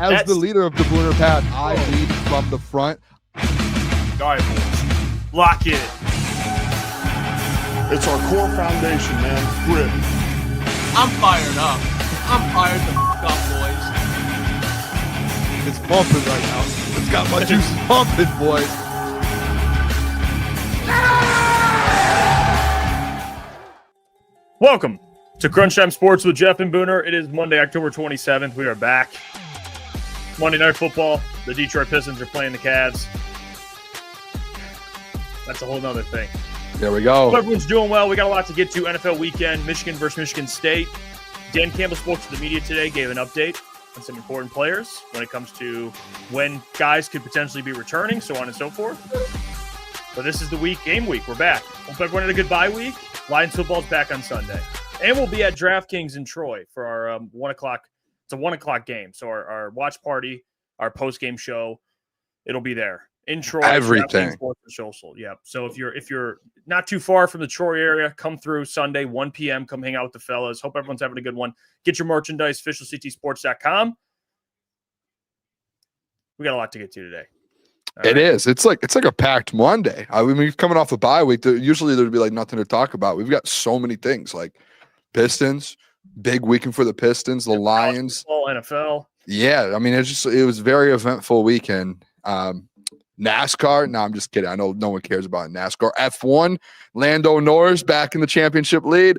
As the leader of the Booner Path, I lead from the front. All right, boys. Lock in. It's our core foundation, man. Grit. I'm fired up. I'm fired the f*** up, boys. It's pumping right now. It's got my juice pumping, boys. Welcome to Crunch Time Sports with Jeff and Booner. It is Monday, October 27th. We are back. Monday Night Football. The Detroit Pistons are playing the Cavs. That's a whole nother thing. There we go. Hope everyone's doing well. We got a lot to get to. NFL weekend, Michigan versus Michigan State. Dan Campbell spoke to the media today, gave an update on some important players when it comes to when guys could potentially be returning, so on and so forth. But this is the week, game week. We're back. Hope everyone had a good bye week. Lions football's back on Sunday. And we'll be at DraftKings in Troy for our 1 o'clock. It's a 1 o'clock game. So our watch party, our post-game show, it'll be there. In Troy, everything. Yeah. So if you're not too far from the Troy area, come through Sunday, 1 p.m. Come hang out with the fellas. Hope everyone's having a good one. Get your merchandise, officialctsports.com. We got a lot to get to today. It is. It's like a packed Monday. I mean, coming off a bye week, usually there'd be like nothing to talk about. We've got so many things like Pistons, big weekend for the Pistons, the Lions, NFL. Yeah, I mean, it was a very eventful weekend. NASCAR. No, I'm just kidding. I know no one cares about NASCAR. F1, Lando Norris back in the championship lead.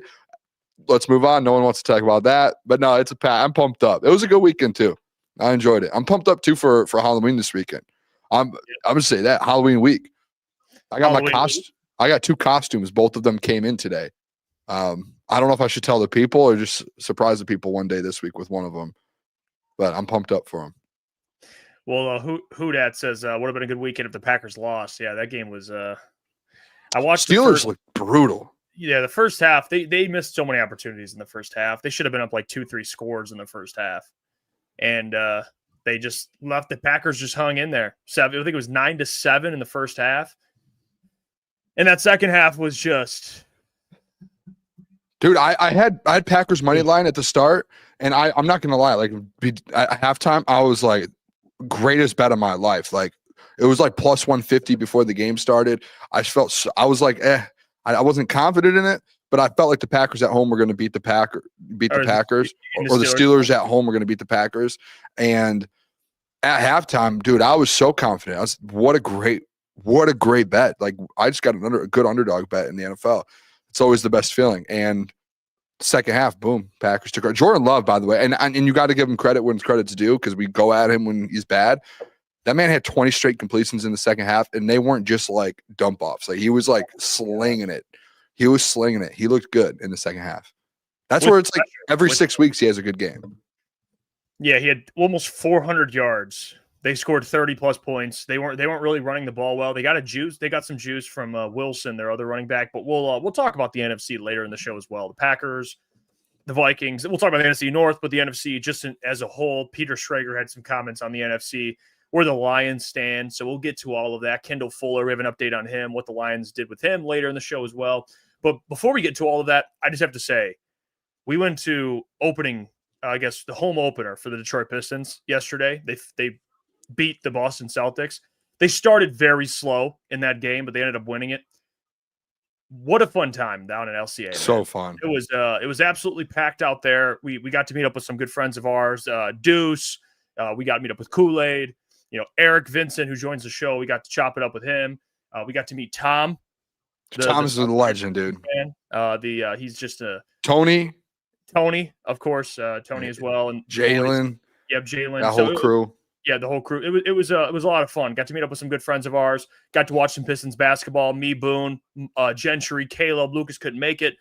Let's move on. No one wants to talk about that. But no, it's a pack. I'm pumped up. It was a good weekend too. I enjoyed it. I'm pumped up too for Halloween this weekend. I'm gonna say that Halloween week. I got my costume. I got 2 costumes. Both of them came in today. I don't know if I should tell the people or just surprise the people one day this week with one of them. But I'm pumped up for them. Well, who that says would have been a good weekend if the Packers lost. Yeah, that game was. I watched Steelers look brutal. Yeah, the first half they missed so many opportunities in the first half. They should have been up like 2-3 scores in the first half, and they just left. The Packers just hung in there. I think it was 9-7 in the first half, and that second half was just. Dude, I had Packers money line at the start, and I'm not gonna lie. Like at halftime, I was like, greatest bet of my life. Like it was like plus 150 before the game started. I was like, I wasn't confident in it, but I felt like the Packers at home were going to beat the Packers, or the Steelers at home were going to beat the Packers. And at halftime, dude, I was so confident. What a great bet. Like I just got a good underdog bet in the NFL. It's always the best feeling. And second half, boom, Packers took. Jordan Love, by the way, and you got to give him credit when credit's due because we go at him when he's bad. That man had 20 straight completions in the second half, and they weren't just like dump offs. Like he was like slinging it. He was slinging it. He looked good in the second half. That's where it's like every 6 weeks he has a good game. Yeah, he had almost 400 yards. They scored 30-plus points. They weren't really running the ball well. They got some juice from Wilson, their other running back. But we'll talk about the NFC later in the show as well. The Packers, the Vikings. We'll talk about the NFC North, but the NFC just as a whole. Peter Schrager had some comments on the NFC, where the Lions stand. So we'll get to all of that. Kendall Fuller, we have an update on him, what the Lions did with him later in the show as well. But before we get to all of that, I just have to say, we went to the home opener for the Detroit Pistons yesterday. They beat the Boston Celtics. They started very slow in that game, but they ended up winning it. What a fun time down in LCA. So man. Fun. It was absolutely packed out there. We got to meet up with some good friends of ours, Deuce. We got to meet up with Kool-Aid. Eric Vincent, who joins the show. We got to chop it up with him. We got to meet Tom. Tom's a legend, dude. He's just a Tony, of course. Tony as well, and Jalen. Yep, Jalen. That whole crew. Yeah, the whole crew. It was a lot of fun. Got to meet up with some good friends of ours. Got to watch some Pistons basketball. Me, Boone, Gentry, Caleb. Lucas couldn't make it,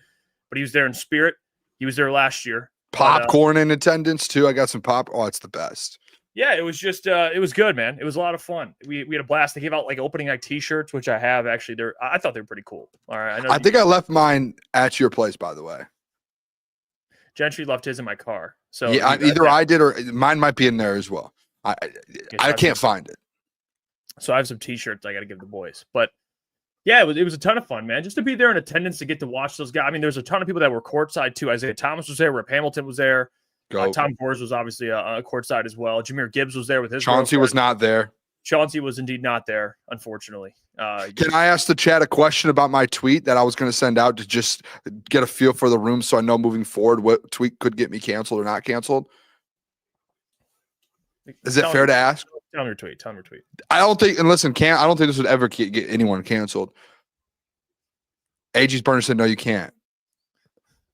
but he was there in spirit. He was there last year. Popcorn in attendance too. I got some pop. Oh, it's the best. Yeah, it was just it was good, man. It was a lot of fun. We had a blast. They gave out like opening night T-shirts, which I have actually. I thought they were pretty cool. All right, I think I left mine at your place, by the way. Gentry left his in my car. So yeah, either I did or mine might be in there as well. I can't find it. So I have some T-shirts I got to give the boys. But yeah, it was a ton of fun, man. Just to be there in attendance to get to watch those guys. I mean, there's a ton of people that were courtside too. Isaiah Thomas was there. Rip Hamilton was there. Go. Tom Gores was obviously courtside as well. Jameer Gibbs was there with his Chauncey girlfriend. was not there. Chauncey was indeed not there, unfortunately. Can I ask the chat a question about my tweet that I was going to send out to just get a feel for the room so I know moving forward what tweet could get me canceled or not canceled? Is it fair to ask? Tell me your tweet. I don't think, and listen, I don't think this would ever get anyone canceled. AG's Burner said, no, you can't.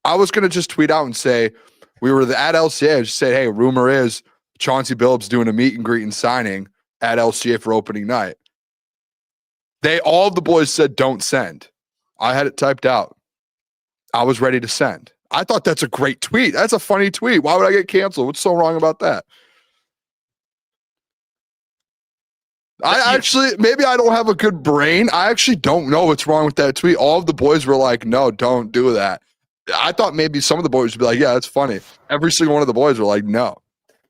I was going to just tweet out and say, we were at LCA. I just said, hey, rumor is Chauncey Billups doing a meet and greet and signing at LCA for opening night. All of the boys said, don't send. I had it typed out. I was ready to send. I thought that's a great tweet. That's a funny tweet. Why would I get canceled? What's so wrong about that? I actually, maybe I don't have a good brain. I actually don't know what's wrong with that tweet. All of the boys were like, no, don't do that. I thought maybe some of the boys would be like, yeah, that's funny. Every single one of the boys were like, no.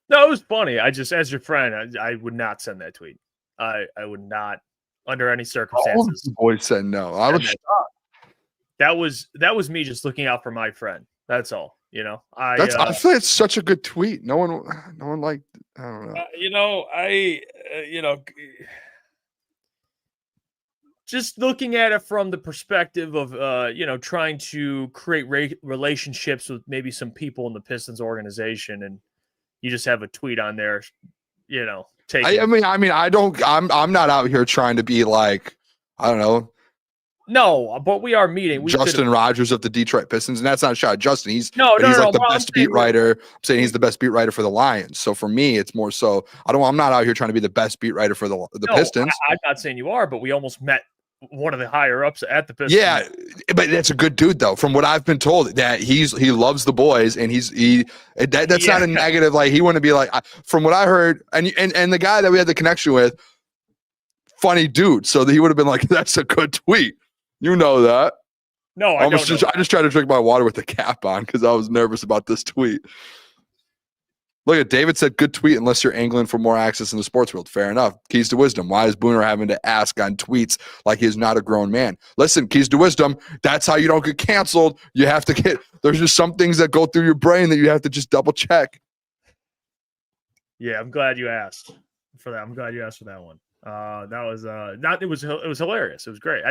No, it was funny. I just, as your friend, I would not send that tweet. I would not, under any circumstances. All of the boys said no. That was me just looking out for my friend. That's all. You know, I feel like it's such a good tweet. No one liked. I don't know. Just looking at it from the perspective of trying to create relationships with maybe some people in the Pistons organization, and you just have a tweet on there, I'm not out here trying to be like, I don't know. No, but we are meeting. Justin Rogers of the Detroit Pistons, and that's not a shot at Justin. He's like the best beat writer. I'm saying he's the best beat writer for the Lions. So for me, it's more so I'm not out here trying to be the best beat writer for the Pistons. I'm not saying you are, but we almost met one of the higher ups at the Pistons. Yeah, but that's a good dude though. From what I've been told, that he loves the boys, and that's not a negative. Like he wouldn't be like, from what I heard, and the guy that we had the connection with, funny dude. So he would have been like, that's a good tweet. You know that. No, I don't know. I just tried to drink my water with the cap on because I was nervous about this tweet. Look at David said, good tweet unless you're angling for more access in the sports world. Fair enough. Keys to wisdom. Why is Booner having to ask on tweets like he's not a grown man? Listen, keys to wisdom. That's how you don't get canceled. You have to there's just some things that go through your brain that you have to just double check. Yeah, I'm glad you asked for that. I'm glad you asked for that one. It was hilarious. It was great.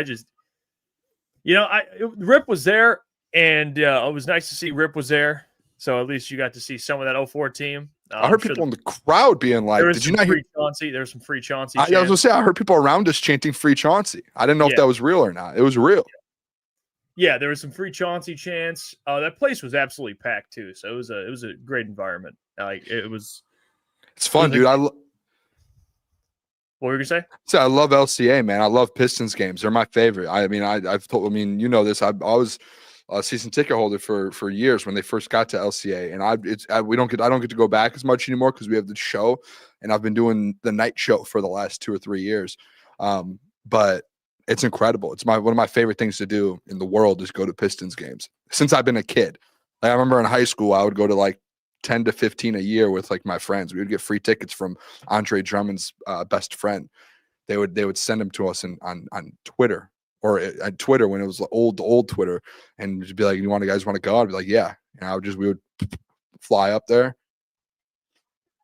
Rip was there, and it was nice to see Rip was there. So at least you got to see some of that 04 team. I heard people in the crowd being like, "Did you not hear Chauncey?" There was some free Chauncey. I was gonna say I heard people around us chanting "Free Chauncey." I didn't know if that was real or not. It was real. Yeah, there was some free Chauncey chants. That place was absolutely packed too. So it was a great environment. It's fun, dude. What were you gonna say? So I love LCA, man. I love Pistons games. They're my favorite. You know this. I was a season ticket holder for years when they first got to LCA, and I don't get to go back as much anymore because we have the show, and I've been doing the night show for the last 2 or 3 years. But it's incredible. It's one of my favorite things to do in the world is go to Pistons games since I've been a kid. Like, I remember in high school, I would go to like 10 to 15 a year with like my friends. We would get free tickets from Andre Drummond's best friend. They would send them to us on Twitter or at Twitter when it was old Twitter, and just be like, "You guys want to go?" I'd be like, "Yeah." And we would fly up there.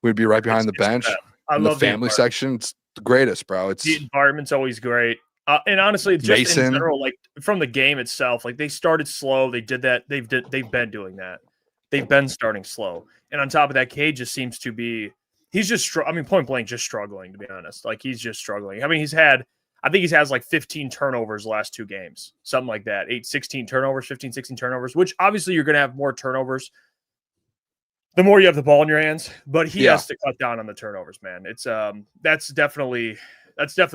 We'd be right behind the bench. I love the family section. It's the greatest, bro. The environment's always great. And honestly, just in general, like from the game itself, like they started slow. They did that. They've been doing that. They've been starting slow. And on top of that, Cade just seems to be he's just point blank just struggling, to be honest. Like he's just struggling. I mean, I think he has like 15 turnovers the last 2 games, something like that. 16 turnovers, 15, 16 turnovers, which obviously you're going to have more turnovers the more you have the ball in your hands, but he has to cut down on the turnovers, man. It's that's definitely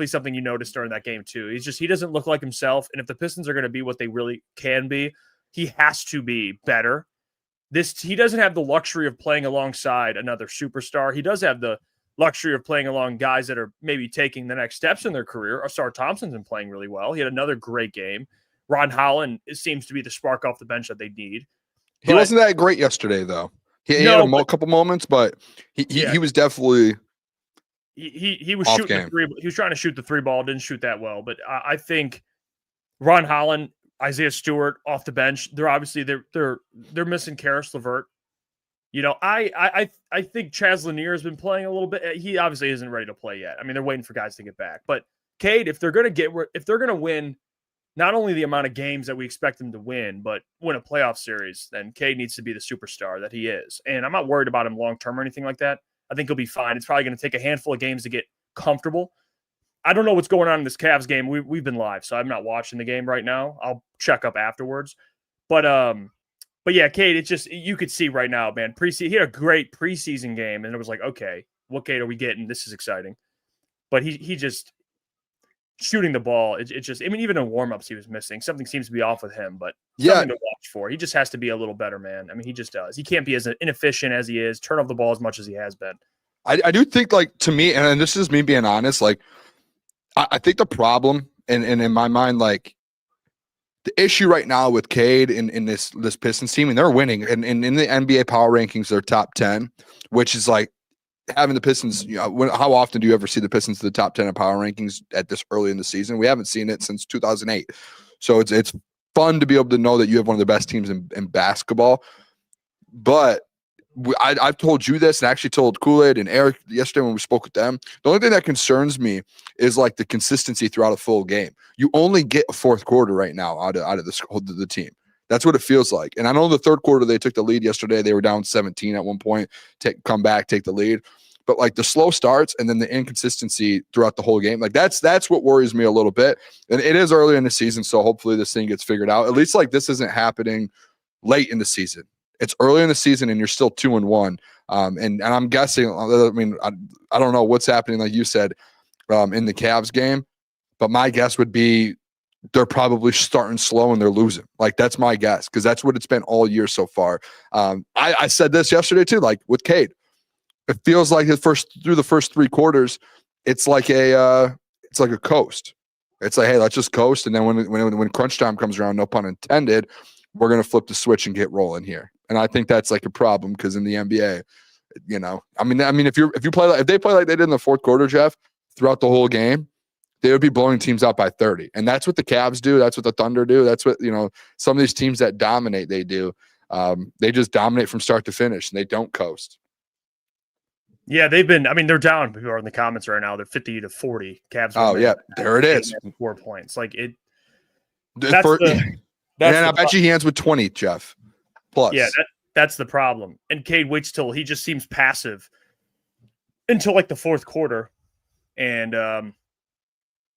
something you noticed during that game too. He doesn't look like himself. And if the Pistons are going to be what they really can be, he has to be better. He doesn't have the luxury of playing alongside another superstar. He does have the luxury of playing along guys that are maybe taking the next steps in their career. Asar Thompson's been playing really well. He had another great game. Ron Holland seems to be the spark off the bench that they need. He wasn't that great yesterday, though. He had a couple moments, but he was definitely he was shooting the 3. He was trying to shoot the 3 ball, didn't shoot that well. But I think Ron Holland, Isaiah Stewart off the bench. They're obviously they're missing Karis LeVert. I think Chaz Lanier has been playing a little bit. He obviously isn't ready to play yet. I mean, they're waiting for guys to get back. But Cade, if they're gonna win not only the amount of games that we expect them to win, but win a playoff series, then Cade needs to be the superstar that he is. And I'm not worried about him long term or anything like that. I think he'll be fine. It's probably going to take a handful of games to get comfortable. I don't know what's going on in this Cavs game. We've been live, so I'm not watching the game right now. I'll check up afterwards. But yeah, Cade, it's just you could see right now, man. He had a great preseason game, and it was like, okay, what Cade are we getting? This is exciting. But he just shooting the ball. It's just, I mean, even in warmups, he was missing. Something seems to be off with him, but something to watch for. He just has to be a little better, man. I mean, he just does. He can't be as inefficient as he is, turn off the ball as much as he has been. I do think, like, to me, and this is me being honest, like, I think the problem, and in my mind, like, the issue right now with Cade in this Pistons team, and they're winning, and in the NBA power rankings, they're top 10, which is like having the Pistons. How often do you ever see the Pistons to the top 10 of power rankings at this early in the season? We haven't seen it since 2008. So it's fun to be able to know that you have one of the best teams in basketball. But I've told you this, and I actually told Kool-Aid and Eric yesterday when we spoke with them. The only thing that concerns me is like the consistency throughout a full game. You only get a fourth quarter right now out of the team. That's what it feels like. And I know the third quarter they took the lead yesterday. They were down 17 at one point, come back, take the lead. But like the slow starts and then the inconsistency throughout the whole game, like that's what worries me a little bit. And it is early in the season, so hopefully this thing gets figured out. At least like this isn't happening late in the season. It's early in the season and you're still 2-1. And I'm guessing, I mean, I don't know what's happening, like you said, in the Cavs game, but my guess would be they're probably starting slow and they're losing. Like that's my guess, because that's what it's been all year so far. I said this yesterday too, like with Cade, it feels like through the first three quarters, it's like a coast. It's like, hey, let's just coast, and then when crunch time comes around, no pun intended, we're gonna flip the switch and get rolling here. And I think that's like a problem, because in the NBA, I mean, if they play like they did in the fourth quarter, Jeff, throughout the whole game, they would be blowing teams out by 30. And that's what the Cavs do. That's what the Thunder do. That's what, some of these teams that dominate, they do. They just dominate from start to finish, and they don't coast. Yeah, they're down. People are in the comments right now. They're 50-40. Cavs. Oh, yeah. There it is. 4 points. Like it. And I bet you he ends with 20, Jeff. Plus. Yeah, that's the problem. And Cade waits till he just seems passive until like the fourth quarter. And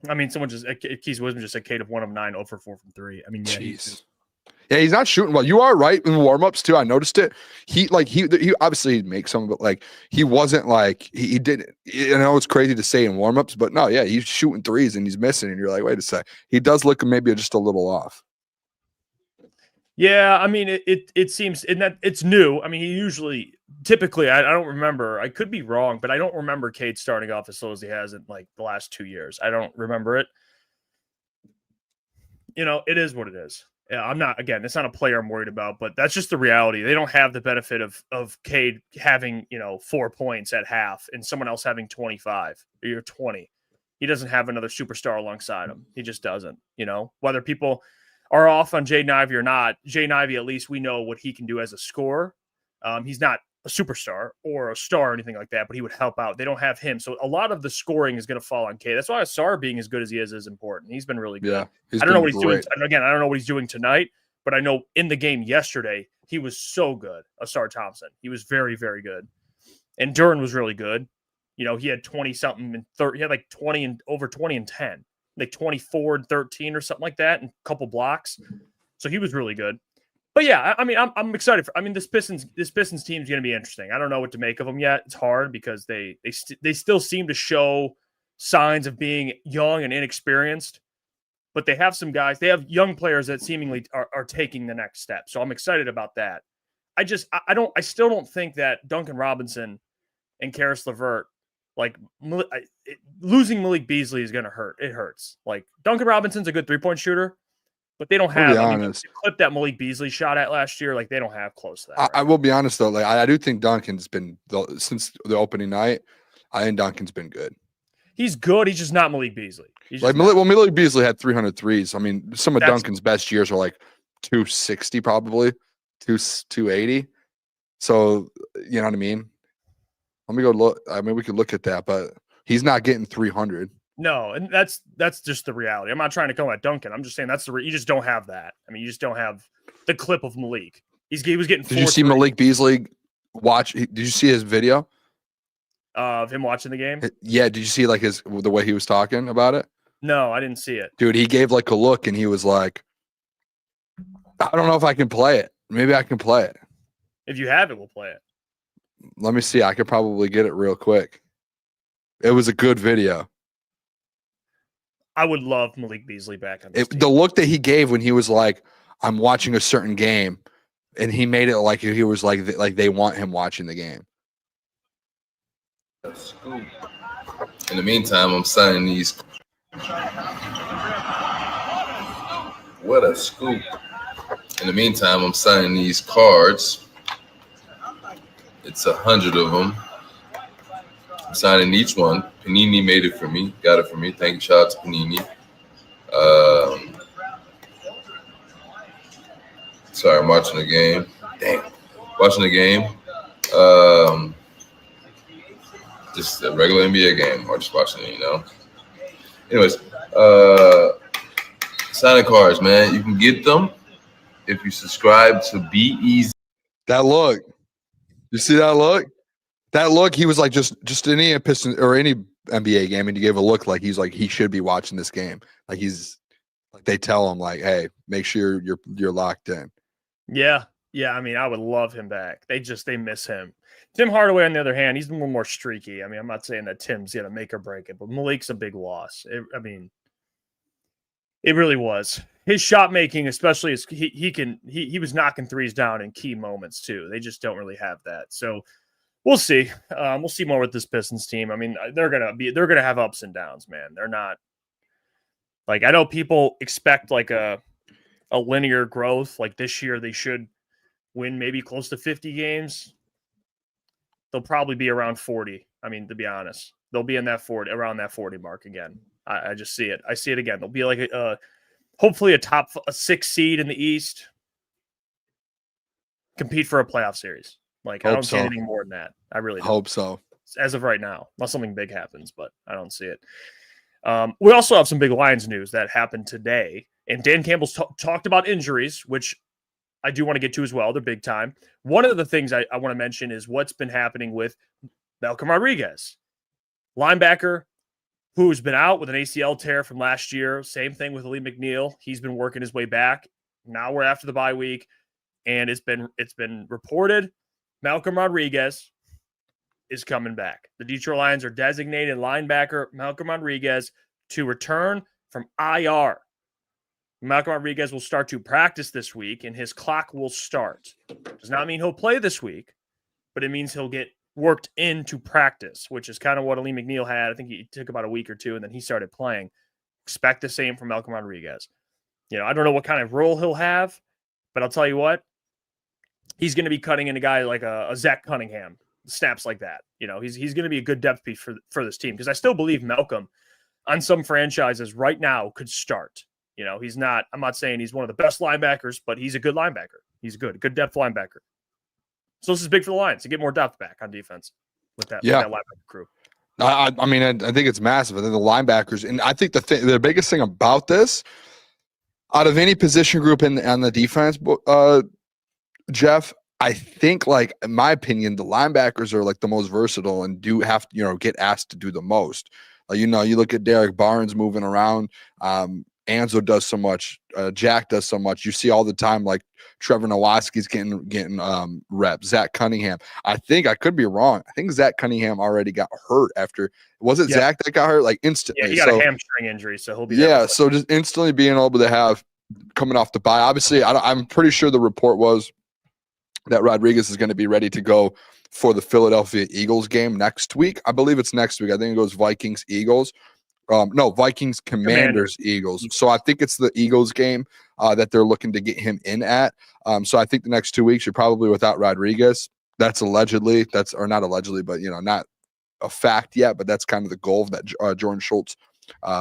someone just Keys Wisdom just said Cade of 1 of 9, 0 for 4 from 3. I mean, yeah, he's not shooting well. You are right in warmups too. I noticed it. He obviously makes some, but like he wasn't like he didn't. I know it's crazy to say in warmups, but no, yeah, he's shooting threes and he's missing, and you're like, wait a sec, he does look maybe just a little off. Yeah, I mean, it seems in that it's new. I mean, he typically, I don't remember. I could be wrong, but I don't remember Cade starting off as slow as he has in like the last 2 years. I don't remember it. It is what it is. Yeah, it's not a player I'm worried about, but that's just the reality. They don't have the benefit of Cade having, 4 points at half and someone else having 25 or 20. He doesn't have another superstar alongside him. He just doesn't, whether people are off on Jaden Ivey or not. Jaden Ivey, at least we know what he can do as a scorer. He's not a superstar or a star or anything like that, but he would help out. They don't have him. So a lot of the scoring is going to fall on Cade. That's why Asar being as good as he is important. He's been really good. Yeah, I don't know what he's doing. Again, I don't know what he's doing tonight, but I know in the game yesterday, he was so good. Asar Thompson. He was very, very good. And Duren was really good. He had 20 something and 30. He had like 20 and over 20 and 10. Like 24 and 13 or something like that, and a couple blocks. So he was really good. But yeah, I'm excited this Pistons team is going to be interesting. I don't know what to make of them yet. It's hard because they still seem to show signs of being young and inexperienced, but they have some guys. They have young players that seemingly are taking the next step. So I'm excited about that. I still don't think that Duncan Robinson and Karis LeVert, like losing Malik Beasley is going to hurt. It hurts. Like Duncan Robinson's a good 3-point shooter, but they don't have the clip that Malik Beasley shot at last year. Like they don't have close to that. I will be honest though. Like I do think Duncan's been since the opening night. I think Duncan's been good. He's good. He's just not Malik Beasley. Malik Beasley had 300 threes. I mean, some of Duncan's best years are like 260, probably 280. So you know what I mean? Let me go look. I mean, we could look at that, but he's not getting 300. No, and that's just the reality. I'm not trying to come at Duncan. I'm just saying you just don't have that. I mean, you just don't have the clip of Malik. He was getting. Did you see Malik Beasley watch? Did you see his video of him watching the game? Yeah. Did you see like the way he was talking about it? No, I didn't see it. Dude, he gave like a look and he was like, I don't know if I can play it. Maybe I can play it. If you have it, we'll play it. Let me see. I could probably get it real quick. It was a good video. I would love Malik Beasley back on this team. The look that he gave when he was like, I'm watching a certain game, and he made it like he was like they want him watching the game. In the meantime, I'm signing these. What a scoop. In the meantime, I'm signing these cards. It's 100 of them. I'm signing each one. Panini made it for me. Got it for me. Thank you. Shout out to Panini. Sorry, I'm watching the game. Damn. Watching the game. Just a regular NBA game. Or just watching it, you know. Anyways, signing cards, man. You can get them if you subscribe to Be Easy. That look. You see that look? That look, he was like just any Pistons or any NBA game, and he gave a look like he's like he should be watching this game. Like they tell him like, hey, make sure you're locked in. Yeah. I mean, I would love him back. They miss him. Tim Hardaway, on the other hand, he's a little more streaky. I mean, I'm not saying that Tim's gonna make or break it, but Malik's a big loss. It really was. His shot making, especially as he was knocking threes down in key moments too. They just don't really have that. So we'll see. We'll see more with this Pistons team. I mean, they're gonna have ups and downs, man. They're not like, I know people expect like a linear growth. Like this year, they should win maybe close to 50 games. They'll probably be around 40. I mean, to be honest, they'll be in that 40, around that 40 mark again. I just see it. I see it again. They'll be like hopefully a 6 seed in the East. Compete for a playoff series. Like, I don't see anything more than that. I really don't. Hope so. As of right now, unless something big happens, but I don't see it. We also have some big Lions news that happened today. And Dan Campbell's talked about injuries, which I do want to get to as well. They're big time. One of the things I want to mention is what's been happening with Malcolm Rodriguez, linebacker, who's been out with an ACL tear from last year. Same thing with Lee McNeil. He's been working his way back. Now we're after the bye week, and it's been reported Malcolm Rodriguez is coming back. The Detroit Lions are designated linebacker Malcolm Rodriguez to return from IR. Malcolm Rodriguez will start to practice this week, and his clock will start. Does not mean he'll play this week, but it means he'll get worked into practice, which is kind of what Lee McNeil had. I think he took about a week or two, and then he started playing. Expect the same from Malcolm Rodriguez. I don't know what kind of role he'll have, but I'll tell you what, he's going to be cutting in a guy like a Zach Cunningham, snaps like that. He's going to be a good depth piece for this team, because I still believe Malcolm on some franchises right now could start. He's not, I'm not saying he's one of the best linebackers, but he's a good linebacker. He's good depth linebacker. So this is big for the Lions to get more depth back on defense with that linebacker crew. I mean, I think it's massive. I think the linebackers, and I think the biggest thing about this, out of any position group on the defense, Jeff, I think, like, in my opinion, the linebackers are like the most versatile and do have to, get asked to do the most. Like, you look at Derek Barnes moving around. Anzo does so much. Jack does so much. You see all the time, like Trevor Nowatzki's getting reps. Zach Cunningham. I think, I could be wrong, I think Zach Cunningham already got hurt after. Was it Zach that got hurt? Like instantly. Yeah, he got a hamstring injury, so he'll be there. Yeah, so just instantly being able to have coming off the bye. Obviously, I'm pretty sure the report was that Rodriguez is going to be ready to go for the Philadelphia Eagles game next week. I believe it's next week. I think it goes Vikings, Eagles. No, Vikings, Commanders, Eagles. So I think it's the Eagles game that they're looking to get him in at. So I think the next 2 weeks you're probably without Rodriguez. That's allegedly. Or not allegedly, but not a fact yet. But that's kind of the goal that Jordan Schultz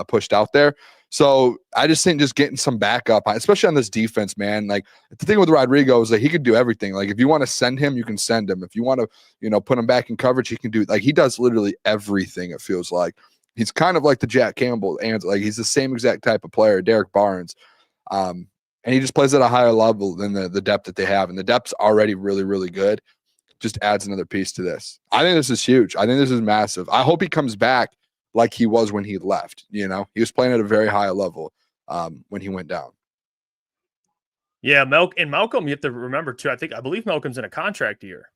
pushed out there. So I just think just getting some backup, especially on this defense, man. Like the thing with Rodrigo is that he could do everything. Like if you want to send him, you can send him. If you want to, put him back in coverage, he can do. Like he does literally everything. It feels like he's kind of like the Jack Campbell, and like he's the same exact type of player, Derek Barnes. And he just plays at a higher level than the depth that they have, and the depth's already really, really good. Just adds another piece to this. I think this is huge. I think this is massive. I hope he comes back like he was when he left. He was playing at a very high level when he went down. Yeah, Malcolm, you have to remember too. I believe Malcolm's in a contract year.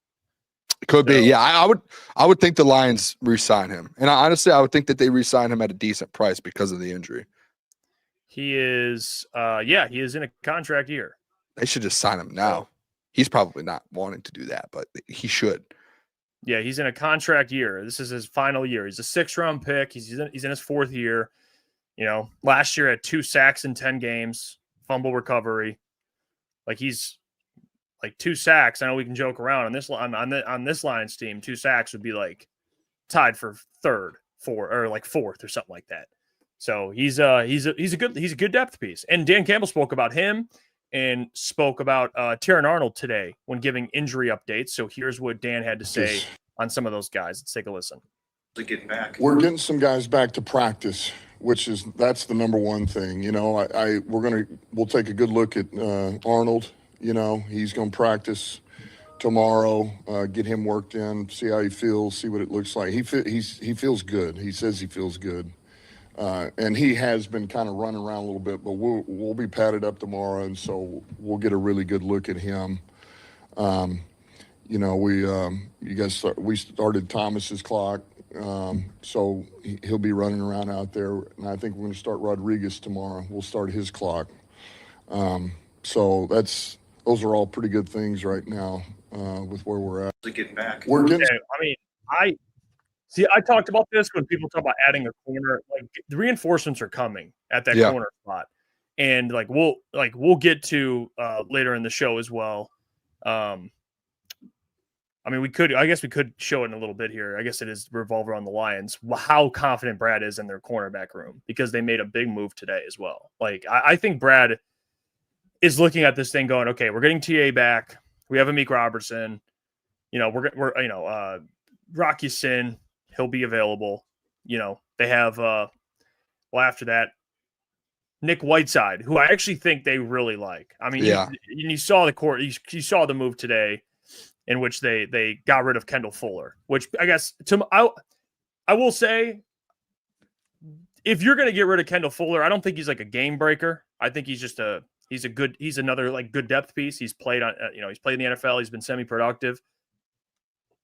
It could be. Yeah, I would think the Lions re-sign him, and honestly, I would think that they re-sign him at a decent price because of the injury. He is. He is in a contract year. They should just sign him now. He's probably not wanting to do that, but he should. Yeah, he's in a contract year. This is his final year. He's a 6th-round pick. He's in his 4th year. Last year had 2 sacks in 10 games, fumble recovery. Like he's like 2 sacks. I know we can joke around on this Lions team. 2 sacks would be like tied for 3rd, 4th, or like 4th or something like that. So he's a good depth piece. And Dan Campbell spoke about him and spoke about Terran Arnold today when giving injury updates. So here's what Dan had to say on some of those guys. Let's take a listen. We're getting some guys back to practice, that's the number one thing. We'll take a good look at Arnold. He's going to practice tomorrow, get him worked in, see how he feels, see what it looks like. He feels good. He says he feels good. And he has been kind of running around a little bit, but we'll be padded up tomorrow, and so we'll get a really good look at him. We started Thomas's clock, so he'll be running around out there, and I think we're going to start Rodriguez tomorrow. We'll start his clock. So those are all pretty good things right now with where we're at. Getting back. We're getting. I talked about this when people talk about adding a corner. Like the reinforcements are coming at that corner spot, and we'll get to later in the show as well. We could show it in a little bit here. I guess it is revolve around the Lions. How confident Brad is in their cornerback room because they made a big move today as well. Like I think Brad is looking at this thing going, okay, we're getting TA back. We have Amik Robertson. We're Rocky Sin. He'll be available. They have, after that, Nick Whiteside, who I actually think they really like. You saw the court, you saw the move today in which they got rid of Kendall Fuller, which I guess I will say, if you're going to get rid of Kendall Fuller, I don't think he's like a game breaker. I think he's just he's another like good depth piece. He's played on, he's played in the NFL. He's been semi-productive.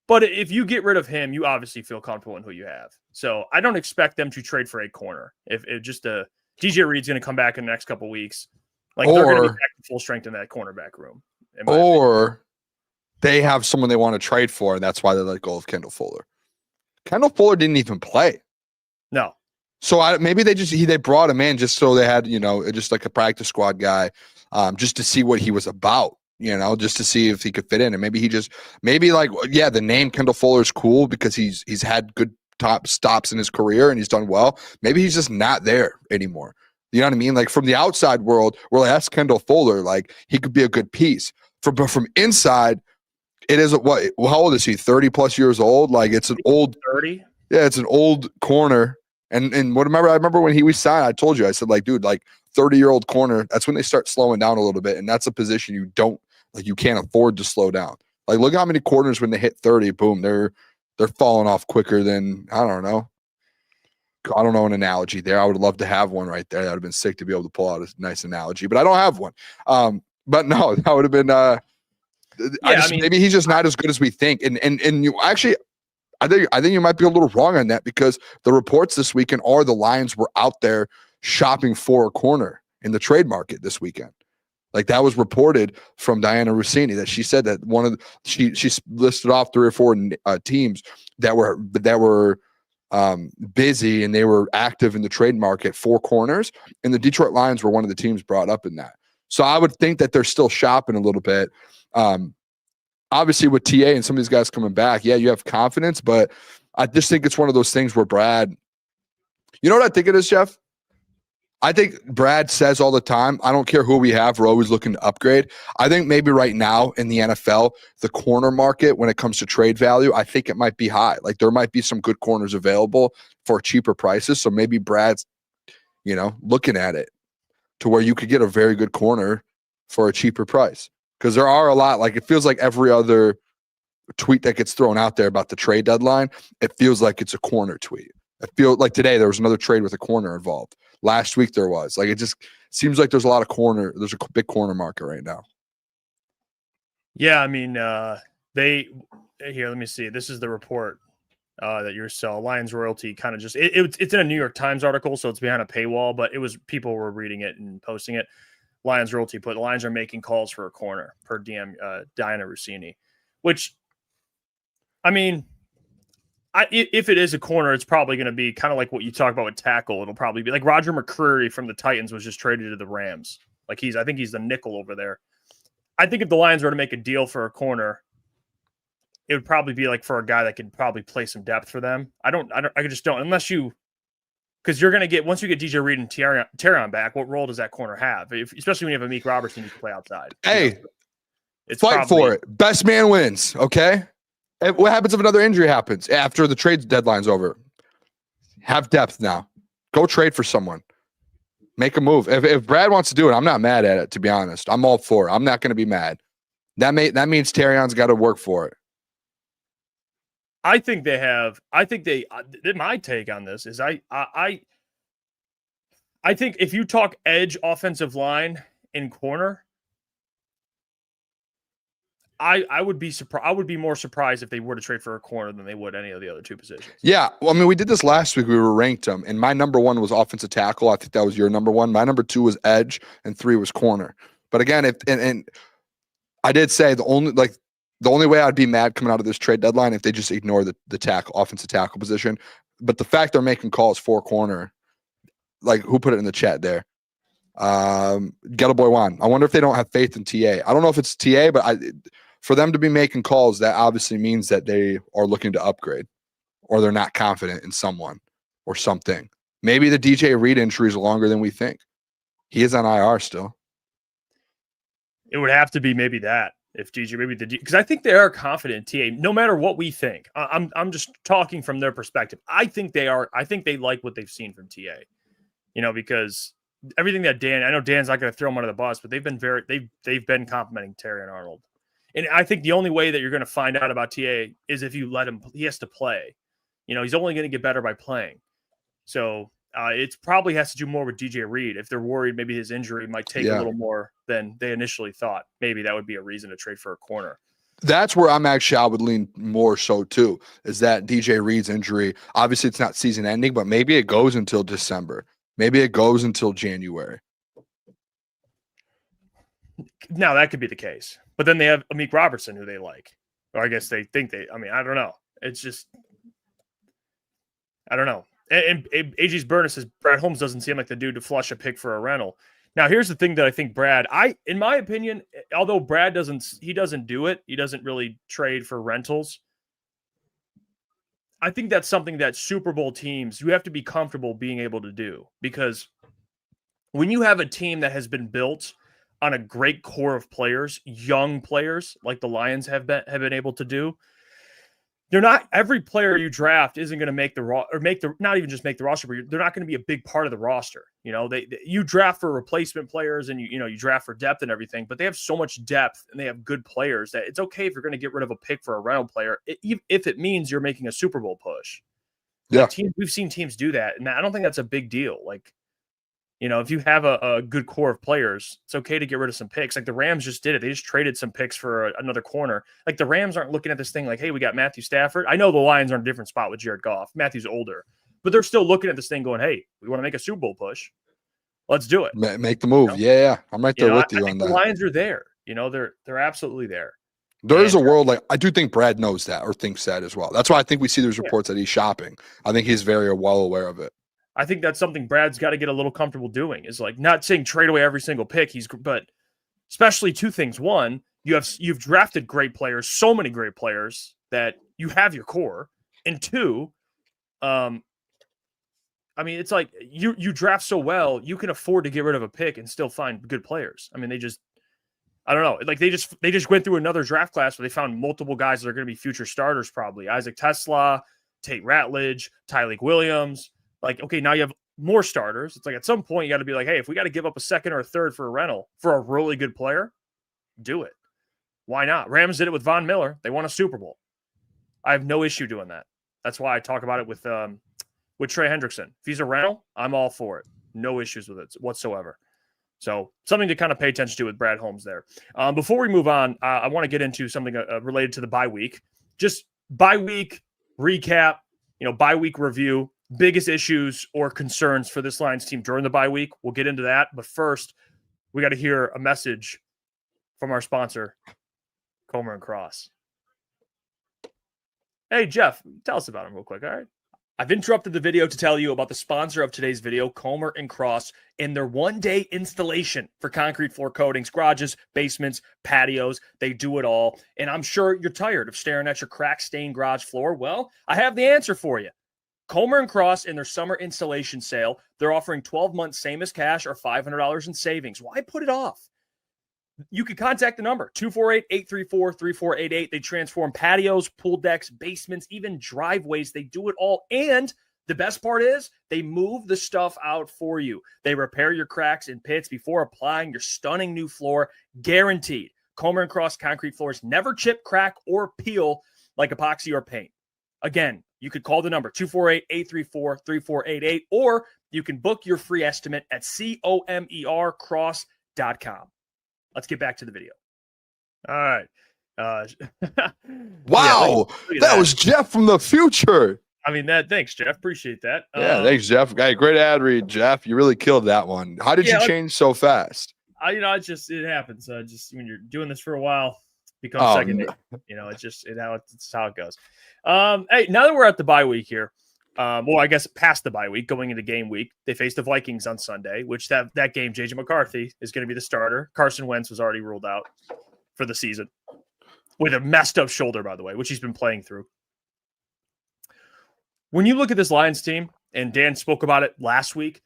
But if you get rid of him, you obviously feel comfortable in who you have. So I don't expect them to trade for a corner. If just DJ Reed's going to come back in the next couple of weeks, they're going to be back to full strength in that cornerback room. Or they have someone they want to trade for, and that's why they let go of Kendall Fuller. Kendall Fuller didn't even play. No. So maybe they brought him in just so they had just like a practice squad guy, just to see what he was about. Just to see if he could fit in. And the name Kendall Fuller is cool because he's had good top stops in his career and he's done well. Maybe he's just not there anymore. You know what I mean? Like from the outside world, we're like, that's Kendall Fuller. Like he could be a good piece. But from inside, it is how old is he? 30 plus years old? Like it's an old 30. Yeah, it's an old corner. And I remember when we signed, I told you, I said, like, dude, like 30-year-old corner, that's when they start slowing down a little bit. And that's a position you can't afford to slow down. Like, look how many corners when they hit 30, boom, they're falling off quicker than, I don't know an analogy there. I would love to have one right there. That would have been sick to be able to pull out a nice analogy, but I don't have one. But no, that would have been maybe he's just not as good as we think. And you actually, I think you might be a little wrong on that because the reports this weekend are the Lions were out there shopping for a corner in the trade market this weekend. Like that was reported from Diana Rossini that she said that she listed off 3 or 4 teams that were busy and they were active in the trade market for corners, and the Detroit Lions were one of the teams brought up in that. So I would think that they're still shopping a little bit. Obviously with TA and some of these guys coming back, yeah, you have confidence, but I just think it's one of those things where Brad, you know what I think it is, Jeff? I think Brad says all the time, I don't care who we have, we're always looking to upgrade. I think maybe right now in the NFL, the corner market, when it comes to trade value, I think it might be high. Like there might be some good corners available for cheaper prices. So maybe Brad's, looking at it to where you could get a very good corner for a cheaper price. Because there are a lot, like it feels like every other tweet that gets thrown out there about the trade deadline, it feels like it's a corner tweet. I feel like today there was another trade with a corner involved. Last week there was. Like it just seems like there's a lot of corner. There's a big corner market right now. Yeah, I mean, here, let me see. This is the report that you saw. Lions royalty kind of just it's in a New York Times article, so it's behind a paywall, but it was people were reading it and posting it. Lions royalty put the Lions are making calls for a corner per DM Diana Rossini, which I mean, if it is a corner, it's probably going to be kind of like what you talk about with tackle. It'll probably be like Roger McCreary from the Titans was just traded to the Rams. Like I think he's the nickel over there. I think if the Lions were to make a deal for a corner, it would probably be like for a guy that could probably play some depth for them. I just don't, unless you, because you're going to get, once you get DJ Reed and Terrion back, what role does that corner have? Especially when you have a Meek Robertson who can play outside. Hey, fight for it. Best man wins. Okay. What happens if another injury happens after the trade deadline's over? Have depth now. Go trade for someone. Make a move. If Brad wants to do it, I'm not mad at it, to be honest. I'm all for it. I'm not going to be mad. That means Terrion's got to work for it. I think my take on this is I think if you talk edge offensive line in corner, I would be surprised. I would be more surprised if they were to trade for a corner than they would any of the other two positions. Yeah. Well, I mean, we did this last week. We were ranked them, and my number one was offensive tackle. I think that was your number one. My number two was edge, and 3 was corner. But again, and I did say the only way I'd be mad coming out of this trade deadline if they just ignore the offensive tackle position. But the fact they're making calls for corner, like who put it in the chat there? Ghetto Boy Juan. I wonder if they don't have faith in TA. I don't know if it's TA, but for them to be making calls, that obviously means that they are looking to upgrade or they're not confident in someone or something. Maybe the DJ Reed injury is longer than we think. He is on IR still. It would have to be maybe that. If DJ, maybe because I think they are confident in TA, no matter what we think. I'm just talking from their perspective. I think they are. I think they like what they've seen from TA, because everything that I know Dan's not going to throw him under the bus, but they've been complimenting Terry and Arnold. And I think the only way that you're going to find out about TA is if you let him. He has to play. He's only going to get better by playing. So it probably has to do more with DJ Reed. If they're worried, maybe his injury might take a little more than they initially thought. Maybe that would be a reason to trade for a corner. That's where I would lean more so too, is that DJ Reed's injury. Obviously, it's not season ending, but maybe it goes until December. Maybe it goes until January. Now, that could be the case. But then they have Meek Robertson, who they like. Or I guess they think I don't know. It's just, I don't know. And AG's Burner says Brad Holmes doesn't seem like the dude to flush a pick for a rental. Now, here's the thing that I think in my opinion, although Brad doesn't do it, he doesn't really trade for rentals. I think that's something that Super Bowl teams, you have to be comfortable being able to do, because when you have a team that has been built on a great core of players, young players like the Lions have been able to do, every player you draft isn't going to make not even just make the roster, but they're not going to be a big part of the roster. You draft for replacement players and you draft for depth and everything, but they have so much depth and they have good players that it's okay if you're going to get rid of a pick for a rental player, if it means you're making a Super Bowl push. Yeah. We've seen teams do that. And I don't think that's a big deal. If you have a good core of players, it's okay to get rid of some picks. Like the Rams just did it. They just traded some picks for another corner. Like the Rams aren't looking at this thing like, hey, we got Matthew Stafford. I know the Lions are in a different spot with Jared Goff. Matthew's older. But they're still looking at this thing going, hey, we want to make a Super Bowl push. Let's do it. Make the move. Yeah. I'm right there with you on that. The Lions are there. They're absolutely there. There is a world, I do think Brad knows that or thinks that as well. That's why I think we see those reports that he's shopping. I think he's very well aware of it. I think that's something Brad's got to get a little comfortable doing, is not saying trade away every single pick. But especially two things. One, you've drafted great players, so many great players that you have your core. And two, I mean, it's like you draft so well, you can afford to get rid of a pick and still find good players. I mean, I don't know. Like they just went through another draft class where they found multiple guys that are going to be future starters, probably Isaac Tesla, Tate Ratledge, Tyleek Williams. Like, okay, now you have more starters. It's like at some point you got to be like, hey, if we got to give up a second or a third for a rental for a really good player, do it. Why not? Rams did it with Von Miller. They won a Super Bowl. I have no issue doing that. That's why I talk about it with Trey Hendrickson. If he's a rental, I'm all for it. No issues with it whatsoever. So something to kind of pay attention to with Brad Holmes there. Before we move on, I want to get into something related to the bye week. Just bye week recap, bye week review, biggest issues or concerns for this Lions team during the bye week. We'll get into that. But first, we got to hear a message from our sponsor, Comer and Cross. Hey, Jeff, tell us about him real quick, all right? I've interrupted the video to tell you about the sponsor of today's video, Comer and Cross, and their one-day installation for concrete floor coatings, garages, basements, patios. They do it all. And I'm sure you're tired of staring at your crack-stained garage floor. Well, I have the answer for you. Comer and Cross in their summer installation sale, they're offering 12 months same as cash or $500 in savings. Why put it off? You can contact the number 248-834-3488. They transform patios, pool decks, basements, even driveways. They do it all. And the best part is they move the stuff out for you. They repair your cracks and pits before applying your stunning new floor, guaranteed. Comer and Cross concrete floors never chip, crack, or peel like epoxy or paint. Again, you could call the number 248-834-3488, or you can book your free estimate at comercross.com. Let's get back to the video. All right. Wow. That was Jeff from the future. I mean, thanks, Jeff. Appreciate that. Yeah, thanks, Jeff. Hey, great ad read, Jeff. You really killed that one. How did you change so fast? It happens. Just when you're doing this for a while, becomes second nature. It's how it goes. Hey, now that we're at the bye week here, I guess past the bye week, going into game week, they face the Vikings on Sunday, which that game, J.J. McCarthy is going to be the starter. Carson Wentz was already ruled out for the season with a messed up shoulder, by the way, which he's been playing through. When you look at this Lions team, and Dan spoke about it last week,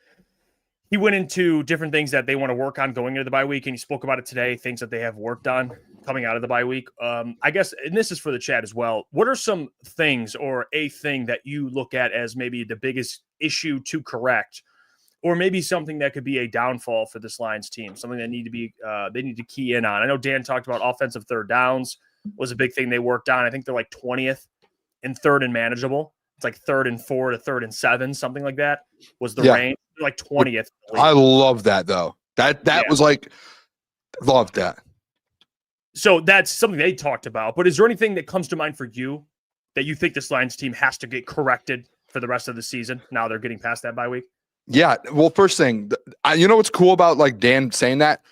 he went into different things that they want to work on going into the bye week, and he spoke about it today, things that they have worked on coming out of the bye week. I guess, and this is for the chat as well, what are some things or a thing that you look at as maybe the biggest issue to correct, or maybe something that could be a downfall for this Lions team, something that they need to key in on? I know Dan talked about offensive third downs was a big thing they worked on. I think they're like 20th in third and manageable. It's like 3rd and 4 to 3rd and 7, something like that was the range. They're like 20th. I love that though. That was like, loved that. So that's something they talked about. But is there anything that comes to mind for you that you think this Lions team has to get corrected for the rest of the season? Now they're getting past that bye week. Yeah. Well, first thing, you know what's cool about like Dan saying that?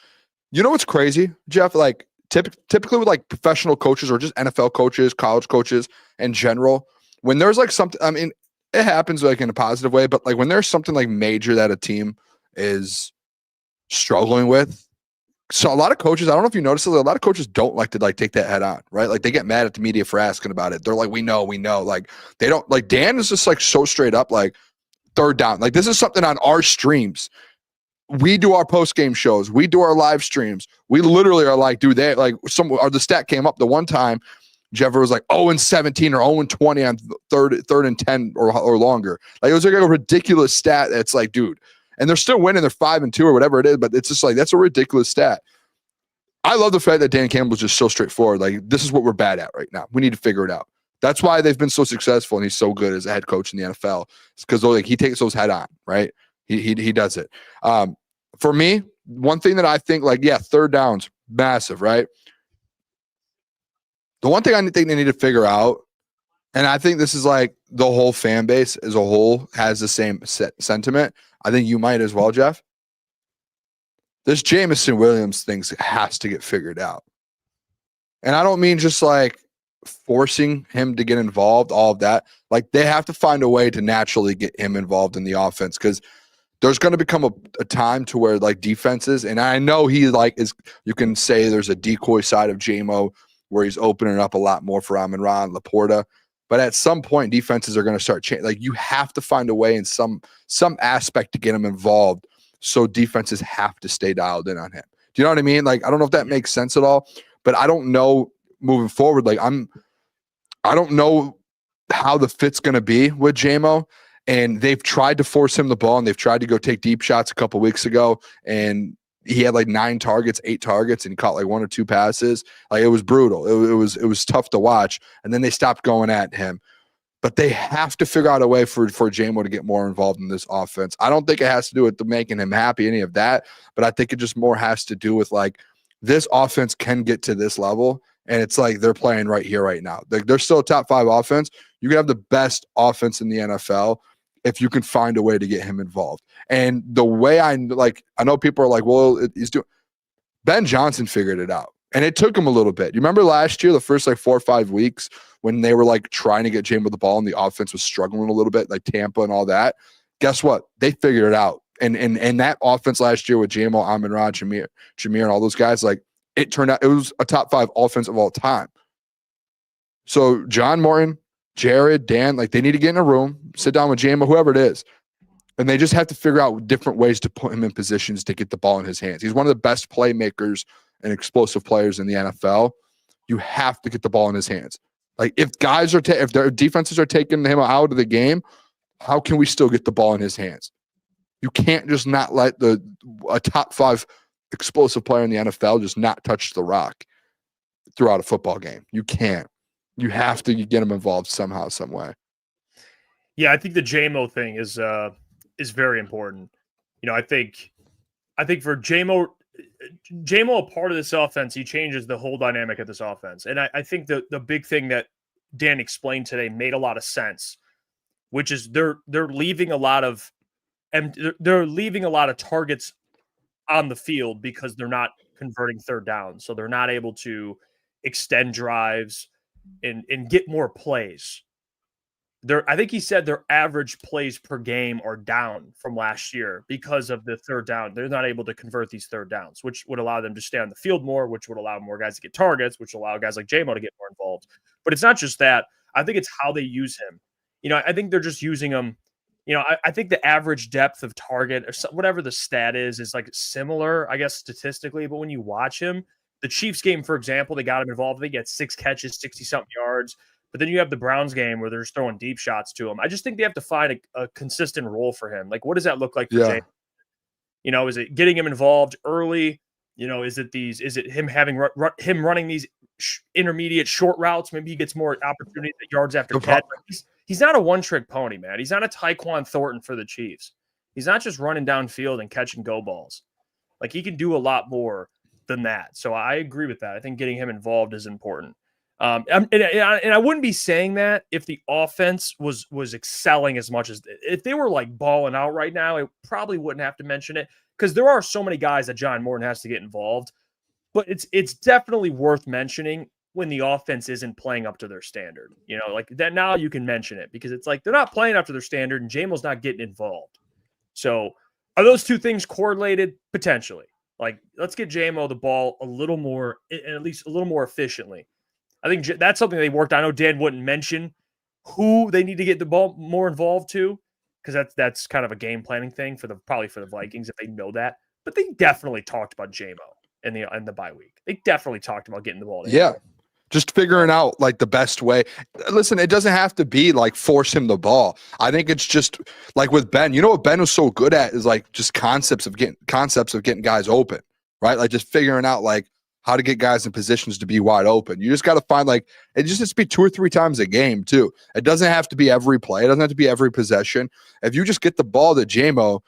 You know what's crazy, Jeff? Like typically with like professional coaches or just NFL coaches, college coaches in general, when there's like something, I mean, it happens like in a positive way, but like when there's something like major that a team is struggling with, so a lot of coaches, I don't know if you noticed it, a lot of coaches don't like to like take that head on, right? Like they get mad at the media for asking about it. They're like, we know. Like they don't, like Dan is just like so straight up, like third down. Like this is something on our streams. We do our post-game shows. We do our live streams. We literally are like, dude, they like the stat came up the one time Jeff was like 0-17 or 0-20 on third and 10 or longer. Like it was like a ridiculous stat. That's like, dude, and they're still winning. They're 5-2 or whatever it is, but it's just like, that's a ridiculous stat. I love the fact that Dan Campbell's just so straightforward. Like this is what we're bad at right now. We need to figure it out. That's why they've been so successful and he's so good as a head coach in the NFL. It's because like he takes those head on, right? He does it. For me, one thing that I think like, yeah, third downs, massive, right? The one thing I think they need to figure out, and I think this is like the whole fan base as a whole has the same sentiment. I think you might as well, Jeff. This Jameson Williams thing has to get figured out. And I don't mean just like forcing him to get involved, all of that. Like they have to find a way to naturally get him involved in the offense because there's going to become a time to where like defenses, and I know he like is, you can say there's a decoy side of JMO where he's opening up a lot more for Amon-Ra and Laporta. But at some point, defenses are going to start changing. Like, you have to find a way in some aspect to get him involved, so defenses have to stay dialed in on him. Do you know what I mean? Like, I don't know if that makes sense at all, but I don't know moving forward. Like, I don't know how the fit's going to be with JMO. And they've tried to force him the ball, and they've tried to go take deep shots a couple weeks ago. And he had like 8 targets, and he caught like 1 or 2 passes. Like, it was brutal. It was tough to watch. And then they stopped going at him. But they have to figure out a way for JMO to get more involved in this offense. I don't think it has to do with making him happy, any of that. But I think it just more has to do with, like, this offense can get to this level. And it's like they're playing right here, right now. They're still a top 5 offense. You can have the best offense in the NFL if you can find a way to get him involved. And the way I know people are like, well, Ben Johnson figured it out. And it took him a little bit. You remember last year, the first like 4 or 5 weeks when they were like trying to get JMO the ball and the offense was struggling a little bit, like Tampa and all that. Guess what? They figured it out. And that offense last year with JMO, Amon-Ra, Jameer and all those guys, like, it turned out it was a top 5 offense of all time. So John Morton, Jared, Dan, like, they need to get in a room, sit down with JMO, whoever it is, and they just have to figure out different ways to put him in positions to get the ball in his hands. He's one of the best playmakers and explosive players in the NFL. You have to get the ball in his hands. Like, if guys are if their defenses are taking him out of the game, how can we still get the ball in his hands? You can't just not let a top 5 explosive player in the NFL just not touch the rock throughout a football game. You can't. You have to get him involved somehow, some way. Yeah, I think the JMO thing is very important. You know, I think for JMO, a part of this offense, he changes the whole dynamic of this offense. And I think the big thing that Dan explained today made a lot of sense, which is they're leaving a lot of targets on the field because they're not converting third down. So they're not able to extend drives and get more plays. I think he said their average plays per game are down from last year because of the third down. They're not able to convert these third downs, which would allow them to stay on the field more, which would allow more guys to get targets, which will allow guys like JMO to get more involved. But it's not just that. I think it's how they use him. You know, I think they're just using him. You know, I think the average depth of target or whatever the stat is like similar, I guess, statistically. But when you watch him, the Chiefs game, for example, they got him involved. They get 6 catches, 60-something yards. But then you have the Browns game where they're just throwing deep shots to him. I just think they have to find a consistent role for him. Like, what does that look like for Jay? You know, is it getting him involved early? You know, is it him having him running these intermediate short routes? Maybe he gets more opportunities at yards after catch. He's not a one-trick pony, man. He's not a Tyquan Thornton for the Chiefs. He's not just running downfield and catching go balls. Like, he can do a lot more than that. So I agree with that. I think getting him involved is important. And I wouldn't be saying that if the offense was excelling as much as if they were like balling out right now. I probably wouldn't have to mention it because there are so many guys that John Morton has to get involved. But it's definitely worth mentioning when the offense isn't playing up to their standard. You know, like that now you can mention it because it's like they're not playing up to their standard and JMO's not getting involved. So are those two things correlated? Potentially. Like, let's get JMO the ball a little more, at least a little more efficiently. I think that's something they worked on. I know Dan wouldn't mention who they need to get the ball more involved to because that's kind of a game planning thing probably for the Vikings if they know that. But they definitely talked about JMO in the bye week. They definitely talked about getting the ball. Yeah. Just figuring out like the best way. Listen, it doesn't have to be like force him the ball. I think it's just like with Ben. You know what Ben was so good at is like just concepts of getting guys open, right? Like just figuring out like how to get guys in positions to be wide open. You just got to find like it just has to be 2 or 3 times a game too. It doesn't have to be every play. It doesn't have to be every possession. If you just get the ball to JMO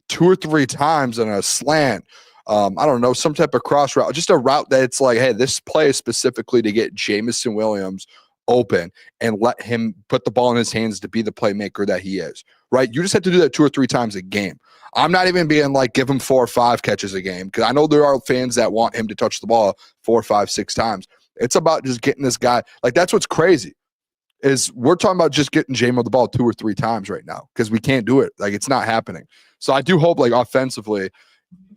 2 or 3 times on a slant. I don't know, some type of cross route, just a route that it's like, hey, this play is specifically to get Jameson Williams open and let him put the ball in his hands to be the playmaker that he is, right? You just have to do that 2 or 3 times a game. I'm not even being like, give him 4 or 5 catches a game because I know there are fans that want him to touch the ball 4, 5, 6 times. It's about just getting this guy. Like, that's what's crazy is we're talking about just getting JMO the ball 2 or 3 times right now because we can't do it. Like, it's not happening. So I do hope, like, offensively,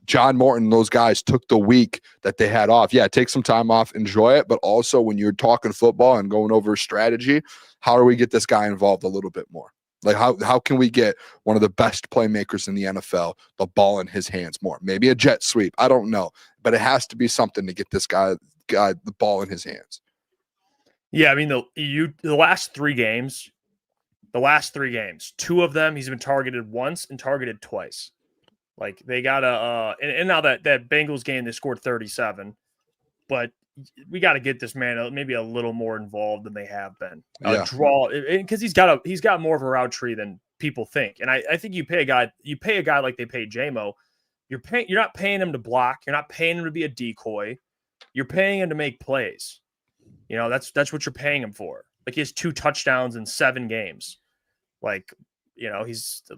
John Morton, those guys took the week that they had off. Yeah, take some time off, enjoy it. But also when you're talking football and going over strategy, how do we get this guy involved a little bit more? Like how can we get one of the best playmakers in the NFL the ball in his hands more? Maybe a jet sweep. I don't know. But it has to be something to get this guy the ball in his hands. Yeah, I mean the last three games, 2 of them he's been targeted once and targeted twice. Like they got and now that Bengals game they scored 37, but we got to get this man maybe a little more involved than they have been. Draw because he's got more of a route tree than people think, and I think you pay a guy like they paid J-Mo, you're not paying him to block, you're not paying him to be a decoy, you're paying him to make plays. You know that's what you're paying him for. Like he has 2 touchdowns in 7 games, like. You know,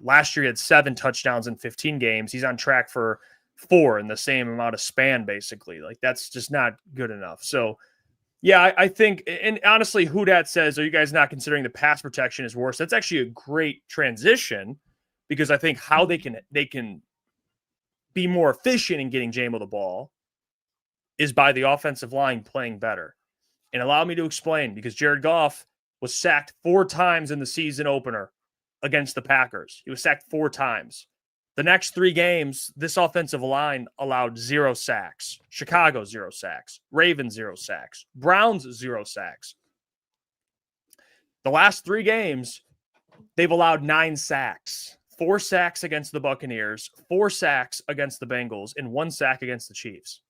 last year he had 7 touchdowns in 15 games. He's on track for 4 in the same amount of span, basically. Like that's just not good enough. So, yeah, I think, and honestly, who dat says, are you guys not considering the pass protection is worse? That's actually a great transition because I think how they can be more efficient in getting J-Mo the ball is by the offensive line playing better. And allow me to explain, because Jared Goff was sacked 4 times in the season opener against the Packers. He was sacked 4 times. The next 3 games, this offensive line allowed 0 sacks. Chicago, 0 sacks. Ravens, 0 sacks. Browns, 0 sacks. The last 3 games, they've allowed 9 sacks. 4 sacks against the Buccaneers, 4 sacks against the Bengals, and 1 sack against the Chiefs.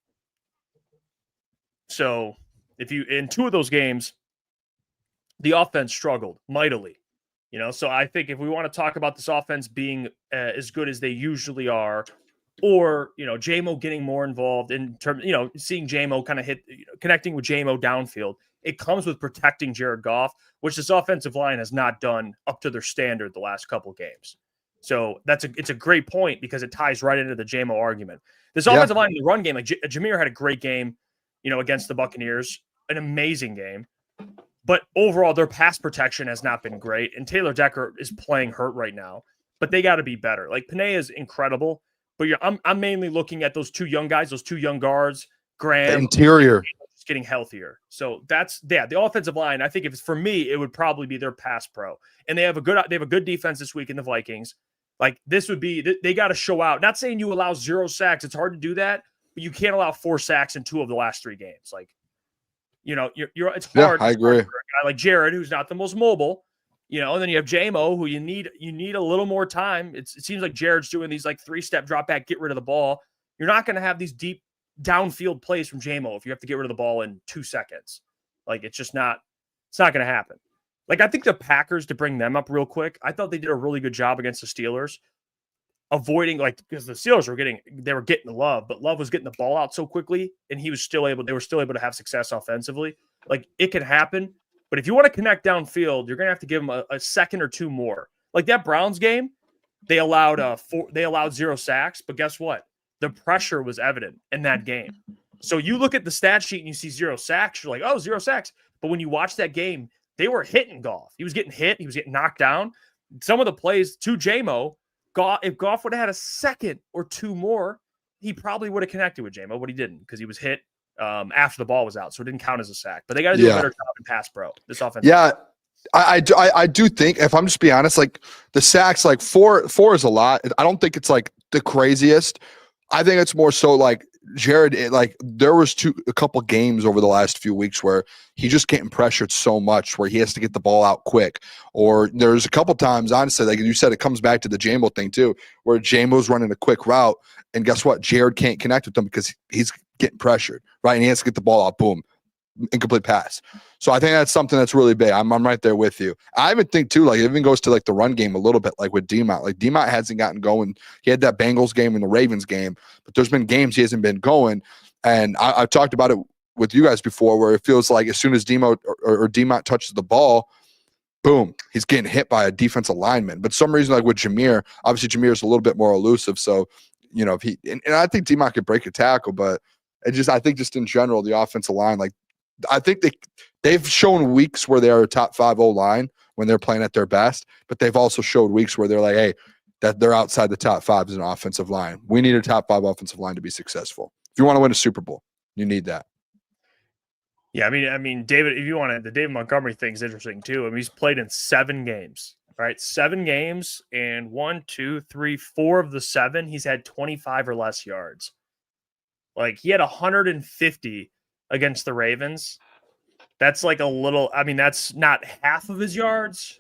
So, in 2 of those games, the offense struggled mightily. You know, so I think if we want to talk about this offense being as good as they usually are, or, you know, J-Mo getting more involved in terms, you know, seeing J-Mo kind of connecting with J-Mo downfield, it comes with protecting Jared Goff, which this offensive line has not done up to their standard the last couple games. So it's a great point because it ties right into the J-Mo argument. This offensive line in the run game, like Jameer had a great game, you know, against the Buccaneers, an amazing game. But overall, their pass protection has not been great. And Taylor Decker is playing hurt right now. But they got to be better. Like, Panay is incredible. But I'm mainly looking at those 2 young guys, those 2 young guards, Graham. The interior. Just getting healthier. So the offensive line, I think if it's for me, it would probably be their pass pro. And they have a good defense this week in the Vikings. Like, this would be, they got to show out. Not saying you allow 0 sacks. It's hard to do that. But you can't allow 4 sacks in 2 of the last 3 games. Like, you know, it's hard. Yeah, I agree. For a guy like Jared, who's not the most mobile, you know, and then you have J-Mo, who you need a little more time. It seems like Jared's doing these like 3-step drop back, get rid of the ball. You're not going to have these deep downfield plays from J-Mo if you have to get rid of the ball in 2 seconds. Like it's not going to happen. Like I think the Packers, to bring them up real quick, I thought they did a really good job against the Steelers. Avoiding, like, because the Steelers were getting the love, but Love was getting the ball out so quickly, and they were still able to have success offensively. Like, it can happen, but if you want to connect downfield, you're gonna have to give them a second or 2 more. Like that Browns game, they allowed 0 sacks, but guess what? The pressure was evident in that game. So you look at the stat sheet and you see 0 sacks, you're like, oh, 0 sacks. But when you watch that game, they were hitting Goff. He was getting hit, he was getting knocked down. Some of the plays to J-Mo. If Goff would have had a second or 2 more, he probably would have connected with J-Mo, but he didn't because he was hit after the ball was out, so it didn't count as a sack. But they got to do a better job in pass pro. This offense. Yeah, I do think, if I'm just being honest, like the sacks, like 4 is a lot. I don't think it's like the craziest. I think it's more so like Jared, like there was a couple games over the last few weeks where he just getting pressured so much where he has to get the ball out quick. Or there's a couple times, honestly, like you said, it comes back to the J-Mo thing too, where J-Mo's running a quick route, and guess what? Jared can't connect with them because he's getting pressured, right? And he has to get the ball out, boom, incomplete pass. So I think that's something that's really big. I'm right there with you. I even think too, like it even goes to like the run game a little bit, like with D-Mont. Like D-Mont hasn't gotten going. He had that Bengals game and the Ravens game, but there's been games he hasn't been going. And I've talked about it with you guys before, where it feels like as soon as D-Mont touches the ball, boom, he's getting hit by a defensive lineman. But some reason, like with Jameer, obviously Jameer's a little bit more elusive. So, you know, if he and I think D-Mont could break a tackle, but I think just in general, the offensive line, like I think they've shown weeks where they're a top 5 O-line when they're playing at their best, but they've also showed weeks where they're like, hey, that they're outside the top 5 as an offensive line. We need a top 5 offensive line to be successful. If you want to win a Super Bowl, you need that. Yeah, I mean, David, if you want to, the David Montgomery thing is interesting too. I mean, he's played in 7 games, right? 7 games, and 1, 2, 3, 4 of the 7, he's had 25 or less yards. Like, he had 150 against the Ravens. That's like a little, I mean, that's not half of his yards,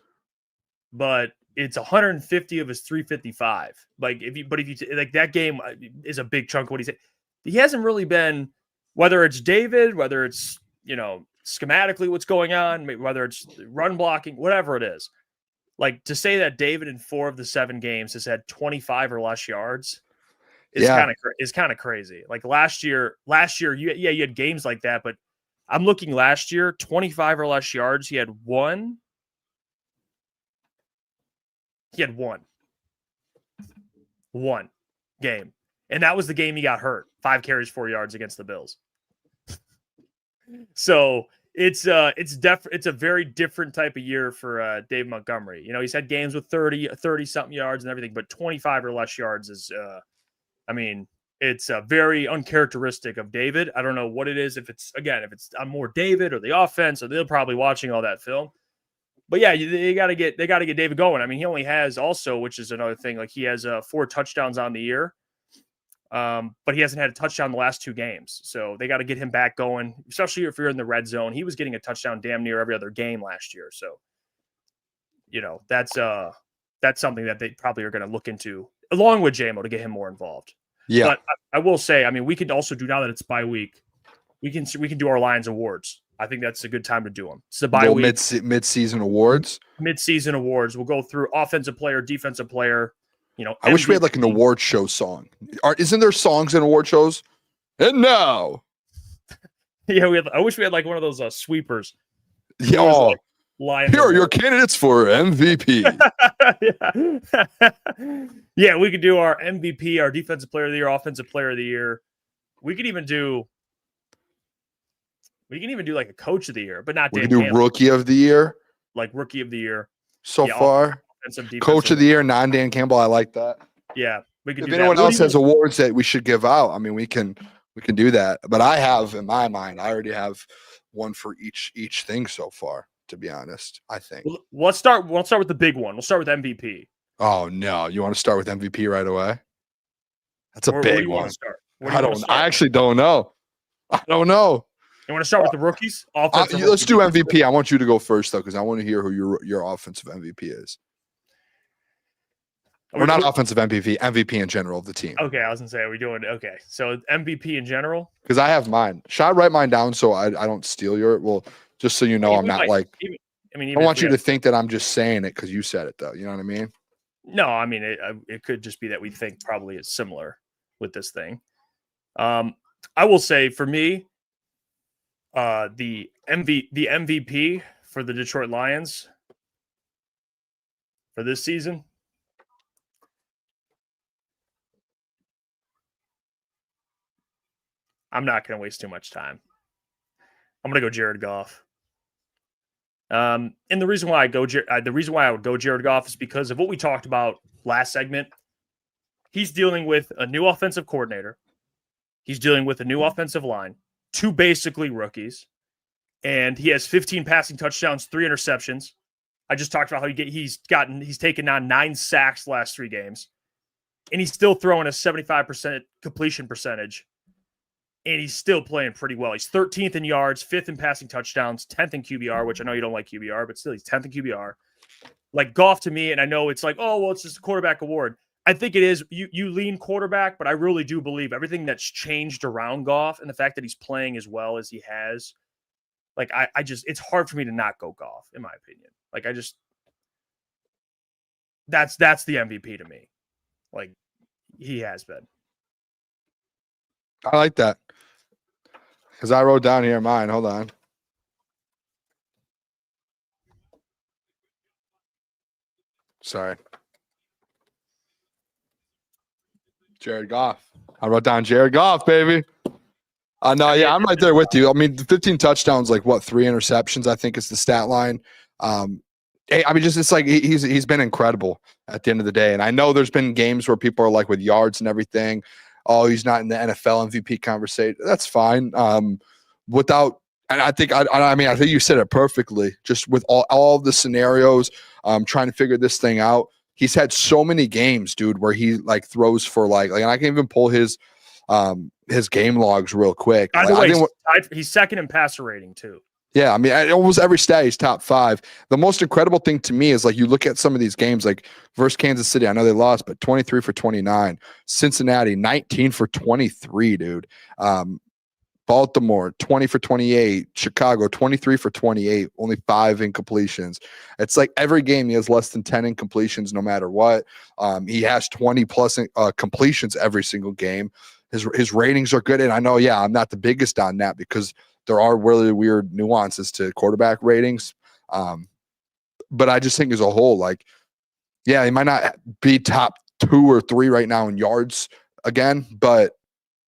but it's 150 of his 355. Like, if you like, that game is a big chunk of what he said. He hasn't really been, whether it's David, whether it's, schematically what's going on, whether it's run blocking, whatever it is. Like, to say that David in 4 of the 7 games has had 25 or less yards is kind of crazy. Like last year, you had games like that, but I'm looking last year, 25 or less yards. He had one. One game. And that was the game he got hurt. 5 carries, 4 yards against the Bills. So it's a very different type of year for Dave Montgomery. He's had games with 30 something yards and everything, but 25 or less yards is, it's very uncharacteristic of David. I don't know what it is. If it's I'm more David or the offense, or they're probably watching all that film. But yeah, they got to get David going. I mean, he only has also, which is another thing, like he has 4 touchdowns on the year. But he hasn't had a touchdown the last 2 games. So they got to get him back going, especially if you're in the red zone. He was getting a touchdown damn near every other game last year. So, that's something that they probably are going to look into along with JMO to get him more involved. Yeah. But I will say, I mean, we could also do, now that it's bye week, we can do our Lions awards. I think that's a good time to do them. It's the bye week. Mid-season awards. Mid-season awards. We'll go through offensive player, defensive player. I wish we had like an award show song. Isn't there songs in award shows? And now, yeah, I wish we had like one of those sweepers. Yeah, here are your candidates for MVP. Yeah, we could do our MVP, our defensive player of the year, offensive player of the year. We could even do like a coach of the year, but not. We could do rookie of the year, like rookie of the year so far. Coach of the year, non-Dan Campbell. I like that. Yeah, we could. If anyone else has awards that we should give out, I mean, we can do that. But I have, in my mind, I already have one for each thing so far. To be honest, I think. Well, let's start with the big one. We'll start with MVP. Oh no, you want to start with MVP right away? That's a big one. I actually don't know. I don't know. You want to start with the rookies? Let's do MVP. I want you to go first though, because I want to hear who your offensive MVP is. We're not offensive MVP, MVP in general of the team. Okay, I was going to say, are we doing – okay. So MVP in general? Because I have mine. Should I write mine down so I don't steal your – well, just so you know, I'm not like – I want you to think that I'm just saying it because you said it, though. You know what I mean? No, I mean, it could just be that we think probably it's similar with this thing. I will say, for me, the MVP for the Detroit Lions for this season – I'm not going to waste too much time. I'm going to go Jared Goff. And the reason why I would go Jared Goff is because of what we talked about last segment. He's dealing with a new offensive coordinator. He's dealing with a new offensive line, 2 basically rookies, and he has 15 passing touchdowns, 3 interceptions. I just talked about how he's taken on 9 sacks the last 3 games, and he's still throwing a 75% completion percentage. And he's still playing pretty well. He's 13th in yards, 5th in passing touchdowns, 10th in QBR, which I know you don't like QBR, but still he's 10th in QBR. Like Goff to me, and I know it's like, oh, well, it's just a quarterback award. I think it is. You lean quarterback, but I really do believe everything that's changed around Goff and the fact that he's playing as well as he has. Like, I just, it's hard for me to not go Goff, in my opinion. Like, that's the MVP to me. Like, he has been. I like that. Because I wrote down here mine. Hold on. Sorry. Jared Goff. I wrote down Jared Goff, baby. No, yeah, I'm right there with you. I mean, the 15 touchdowns, like what, 3 interceptions, I think is the stat line. I mean, just it's like he's been incredible at the end of the day. And I know there's been games where people are like with yards and everything, oh, he's not in the NFL MVP conversation. That's fine. And I think I think you said it perfectly. Just with all the scenarios, trying to figure this thing out. He's had so many games, dude, where he like throws for like and I can even pull his game logs real quick. By the way, he's second in passer rating too. Yeah, I mean, almost every stat he's top 5. The most incredible thing to me is like you look at some of these games, like versus Kansas City. I know they lost, but 23 for 29. Cincinnati, 19 for 23, dude. Baltimore, 20 for 28. Chicago, 23 for 28. Only 5 incompletions. It's like every game he has less than 10 incompletions, no matter what. He has 20 plus completions every single game. His ratings are good, and I know, I'm not the biggest on that because there are really weird nuances to quarterback ratings. But I just think as a whole, like, he might not be top 2 or 3 right now in yards again, but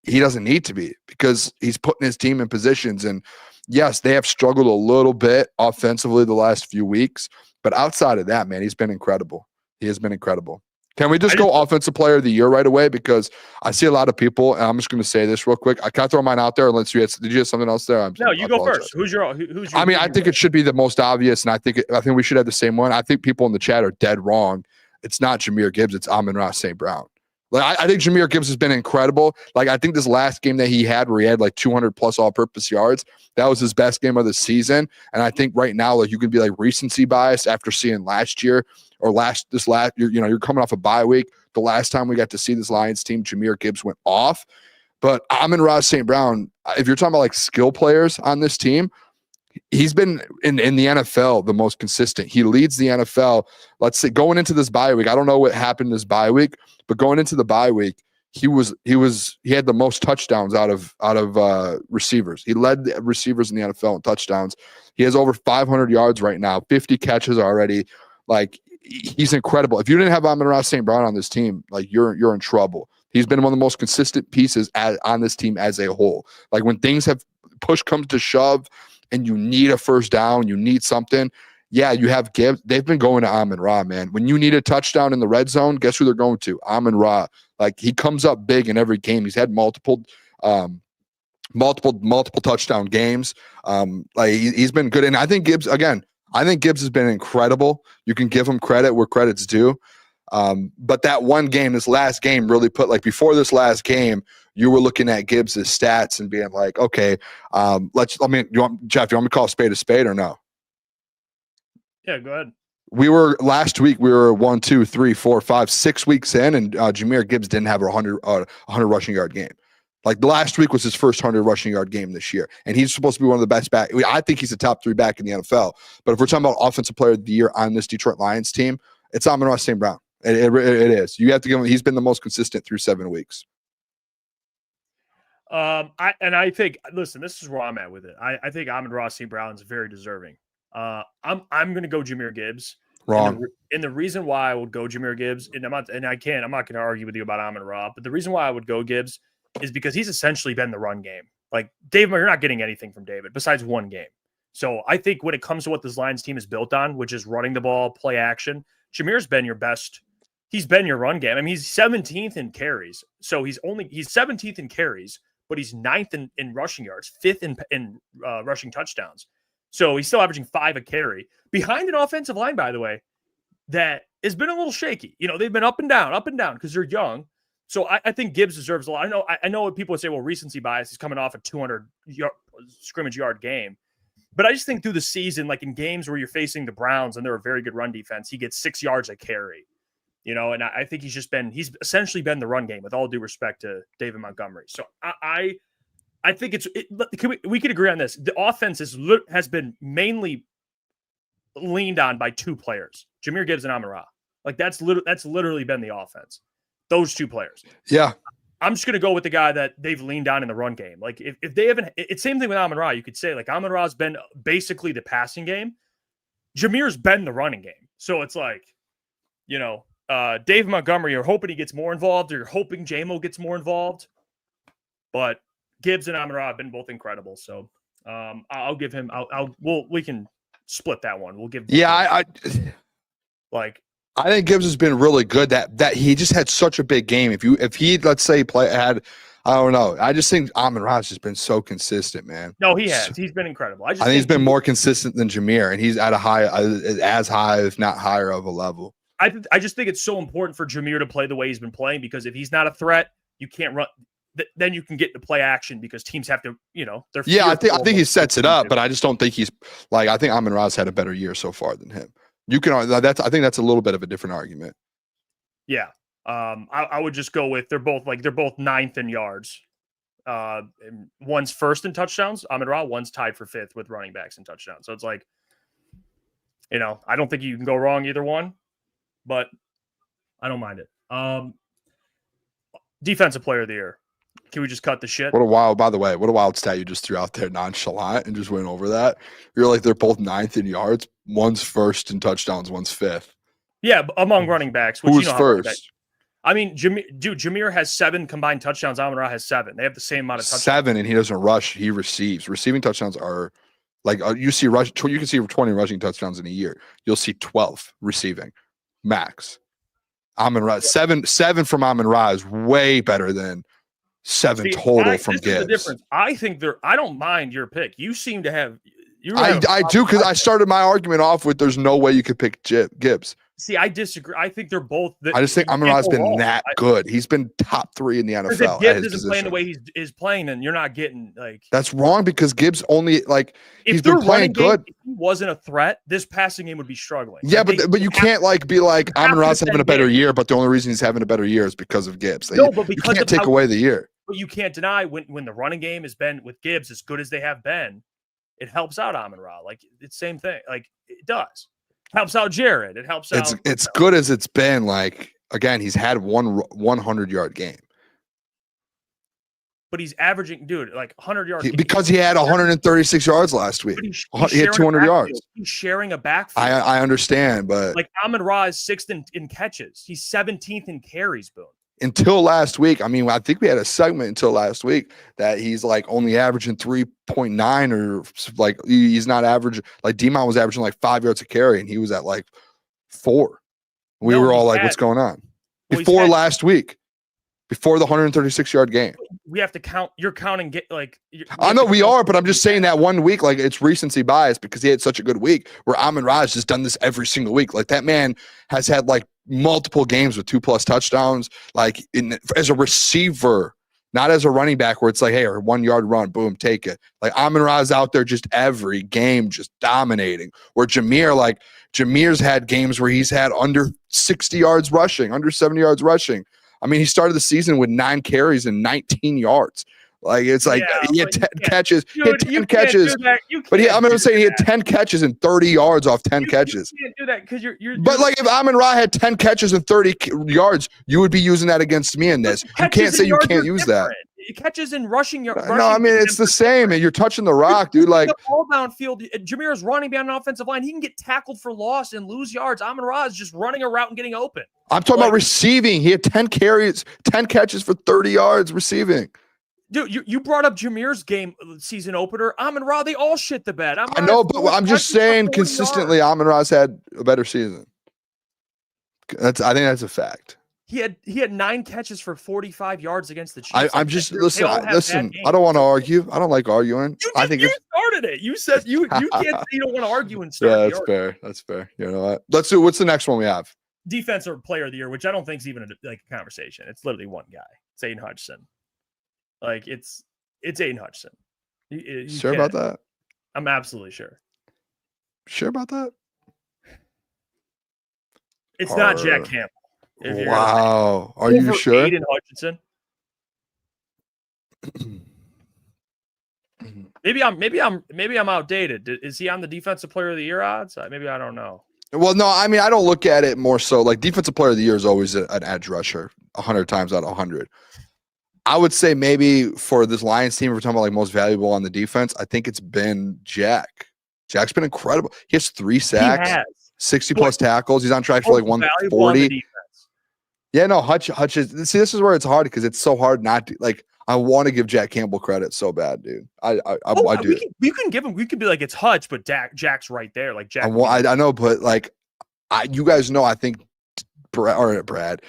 he doesn't need to be because he's putting his team in positions. And yes, they have struggled a little bit offensively the last few weeks, but outside of that, man, he's been incredible. He has been incredible. Can we just go offensive player of the year right away? Because I see a lot of people, and I'm just going to say this real quick. I can't throw mine out there unless did you have something else there? No, you go first. Who's your I mean, I think it should be the most obvious, and I think we should have the same one. I think people in the chat are dead wrong. It's not Jahmyr Gibbs. It's Amon-Ra St. Brown. Like I think Jahmyr Gibbs has been incredible. Like I think this last game that he had where he had like 200 plus all-purpose yards, that was his best game of the season. And I think right now, like you can be like recency bias after seeing last year or you're coming off a bye week. The last time we got to see this Lions team, Jahmyr Gibbs went off. But Amon-Ra St. Brown, if you're talking about like skill players on this team, he's been in the NFL the most consistent. He leads the NFL. Let's say going into this bye week, I don't know what happened this bye week, but going into the bye week, he had the most touchdowns out of receivers. He led the receivers in the NFL in touchdowns. He has over 500 yards right now, 50 catches already. Like he's incredible. If you didn't have Amon-Ra St. Brown on this team, like you're in trouble. He's been one of the most consistent pieces on this team as a whole. Like when things have push comes to shove and you need a first down, you need something. Yeah, you have Gibbs. They've been going to Amon-Ra, man. When you need a touchdown in the red zone, guess who they're going to? Amon-Ra. Like he comes up big in every game. He's had multiple touchdown games. Like he's been good. And I think Gibbs has been incredible. You can give him credit where credit's due. But that one game, this last game really put like before this last game, you were looking at Gibbs's stats and being like, okay, Jeff, you want me to call a spade or no? Yeah, go ahead. Last week we were 1, 2, 3, 4, 5, 6 weeks in, and Jahmyr Gibbs didn't have a 100 rushing yard game. Like last week was his first 100 rushing yard game this year, and he's supposed to be one of the best back. I think he's a top 3 back in the NFL. But if we're talking about offensive player of the year on this Detroit Lions team, it's Amon-Ra St. Brown. It is. You have to give him. He's been the most consistent through 7 weeks. I think, listen, this is where I'm at with it. I think Amon-Ra St. Brown is very deserving. I'm going to go Jahmyr Gibbs. Wrong. And the reason why I would go Jahmyr Gibbs, and I'm not going to argue with you about Amon-Ra, but the reason why I would go Gibbs is because he's essentially been the run game. Like David, you're not getting anything from David besides one game. So I think when it comes to what this Lions team is built on, which is running the ball, play action, Jahmyr's been your best. He's been your run game. I mean, he's 17th in carries. So he's 17th in carries, but he's 9th in rushing yards, 5th in rushing touchdowns. So he's still averaging 5 a carry behind an offensive line, by the way, that has been a little shaky. You know, they've been up and down because they're young. So I think Gibbs deserves a lot. I know what people would say, well, recency bias. He's coming off a 200 scrimmage yard game. But I just think through the season, like in games where you're facing the Browns and they're a very good run defense, he gets 6 yards a carry. You know, and I think he's essentially been the run game with all due respect to David Montgomery. So I think we could agree on this. The offense has been mainly leaned on by 2 players, Jahmyr Gibbs and Amon-Ra. Like that's literally been the offense. Those 2 players. Yeah. I'm just going to go with the guy that they've leaned on in the run game. Like if they haven't, it's same thing with Amon-Ra. You could say like Amon-Ra's been basically the passing game. Jahmyr's been the running game. So it's like, you know, Dave Montgomery, you're hoping he gets more involved, or you're hoping JMO gets more involved. But Gibbs and Amon-Ra have been both incredible. So I'll give him. We can split that one. We'll give. Yeah, I think Gibbs has been really good. That he just had such a big game. If he let's say had, I don't know. I just think Amon-Ra has been so consistent, man. No, he has. He's been incredible. I think he's been more consistent than Jameer, and he's at a high, as high, if not higher, of a level. I just think it's so important for Jameer to play the way he's been playing, because if he's not a threat, you can't run. Then you can get to play action because teams have to, they're. Yeah, I think he sets it up, but I just don't think he's like. I think Amon-Ra's had a better year so far than him. You can. I think that's a little bit of a different argument. Yeah. I would just go with they're both ninth in yards. And one's first in touchdowns, Amon-Ra, one's tied for fifth with running backs and touchdowns. So it's like, I don't think you can go wrong either one, but I don't mind it. Defensive player of the year. Can we just cut the shit? What a wild stat you just threw out there, nonchalant, and just went over that. You're like, they're both ninth in yards. One's first in touchdowns, one's fifth. Yeah, among running backs. Which, Who's first? I mean, Jameer has 7 combined touchdowns. Amon-Ra has 7. They have the same amount of touchdowns. 7, and he doesn't rush. He receives. Receiving touchdowns are like you see rush. You can see 20 rushing touchdowns in a year. You'll see 12 receiving max. Amon-Ra 7 from Amon-Ra is way better than 7 total from Gibbs. The difference. I think I don't mind your pick. You seem to have. I do, because I started my argument off with there's no way you could pick Gibbs. See, I disagree. I think they're both. I just think Amon-Ra's been that good. He's been top 3 in the NFL. If Gibbs isn't playing the way he's playing, then you're not getting like. That's wrong, because Gibbs only he's been playing good. If he wasn't a threat, this passing game would be struggling. Yeah, but you can't be like Amon-Ra's having a better year, but the only reason he's having a better year is because of Gibbs. No, but because you can't take away the year. But you can't deny when the running game has been with Gibbs as good as they have been, it helps out Amon-Ra. Like it's same thing. Like it does. Helps out Jared. It helps out. It's good as it's been. Like again, he's had 100-yard game, but he's averaging, dude, like 100 yards because he had 136 yards last week. He had 200 yards. He's sharing a backfield. I understand, but like Amon-Ra is 6th in catches. He's 17th in carries. Boom. Until last week, I mean, I think we had a segment until last week that he's like only averaging 3.9, or like he's not averaging. Like D-Mon was averaging like 5 yards a carry, and he was at like 4. We were all like, "What's going on?" Before last week, before the 136-yard game, we have to count. You're counting. I know we are, but I'm just saying that 1 week, like it's recency bias because he had such a good week. Where Amon-Ra has just done this every single week. Like that man has had like multiple games with 2+ touchdowns, like as a receiver, not as a running back where it's like, hey, a 1-yard run, boom, take it. Like Amon-Ra's out there just every game, just dominating. Where Jameer's had games where he's had under 60 yards rushing, under 70 yards rushing. I mean, he started the season with 9 carries and 19 yards. Like it's like he had 10 catches. He had 10 catches. But I'm saying he had 10 catches and 30 yards off 10 catches. You can't do that because you're. But like if Amon-Ra had 10 catches and 30 yards, you would be using that against me in this. You can't say you can't use that. Catches and rushing. No, I mean it's the same. And you're touching the rock, dude. Like all downfield. Jameer is running behind an offensive line. He can get tackled for loss and lose yards. Amon-Ra is just running a route and getting open. I'm talking about receiving. He had 10 carries, 10 catches for 30 yards receiving. Dude, you brought up Jameer's game season opener. Amon-Ra, they all shit the bed. I know, but I'm just saying consistently Amon-Ra's had a better season. I think that's a fact. He had 9 catches for 45 yards against the Chiefs. I'm just listen. I don't want to argue. I don't like arguing. I think you started it. You said you can't. You don't want to argue and start. Yeah, that's fair. That's fair. You know what? Let's do. What's the next one we have? Defensive player of the year, which I don't think is even a conversation. It's literally one guy. It's Aiden Hutchinson. Like it's Aiden Hutchinson. You sure about that? I'm absolutely sure. Sure about that? It's not Jack Campbell. Wow. Are you sure? Aiden Hutchinson. Maybe I'm outdated. Is he on the defensive player of the year odds? Maybe I don't know. Well, no, I mean I don't look at it more so like defensive player of the year is always an edge rusher 100 times out of 100. I would say maybe for this Lions team, if we're talking about like most valuable on the defense, I think it's been Jack. Jack's been incredible. He has 3 sacks, 60+ tackles. He's on track for like 140. Yeah, no, Hutch is. See, this is where it's hard because it's so hard not to like. I want to give Jack Campbell credit so bad, dude. I do. We can give him. We could be like it's Hutch, but Jack's right there. Like Jack. I know, but like, you guys know, I think Brad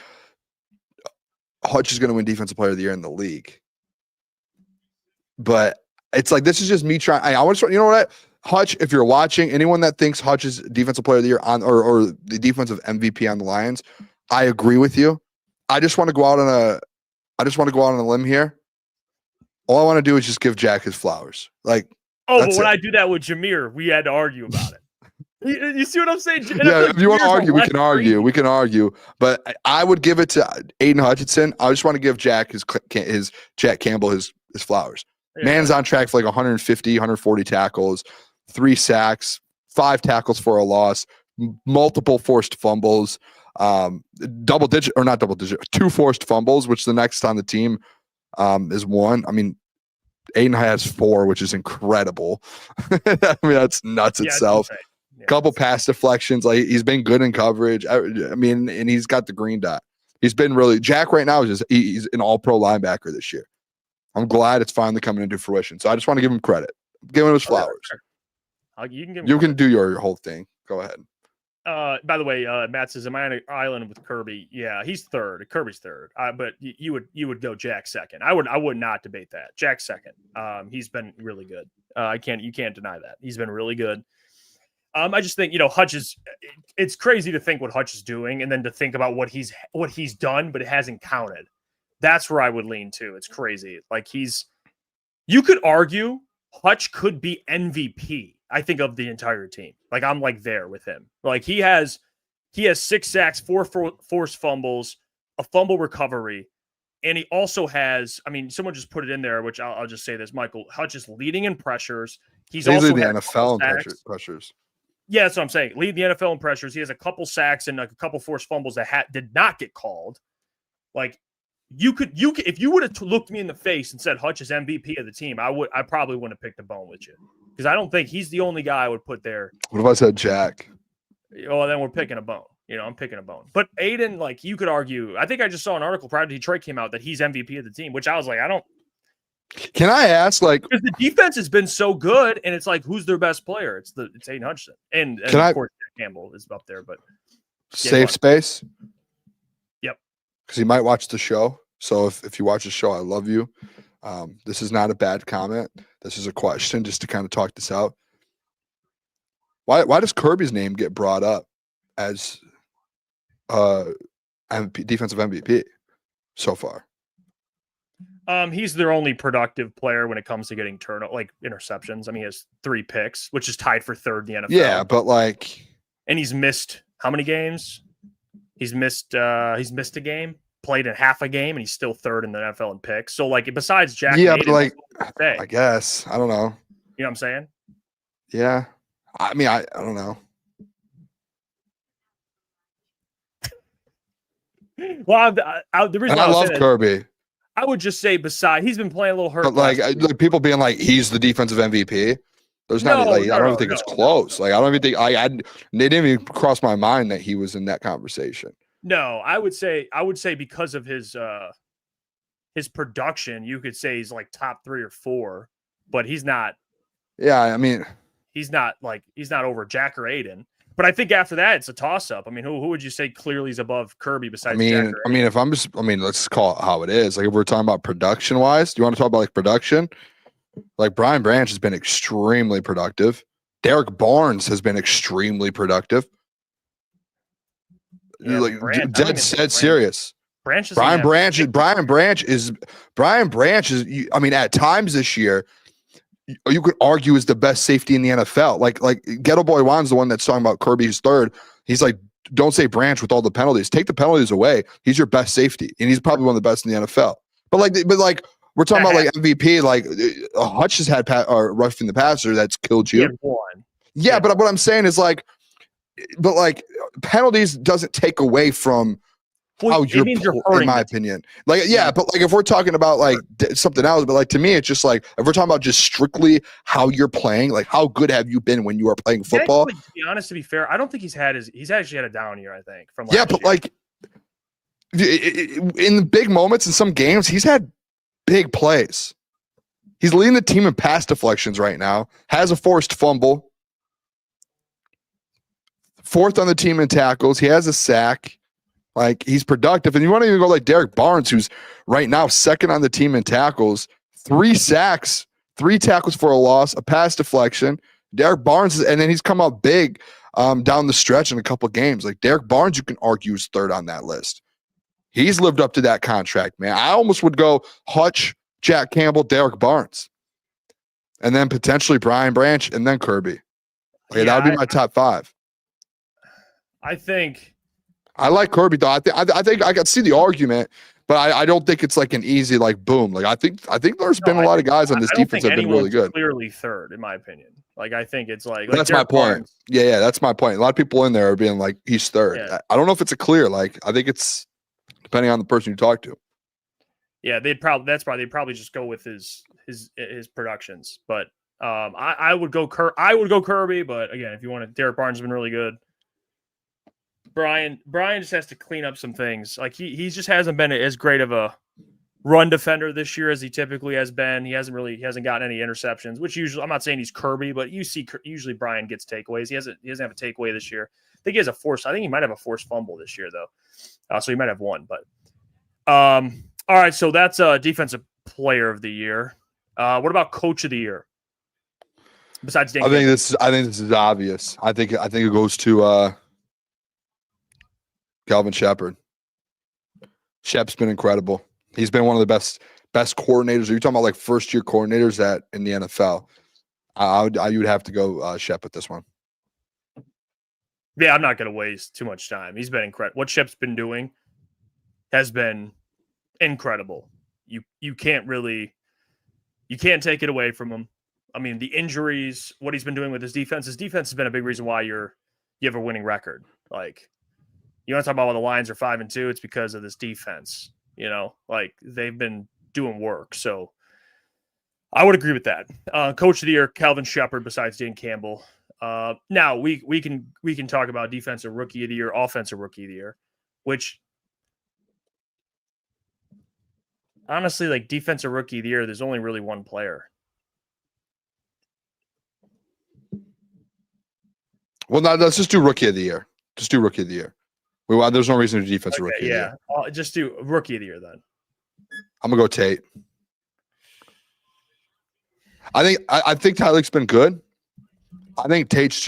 Hutch is going to win Defensive Player of the Year in the league. But it's like, this is just me trying. I want to, you know what, Hutch, if you're watching, anyone that thinks Hutch is Defensive Player of the Year on or the defensive MVP on the Lions, I agree with you. I just want to go out on a limb here. All I want to do is just give Jack his flowers. Like, but when I do that with Jameer, we had to argue about it. You see what I'm saying? Yeah, if you want to argue, we can argue. We can argue. But I would give it to Aiden Hutchinson. I just want to give Jack his Jack Campbell his flowers. Yeah. Man's on track for like 150, 140 tackles, 3 sacks, 5 tackles for a loss, multiple forced fumbles, 2 forced fumbles, which the next on the team is 1. I mean, Aiden has 4, which is incredible. I mean, that's nuts itself. Yeah, couple pass deflections. Like, he's been good in coverage. I mean, and he's got the green dot. He's been really, Jack right now is he's an all-pro linebacker this year. I'm glad it's finally coming into fruition. So I just want to give him credit. Give him his flowers. You can do your whole thing. Go ahead. By the way, Matt says, am I on an island with Kirby? Yeah, he's third. Kirby's third. But you would go Jack second. I would not debate that. Jack second. He's been really good. You can't deny that. He's been really good. I just think, Hutch it's crazy to think what Hutch is doing and then to think about what he's done, but it hasn't counted. That's where I would lean to. It's crazy. Like, you could argue Hutch could be MVP, I think, of the entire team. Like, I'm like there with him. Like, he has 6 sacks, 4 forced fumbles, a fumble recovery. And he also has, I mean, someone just put it in there, which I'll just say this, Michael, Hutch is leading in pressures. He's also leading the NFL in pressures. Yeah, that's what I'm saying. Leading the NFL in pressures. He has a couple sacks and like a couple forced fumbles that did not get called. Like, you could if you would have looked me in the face and said Hutch is MVP of the team, I probably wouldn't have picked a bone with you, because I don't think he's the only guy I would put there. What if I said Jack? Oh, then we're picking a bone. I'm picking a bone. But Aiden, like, you could argue. I think I just saw an article prior to Detroit came out that he's MVP of the team, which I was like, I don't. Can I ask, like, because the defense has been so good, and it's like, who's their best player? It's Aiden Hutchinson, and of course Jack Campbell is up there. But safe space. Yep. Because he might watch the show. So if you watch the show, I love you. This is not a bad comment. This is a question just to kind of talk this out. Why does Kirby's name get brought up as defensive MVP so far? He's their only productive player when it comes to getting interceptions. I mean, he has 3 picks, which is tied for 3rd in the NFL. Yeah, but and he's missed how many games? He's missed a game, played in half a game, and he's still 3rd in the NFL in picks. So, like, besides Jack, but I guess I don't know. You know what I'm saying? Yeah, I mean, I don't know. Well, the reason I love Kirby. I would just say he's been playing a little hurt. But like people being like, he's the defensive MVP. There's I don't even think it's close. Like, I don't even think they didn't even cross my mind that he was in that conversation. No, I would say because of his production, you could say he's like top 3 or 4, but he's not. Yeah, I mean, he's not over Jack or Aiden. But I think after that, it's a toss-up. I mean, who would you say clearly is above Kirby besides Jack? Let's call it how it is. Like, if we're talking about production-wise, do you want to talk about, like, production? Like, Brian Branch has been extremely productive. Derek Barnes has been extremely Yeah, like, dead serious. Brian Branch is. I mean, at times this year, you could argue is the best safety in the NFL. Like Ghetto Boy Juan's the one that's talking about Kirby's 3rd. He's like, don't say Branch with all the penalties. Take the penalties away. He's your best safety, and he's probably one of the best in the NFL. But we're talking about like MVP. Like, Hutch has had roughing the passer that's killed you. Yeah, but what I'm saying is penalties doesn't take away from how you're in my opinion. Like, yeah, but like, if we're talking about like something else, but like, to me, it's just like, if we're talking about just strictly how you're playing, like, how good have you been when you are playing football? To be honest, to be fair, I don't think he's actually had a down year, I think. But like, in the big moments in some games, he's had big plays. He's leading the team in pass deflections right now. Has a forced fumble. 4th on the team in tackles. He has a sack. Like, he's productive. And you want to even go like Derek Barnes, who's right now 2nd on the team in tackles. 3 sacks, 3 tackles for a loss, a pass deflection. Derek Barnes, and then he's come up big down the stretch in a couple games. Like, Derek Barnes, you can argue, is 3rd on that list. He's lived up to that contract, man. I almost would go Hutch, Jack Campbell, Derek Barnes, and then potentially Brian Branch, and then Kirby. Okay, that would be my top 5. I think I like Kirby though. I think I can see the argument, but I don't think it's like an easy like boom. Like I think there's been a lot of guys on this defense that have been really good. Clearly 3rd, in my opinion. Like I think it's like that's my point. Barnes. Yeah, that's my point. A lot of people in there are being like he's 3rd. Yeah. I don't know if it's a clear. Like I think it's depending on the person you talk to. Yeah, they'd probably just go with his productions. But I would go Kirby. But again, if you want to, Derek Barnes has been really good. Brian just has to clean up some things. Like he just hasn't been as great of a run defender this year as he typically has been. He hasn't gotten any interceptions, which usually, I'm not saying he's Kirby, but you see usually Brian gets takeaways. He doesn't have a takeaway this year. I think he might have a forced fumble this year though. So he might have one, but all right. So that's defensive player of the year. What about coach of the year? Besides Dan I think this is obvious. I think it goes to Calvin Shepard. Shep's been incredible. He's been one of the best coordinators. Are you talking about like first year coordinators in the NFL? You would have to go Shep at this one. Yeah, I'm not going to waste too much time. He's been incredible. What Shep's been doing has been incredible. You can't take it away from him. I mean, the injuries, what he's been doing with his defense has been a big reason why you have a winning record. Like, you want to talk about why the Lions are 5-2? It's because of this defense. You know, like they've been doing work. So I would agree with that. Coach of the year, Calvin Shepard, besides Dan Campbell. Now we can talk about defensive rookie of the year, offensive rookie of the year, which honestly, like defensive rookie of the year, there's only really one player. Well, now let's just do rookie of the year. Just do rookie of the year. There's no reason to do defensive rookie of the year. Just do rookie of the year then. I'm gonna go Tate. I think Tyreek's been good. I think Tate's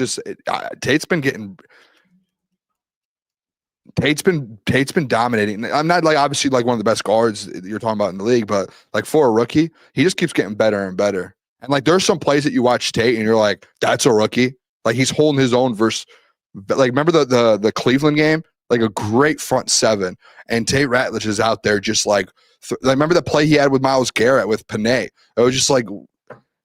been dominating. I'm not like obviously like one of the best guards you're talking about in the league, but like for a rookie, he just keeps getting better and better. And like there's some plays that you watch Tate and you're like, that's a rookie. Like he's holding his own versus like remember the Cleveland game? Like a great front 7, and Tate Ratledge is out there just like remember the play he had with Myles Garrett with Panay. It was just like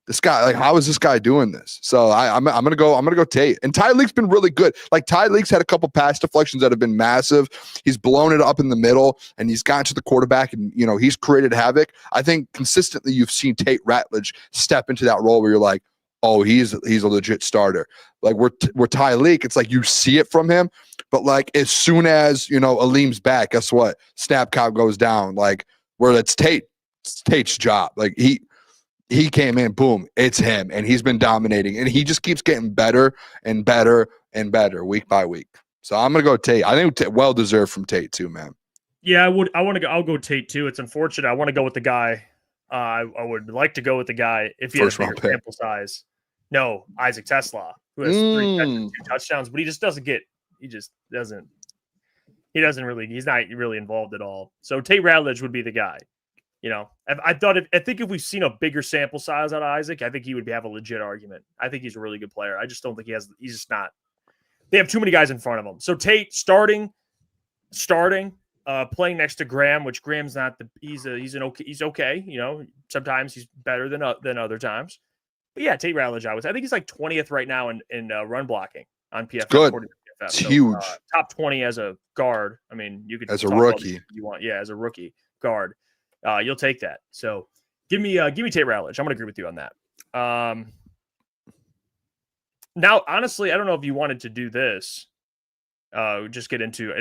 this guy, like how is this guy doing this? So I'm gonna go Tate. And Tyreek's been really good. Like Tyreek's had a couple pass deflections that have been massive. He's blown it up in the middle, and he's gotten to the quarterback, and he's created havoc. I think consistently you've seen Tate Ratledge step into that role where you're like, oh, he's a legit starter. Like we're Tyreek, it's like you see it from him, but like as soon as Aleem's back, guess what? Snap count goes down. Like where it's Tate's job. Like he came in, boom, it's him, and he's been dominating, and he just keeps getting better and better and better week by week. So I'm gonna go Tate. I think well deserved from Tate too, man. Yeah, I'll go Tate too. It's unfortunate. I want to go with the guy. I would like to go with the guy if he has a bigger sample size. No, Isaac Tesla, who has 3 catches, 2 touchdowns, but he's not really involved at all. So Tate Ratledge would be the guy. I think if we've seen a bigger sample size out of Isaac, I think he would have a legit argument. I think he's a really good player. I just don't think he's just not. They have too many guys in front of him. So Tate starting, playing next to Graham, which Graham's not he's okay. Sometimes he's better than other times. But yeah, Tate Ratledge, I think he's like 20th right now in run blocking on PFF. Good. It's huge. Top 20 as a guard. I mean, you could as a rookie. You want, as a rookie guard, you'll take that. So give me Tate Ratledge. I'm gonna agree with you on that. Now, honestly, I don't know if you wanted to do this. Just get into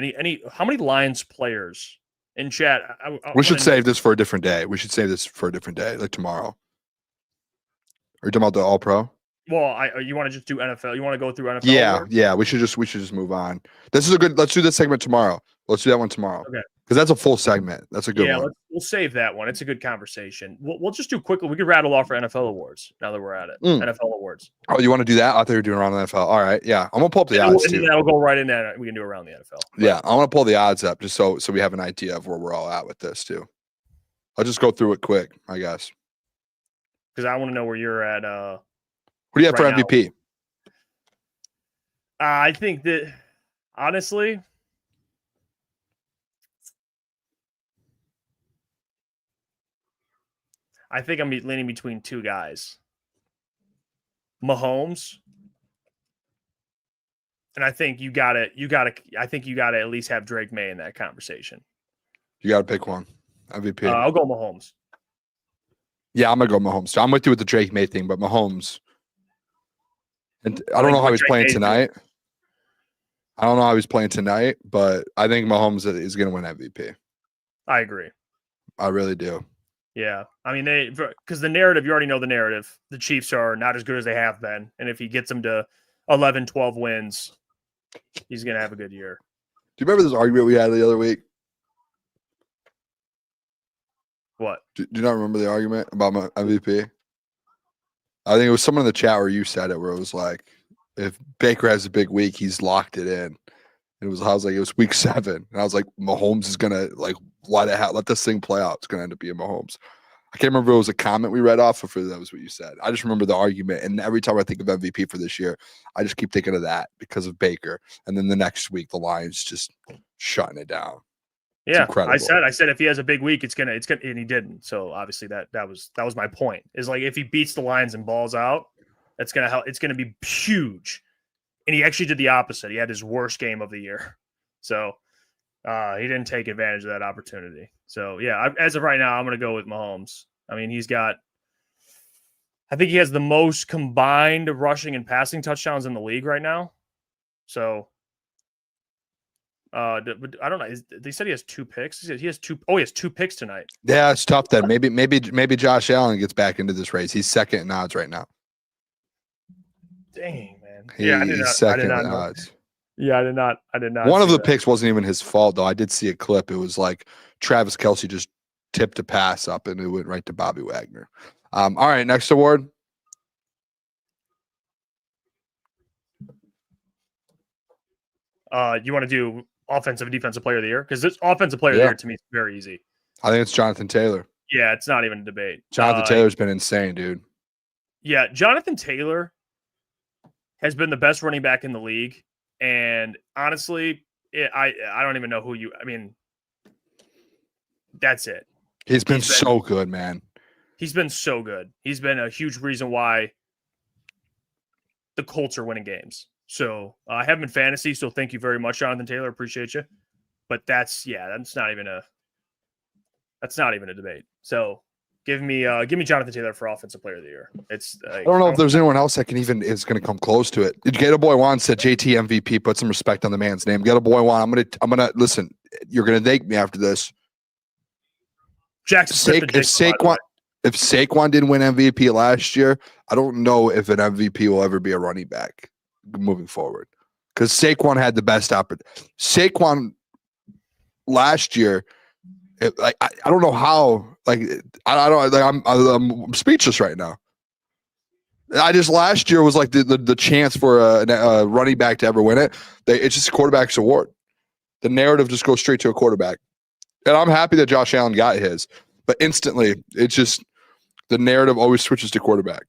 how many Lions players in chat. We should save this for a different day. We should save this for a different day, like tomorrow. Are you talking about the All Pro? Well, you want to just do NFL? You want to go through NFL? Yeah, awards? yeah. We should just move on. This is a good. Let's do this segment tomorrow. Let's do that one tomorrow. Okay. Because that's a full segment. That's a good one. We'll save that one. It's a good conversation. We'll just do quickly. We could rattle off our NFL awards now that we're at it. NFL awards. Oh, you want to do that? I thought you were doing around the NFL. All right. Yeah. I'm going to pull up the odds, too. And that'll go right in there. We can do around the NFL. Yeah. I want to pull the odds up just so we have an idea of where we're all at with this, too. I'll just go through it quick, I guess. Because I want to know where you're at. What do you have for MVP? I think that, honestly, I think I'm leaning between two guys. Mahomes. And I think you gotta at least have Drake May in that conversation. You gotta pick one. MVP. I'll go Mahomes. Yeah, I'm gonna go Mahomes. So I'm with you with the Drake May thing, but Mahomes. And I don't know how he's playing tonight. I don't know how he's playing tonight, but I think Mahomes is gonna win MVP. I agree. I really do. Yeah. I mean, because the narrative, you already know the narrative. The Chiefs are not as good as they have been. And if he gets them to 11, 12 wins, he's going to have a good year. Do you remember this argument we had the other week? What? Do you not remember the argument about my MVP? I think it was someone in the chat where you said it, where it was like, if Baker has a big week, he's locked it in. I was like, it was week 7. And I was like, Mahomes is going to like, let this thing play out. It's going to end up being Mahomes. I can't remember if it was a comment we read off or if that was what you said. I just remember the argument. And every time I think of MVP for this year, I just keep thinking of that because of Baker. And then the next week, the Lions just shutting it down. It's incredible. I said if he has a big week, it's gonna, and he didn't. So obviously that was my point. Is like if he beats the Lions and balls out, that's gonna help. It's gonna be huge. And he actually did the opposite. He had his worst game of the year. So he didn't take advantage of that opportunity. So, yeah, as of right now, I'm going to go with Mahomes. I mean, I think he has the most combined rushing and passing touchdowns in the league right now. So, I don't know. They said he has 2 picks. He has 2. Oh, he has 2 picks tonight. Yeah, it's tough then. Maybe Josh Allen gets back into this race. He's second in odds right now. Dang, man. He's second in odds. Yeah, I did not. One of the picks wasn't even his fault, though. I did see a clip. It was like Travis Kelce just tipped a pass up, and it went right to Bobby Wagner. All right, next award. You want to do offensive and defensive player of the year? Because this offensive player of the year to me is very easy. I think it's Jonathan Taylor. Yeah, it's not even a debate. Jonathan Taylor's been insane, dude. Yeah, Jonathan Taylor has been the best running back in the league. And honestly, I don't even know who you – I mean, that's it. He's been so good, man. He's been so good. He's been a huge reason why the Colts are winning games. So I have him in fantasy, so thank you very much, Jonathan Taylor. Appreciate you. But that's not even a debate. So give me Jonathan Taylor for offensive player of the year. I don't know if there's anyone else that is going to come close to it. Gator Boy Juan said JT MVP. Put some respect on the man's name. Gator Boy Juan, I'm gonna listen. You're gonna thank me after this. Jackson Smith if Saquon didn't win MVP last year, I don't know if an MVP will ever be a running back moving forward, because Saquon had the best opportunity. Saquon last year, I don't know how. I'm speechless right now. Last year was like the chance for a running back to ever win it. It's just a quarterback's award. The narrative just goes straight to a quarterback, and I'm happy that Josh Allen got his. But instantly, it's just the narrative always switches to quarterback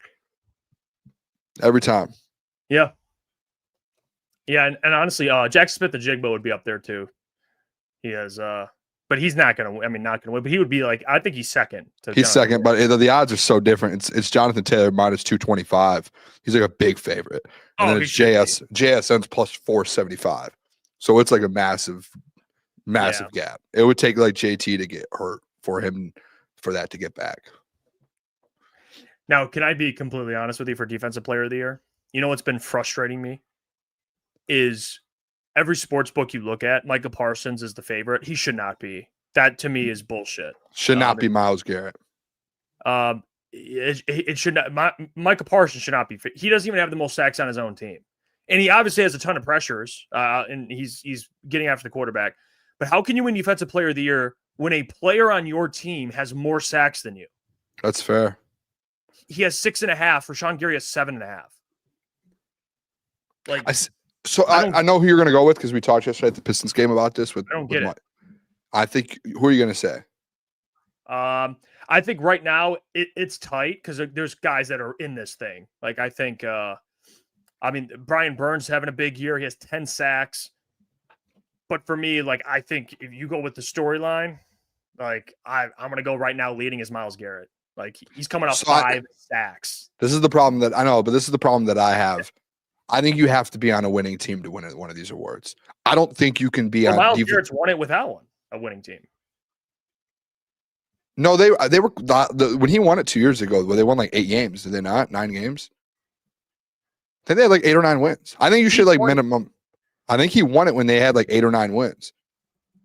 every time. Yeah. Yeah, and honestly, Jackson Smith the Jigba would be up there too. He has, but he's not going to. I mean, not going to win. But he would be like, I think he's second. He's second, but the odds are so different. It's Jonathan Taylor minus 225. He's like a big favorite, and then it's JSN's plus 475. So it's like a massive gap. It would take like JT to get hurt for that to get back. Now, can I be completely honest with you for defensive player of the year? You know what's been frustrating me is every sports book you look at, Micah Parsons is the favorite. He should not be. That to me is bullshit. Should not be Myles Garrett. It should not. Micah Parsons should not be. He doesn't even have the most sacks on his own team, and he obviously has a ton of pressures. And he's getting after the quarterback. But how can you win Defensive Player of the Year when a player on your team has more sacks than you? That's fair. He has 6.5. Rashawn Gary has 7.5. Like, I know who you're going to go with because we talked yesterday at the Pistons game about this. I don't get it. I think who are you going to say? I think right now it's tight because there's guys that are in this thing. Like I think, Brian Burns having a big year. He has 10 sacks. But for me, like I think if you go with the storyline, like I'm going to go right now. Leading is Myles Garrett. Like he's coming off 5 sacks. This is the problem that I know, but this is the problem that I have. I think you have to be on a winning team to win one of these awards. I don't think you can be on. Myles Garrett's won it without a winning team. No, they were when he won it 2 years ago. They won like 8 games. Did they not? 9 games. I think they had like 8 or 9 wins. I think you should like minimum. I think he won it when they had like 8 or 9 wins.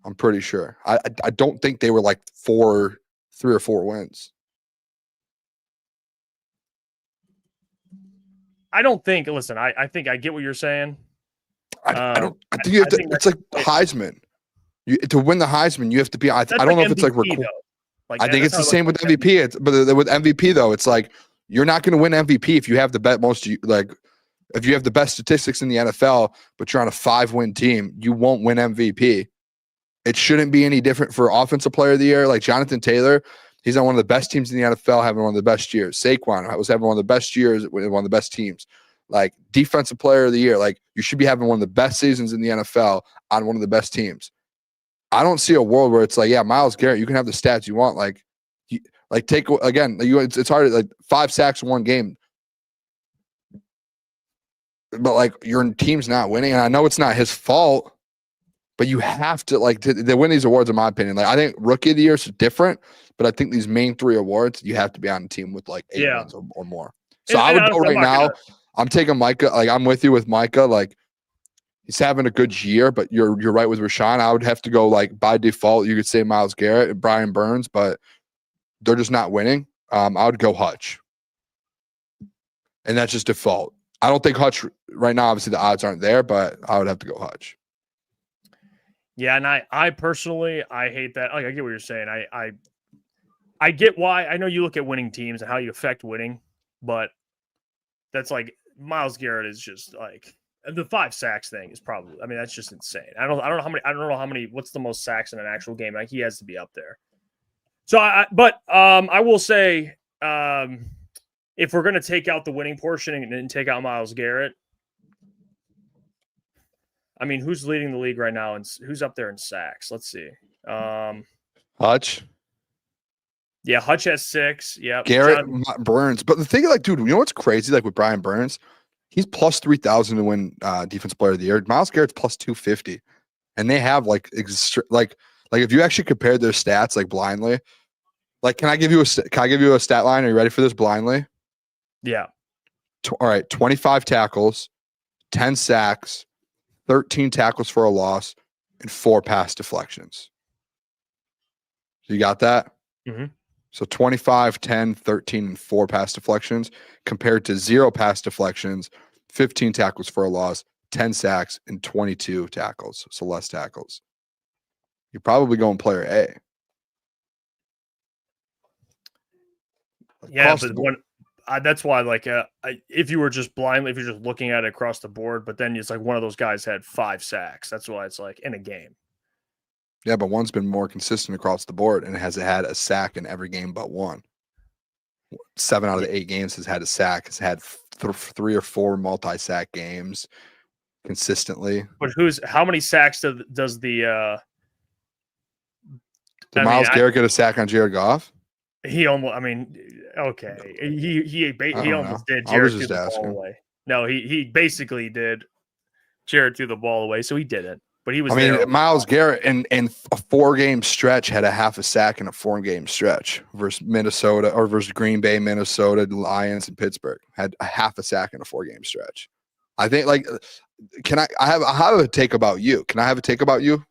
I'm pretty sure. I don't think they were like 3 or 4 wins. I don't think. Listen, I think I get what you're saying. I think you have to. It's like Heisman. To win the Heisman, you have to be. I don't know if it's like. I think it's the same with MVP. But with MVP though, it's like you're not going to win MVP if you have if you have the best statistics in the NFL, but you're on a 5-win team, you won't win MVP. It shouldn't be any different for Offensive Player of the Year. Like Jonathan Taylor, he's on one of the best teams in the NFL, having one of the best years. Saquon was having one of the best years with one of the best teams. Like Defensive Player of the Year, like you should be having one of the best seasons in the NFL on one of the best teams. I don't see a world where it's like, yeah, Myles Garrett, you can have the stats you want. It's hard. Like 5 sacks in one game, but like your team's not winning, and I know it's not his fault, but you have to to win these awards. In my opinion, like I think Rookie of the Year is different, but I think these main 3 awards, you have to be on a team with like 8 wins or more. So I would go right now. I'm taking Micah. Like I'm with you with Micah. Like he's having a good year, but you're right with Rashawn. I would have to go like by default. You could say Myles Garrett and Brian Burns, but they're just not winning. I would go Hutch, and that's just default. I don't think Hutch right now. Obviously, the odds aren't there, but I would have to go Hutch. Yeah, and I personally hate that. Like I get what you're saying. I get why. I know you look at winning teams and how you affect winning, but that's like Myles Garrett is just like the 5 sacks thing is probably. I mean, that's just insane. I don't know how many. What's the most sacks in an actual game? Like he has to be up there. So, I will say, if we're going to take out the winning portion and take out Myles Garrett, I mean, who's leading the league right now and who's up there in sacks? Let's see. Hutch. Yeah, Hutch has 6. Yeah, Garrett, Burns. But the thing, like, dude, you know what's crazy? Like with Brian Burns, he's plus 3,000 to win Defensive Player of the Year. Myles Garrett's plus 250, and they have like if you actually compare their stats like blindly, like can I give you a stat line? Are you ready for this blindly? Yeah. All right, 25 tackles, 10 sacks, 13 tackles for a loss, and 4 pass deflections. You got that? Mm-hmm. So 25, 10, 13, and 4 pass deflections compared to 0 pass deflections, 15 tackles for a loss, 10 sacks, and 22 tackles. So less tackles. You're probably going player A. Yeah, but that's why, like, if you were just blindly, if you're just looking at it across the board, but then it's like one of those guys had 5 sacks. That's why it's like in a game. Yeah, but one's been more consistent across the board and has had a sack in every game but one. 7 out of the 8 games has had a sack. Has had 3 or 4 multi-sack games consistently. But how many sacks does the did Myles Garrett get a sack on Jared Goff? He almost. I mean, okay. He almost did. Jared threw the ball away. No, he basically did. Jared threw the ball away, so he didn't. But he was. I mean, Myles Garrett in a 4-game stretch had a half a sack in a 4-game stretch versus Minnesota or versus Green Bay, Minnesota, Lions, and Pittsburgh. Had a half a sack in a 4-game stretch. I think. Like, I have a take about you? Can I have a take about you?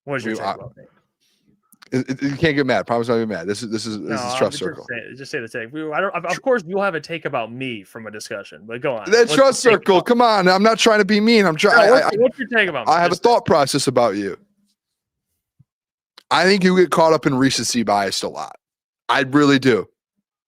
What is your take about me? You can't get mad. Promise not to be mad. This is trust circle. Just say the take. Of course, you'll have a take about me from a discussion, but go on. That trust circle. Come on. I'm not trying to be mean. I'm trying. What's your take about me? I have a thought process about you. I think you get caught up in recency bias a lot. I really do.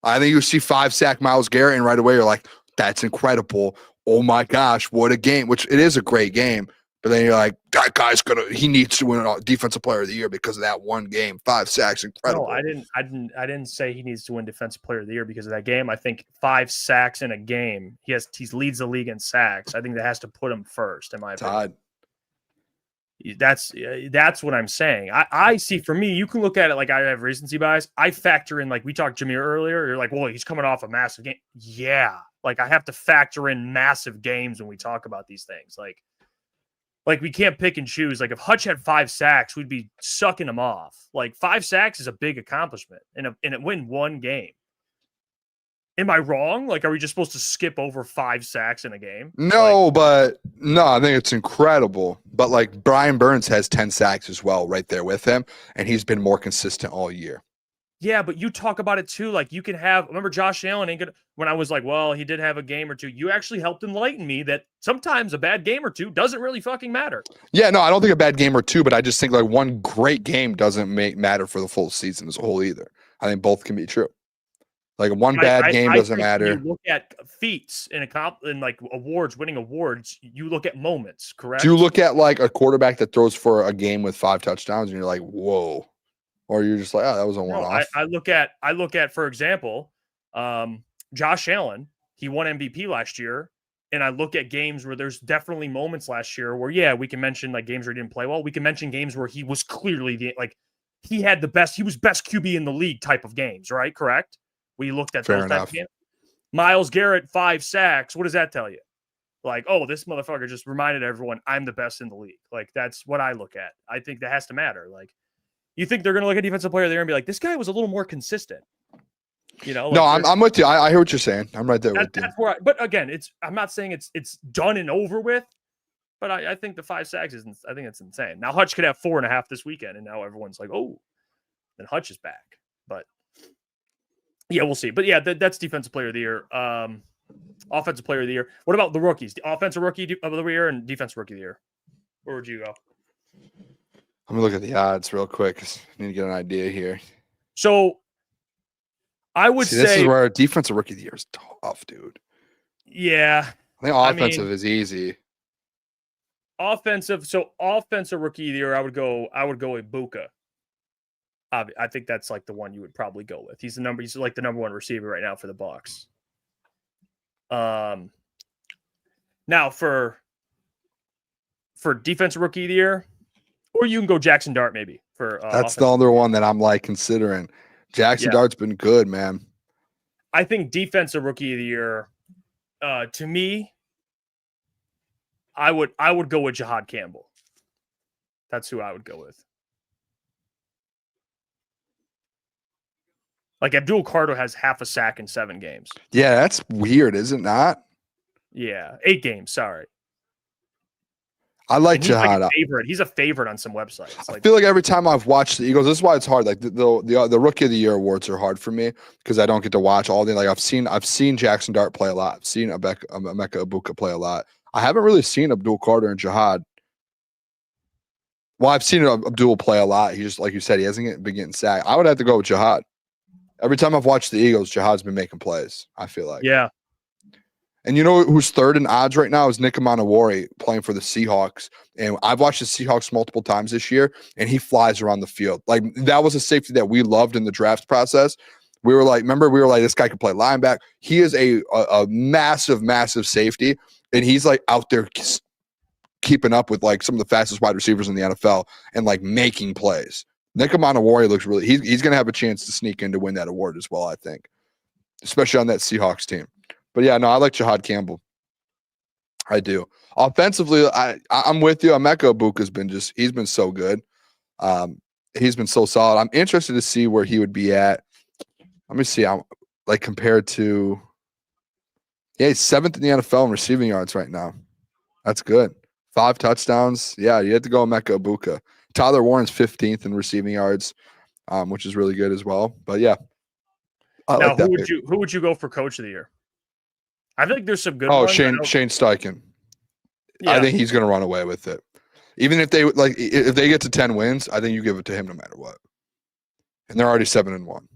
I think you see 5-sack Myles Garrett, and right away you're like, that's incredible. Oh my gosh, what a game, which it is a great game. But then you're like, that guy's he needs to win Defensive Player of the Year because of that one game. 5 sacks, incredible. No, I didn't say he needs to win Defensive Player of the Year because of that game. I think 5 sacks in a game. He leads the league in sacks. I think that has to put him first, in my opinion. That's what I'm saying. I see, for me, you can look at it like I have recency bias. I factor in, like we talked Jameer earlier. You're like, well, he's coming off a massive game. Yeah, like I have to factor in massive games when we talk about these things. Like we can't pick and choose. Like if Hutch had 5 sacks, we'd be sucking him off. Like 5 sacks is a big accomplishment and it win one game. Am I wrong? Like, are we just supposed to skip over 5 sacks in a game? No, I think it's incredible. But like Brian Burns has 10 sacks as well right there with him, and he's been more consistent all year. Yeah, but you talk about it too. Like you can have, remember Josh Allen ain't gonna, when I was like, well, he did have a game or two. You actually helped enlighten me that sometimes a bad game or two doesn't really fucking matter. Yeah, no, I don't think a bad game or two, but I just think like one great game doesn't matter for the full season as a whole either. I think both can be true. Like one bad game doesn't matter. You look at feats and like awards, winning awards. You look at moments, correct? Do you look at like a quarterback that throws for a game with 5 touchdowns and you're like, whoa? Or you're just like, oh, that was a one-off. I look at, for example, Josh Allen. He won MVP last year, and I look at games where there's definitely moments last year where, yeah, we can mention like games where he didn't play well. We can mention games where he was clearly he was best QB in the league type of games, right? Correct. We looked at those type of games. Myles Garrett, 5 sacks. What does that tell you? Like, oh, this motherfucker just reminded everyone I'm the best in the league. Like that's what I look at. I think that has to matter. Like. You think they're going to look at Defensive Player of the Year and be like, this guy was a little more consistent? You know? Like no, I'm with you. I hear what you're saying. I'm right there with you. That's where but again, I'm not saying it's done and over with, but I think the 5 sacks I think it's insane. Now Hutch could have 4.5 this weekend, and now everyone's like, oh, then Hutch is back. But yeah, we'll see. But yeah, that's Defensive Player of the Year. Offensive Player of the Year. What about the rookies? The Offensive Rookie of the Year and Defensive Rookie of the Year. Where would you go? Let me look at the odds real quick because I need to get an idea here. So I would say this is where Defensive Rookie of the Year is tough, dude. Yeah. I think offensive is easy. Offensive Rookie of the Year, I would go with Buka. I think that's like the one you would probably go with. He's like the number 1 receiver right now for the Bucs. Now for Defensive Rookie of the Year. Or you can go Jackson Dart maybe for. That's the other one that I'm like considering. Jackson Dart's been good, man. I think Defensive Rookie of the Year, to me, I would go with Jahad Campbell. That's who I would go with. Like Abdul Carter has half a sack in 7 games. Yeah, that's weird, is it not? Yeah, 8 games. Sorry. I like Jahad. Like he's a favorite on some websites. I feel like every time I've watched the Eagles, this is why it's hard. Like the Rookie of the Year awards are hard for me because I don't get to watch all the. Like I've seen Jackson Dart play a lot. I've seen Emeka Egbuka play a lot. I haven't really seen Abdul Carter and Jahad. Well, I've seen Abdul play a lot. He just, like you said, he hasn't been getting sacked. I would have to go with Jahad. Every time I've watched the Eagles, Jahad's been making plays. I feel like. Yeah. And you know who's third in odds right now is Nick Amanawari playing for the Seahawks. And I've watched the Seahawks multiple times this year, and he flies around the field. Like, that was a safety that we loved in the draft process. We were like, this guy could play linebacker. He is a massive, massive safety, and he's like out there keeping up with like some of the fastest wide receivers in the NFL and like making plays. Nick Amanawari looks really – he's going to have a chance to sneak in to win that award as well, I think, especially on that Seahawks team. But yeah, no, I like Jahad Campbell. I do. Offensively, I'm with you. Emeka Egbuka's been he's been so good. He's been so solid. I'm interested to see where he would be at. Let me see. I'm like compared to, he's 7th in the NFL in receiving yards right now. That's good. 5 touchdowns. Yeah, you have to go Emeka Egbuka. Tyler Warren's 15th in receiving yards, which is really good as well. But yeah, I Now, like that. who would you go for coach of the year? I think there's some good Oh, ones. Shane Steichen. Yeah. I think he's going to run away with it. Even if they get to 10 wins, I think you give it to him no matter what. And they're already 7-1.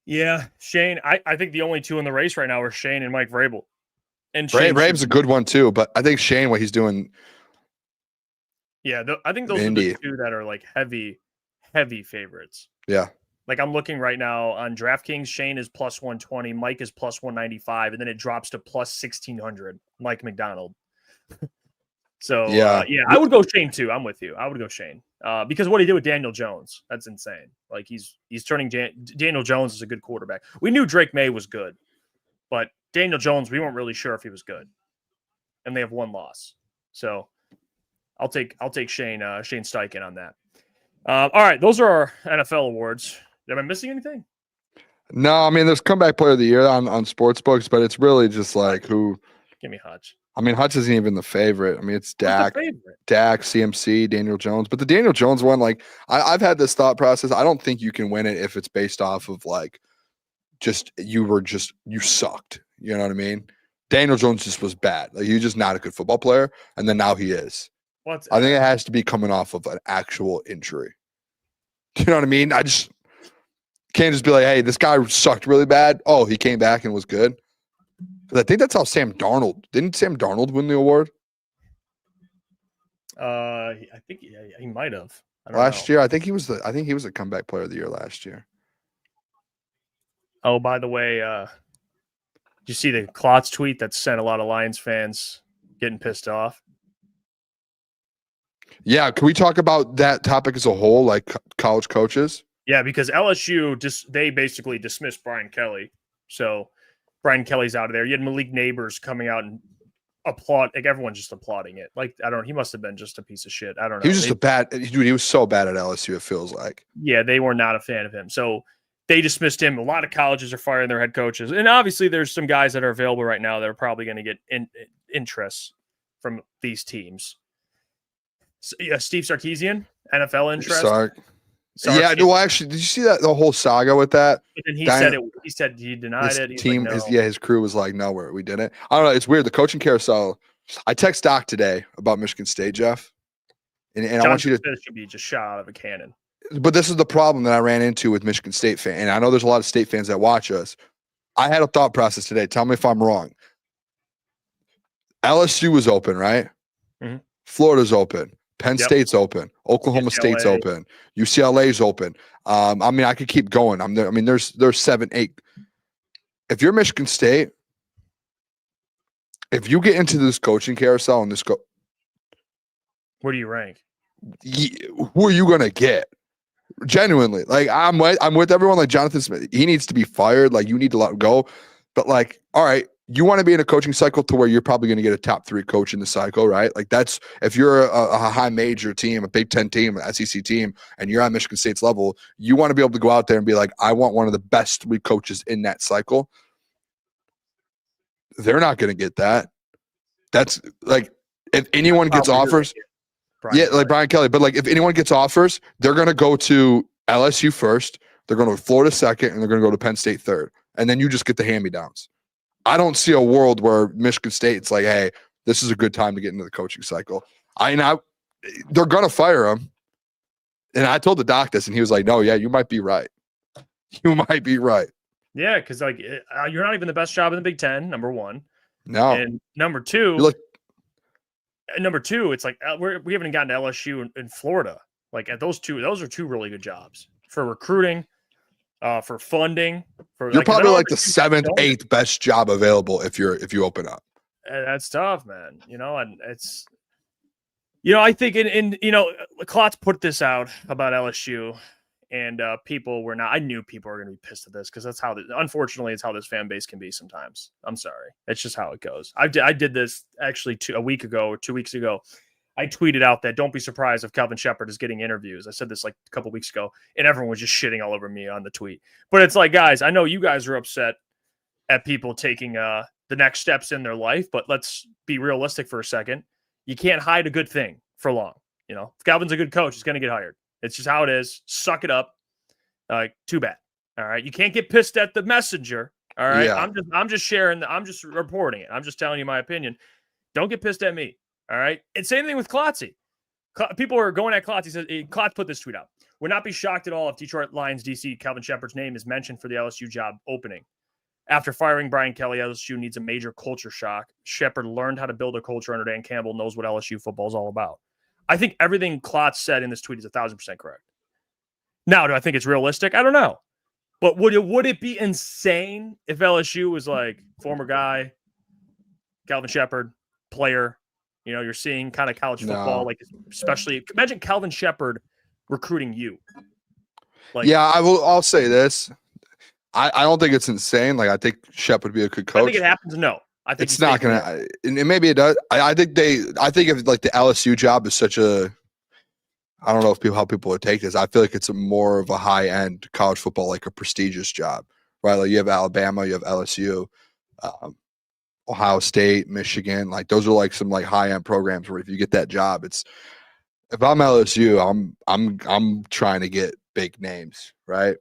Yeah, Shane. I think the only two in the race right now are Shane and Mike Vrabel. And Rabe's a good one too, but I think Shane, what he's doing. Yeah, I think those are the two that are like heavy favorites. Yeah. Like I'm looking right now on DraftKings, Shane is plus 120, Mike is plus 195, and then it drops to plus 1,600, Mike McDonald. So, yeah, I would go Shane too. I'm with you. I would go Shane because what he did with Daniel Jones, that's insane. Like he's turning Daniel Jones is a good quarterback. We knew Drake May was good, but Daniel Jones, we weren't really sure if he was good, and they have one loss. So I'll take Shane Steichen on that. All right, those are our NFL awards. Am I missing anything? No, I mean there's comeback player of the year on sports books, but it's really just like who. Give me Hutch. I mean, Hutch isn't even the favorite. I mean, it's Dak, CMC, Daniel Jones. But the Daniel Jones one, like, I've had this thought process. I don't think you can win it if it's based off of, like, you sucked. You know what I mean? Daniel Jones just was bad. Like, he was just not a good football player. And then now he is. I think it has to be coming off of an actual injury. You know what I mean? I just can't just be like, hey, this guy sucked really bad. Oh, he came back and was good. I think that's how Sam Darnold didn't Sam Darnold win the award? I think he might have last year. I think he was a comeback player of the year last year. Oh, by the way, did you see the Klotz tweet that sent a lot of Lions fans getting pissed off? Yeah, can we talk about that topic as a whole, like college coaches? Yeah, because LSU they basically dismissed Brian Kelly, so. Brian Kelly's out of there. You had Malik Neighbors coming out and applaud. Like everyone's just applauding it. Like I don't. He must have been just a piece of shit. I don't know. He was just a bad dude. He was so bad at LSU. It feels like. Yeah, they were not a fan of him. So they dismissed him. A lot of colleges are firing their head coaches, and obviously there's some guys that are available right now that are probably going to get interest from these teams. So, yeah, Steve Sarkisian, NFL interest. Yeah, no, actually, did you see that the whole saga with that? And he said he denied it. Team, like, no. His crew was like, no, we didn't. I don't know. It's weird. The coaching carousel. I text Doc today about Michigan State, Jeff, and I want you to. This should be just shot out of a cannon. But this is the problem that I ran into with Michigan State fans, and I know there's a lot of State fans that watch us. I had a thought process today. Tell me if I'm wrong. LSU is open, right? Mm-hmm. Florida's open. Penn State's open. Oklahoma State's open. UCLA's open. I mean, I could keep going. There's 7, 8. If you're Michigan State, if you get into this coaching carousel and where do you rank? Who are you gonna get? Genuinely, like I'm with everyone. Like Jonathan Smith, he needs to be fired. Like you need to let him go. But like, all right. You want to be in a coaching cycle to where you're probably going to get a top 3 coach in the cycle, right? Like that's if you're a high major team, a Big Ten team, an SEC team, and you're on Michigan State's level, you want to be able to go out there and be like, I want one of the best 3 coaches in that cycle. They're not going to get that. That's like if anyone gets offers, like Brian Kelly. But like if anyone gets offers, they're going to go to LSU first, they're going to Florida second, and they're going to go to Penn State third, and then you just get the hand-me-downs. I don't see a world where Michigan State's like, hey, this is a good time to get into the coaching cycle. They're going to fire him. And I told the doc this, and he was like, no, yeah, you might be right. You might be right. Yeah, because like you're not even the best job in the Big Ten, number one. No. And number two, it's like we haven't gotten to LSU in Florida. Like at those are 2 really good jobs for recruiting. For funding, you're probably like the 7th, 8th best job available if you open up. That's tough, man. And it's, I think Klotz put this out about LSU, and people were not. I knew people were going to be pissed at this because that's unfortunately, it's how this fan base can be sometimes. I'm sorry, it's just how it goes. I did this actually a week ago or 2 weeks ago. I tweeted out that don't be surprised if Kelvin Shepherd is getting interviews. I said this like a couple weeks ago, and everyone was just shitting all over me on the tweet. But it's like, guys, I know you guys are upset at people taking the next steps in their life, but let's be realistic for a second. You can't hide a good thing for long. You know, if Calvin's a good coach, he's going to get hired. It's just how it is. Suck it up. Too bad. All right. You can't get pissed at the messenger. All right. Yeah. I'm just sharing. I'm just reporting it. I'm just telling you my opinion. Don't get pissed at me. All right. And same thing with Klotzy. People are going at Klotz. He says, Klotz put this tweet out. Would not be shocked at all if Detroit Lions DC Calvin Shepard's name is mentioned for the LSU job opening. After firing Brian Kelly, LSU needs a major culture shock. Shepard learned how to build a culture under Dan Campbell, knows what LSU football is all about. I think everything Klotz said in this tweet is 1,000% correct. Now, do I think it's realistic? I don't know. But would it be insane if LSU was like former guy, Calvin Shepard, player? You know, you're seeing kind of college football, like especially imagine Calvin Shepard recruiting you. Like, yeah, I'll say this. I don't think it's insane. Like I think Shepard would be a good coach. I think it happens. No, I think it's not gonna. And maybe it does. I think if like the LSU job is such a. I don't know if how people would take this. I feel like it's more of a high end college football, like a prestigious job, right? Like you have Alabama, you have LSU, Ohio State, Michigan. Like those are like some like high end programs where if you get that job, it's. If I'm LSU, I'm trying to get big names, right?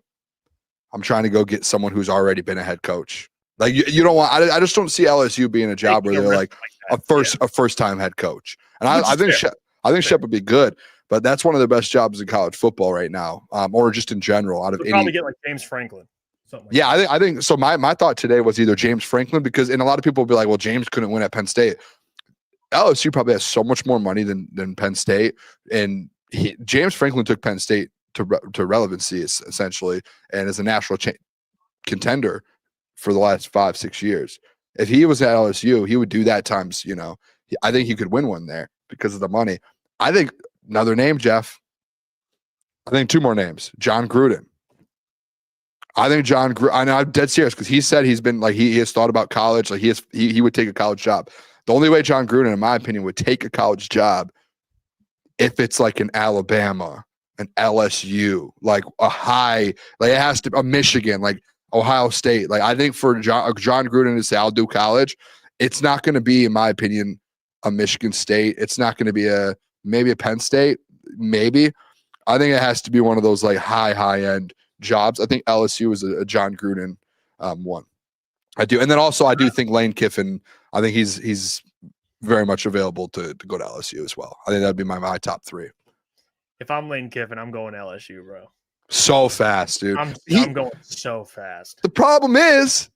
I'm trying to go get someone who's already been a head coach. Like you don't want. I just don't see LSU being a job where they're like a first time head coach. And I think Shep would be good, but that's one of the best jobs in college football right now, or just in general. Out of any, probably get like James Franklin. Something like yeah, I think so. My thought today was either James Franklin because, and a lot of people will be like, well, James couldn't win at Penn State. LSU probably has so much more money than Penn State, and James Franklin took Penn State to relevancy essentially, and is a national contender for the last 5-6 years. If he was at LSU, he would do that times. You know, I think he could win one there because of the money. I think another name, Jeff. I think 2 more names. John Gruden. I think John Gruden. I know I'm dead serious because he said he's been like he has thought about college. Like he would take a college job. The only way John Gruden, in my opinion, would take a college job if it's like an Alabama, an LSU, like a high, like it has to a Michigan, like Ohio State. Like I think for John Gruden to say I'll do college, it's not going to be, in my opinion, a Michigan State. It's not going to be maybe a Penn State, maybe. I think it has to be one of those like high end jobs. I think LSU is a John Gruden one. I do, and then also I do think Lane Kiffin. I think he's very much available to go to LSU as well. I think that'd be my top 3. If I'm Lane Kiffin, I'm going LSU, bro. So fast, dude. I'm going so fast. The problem is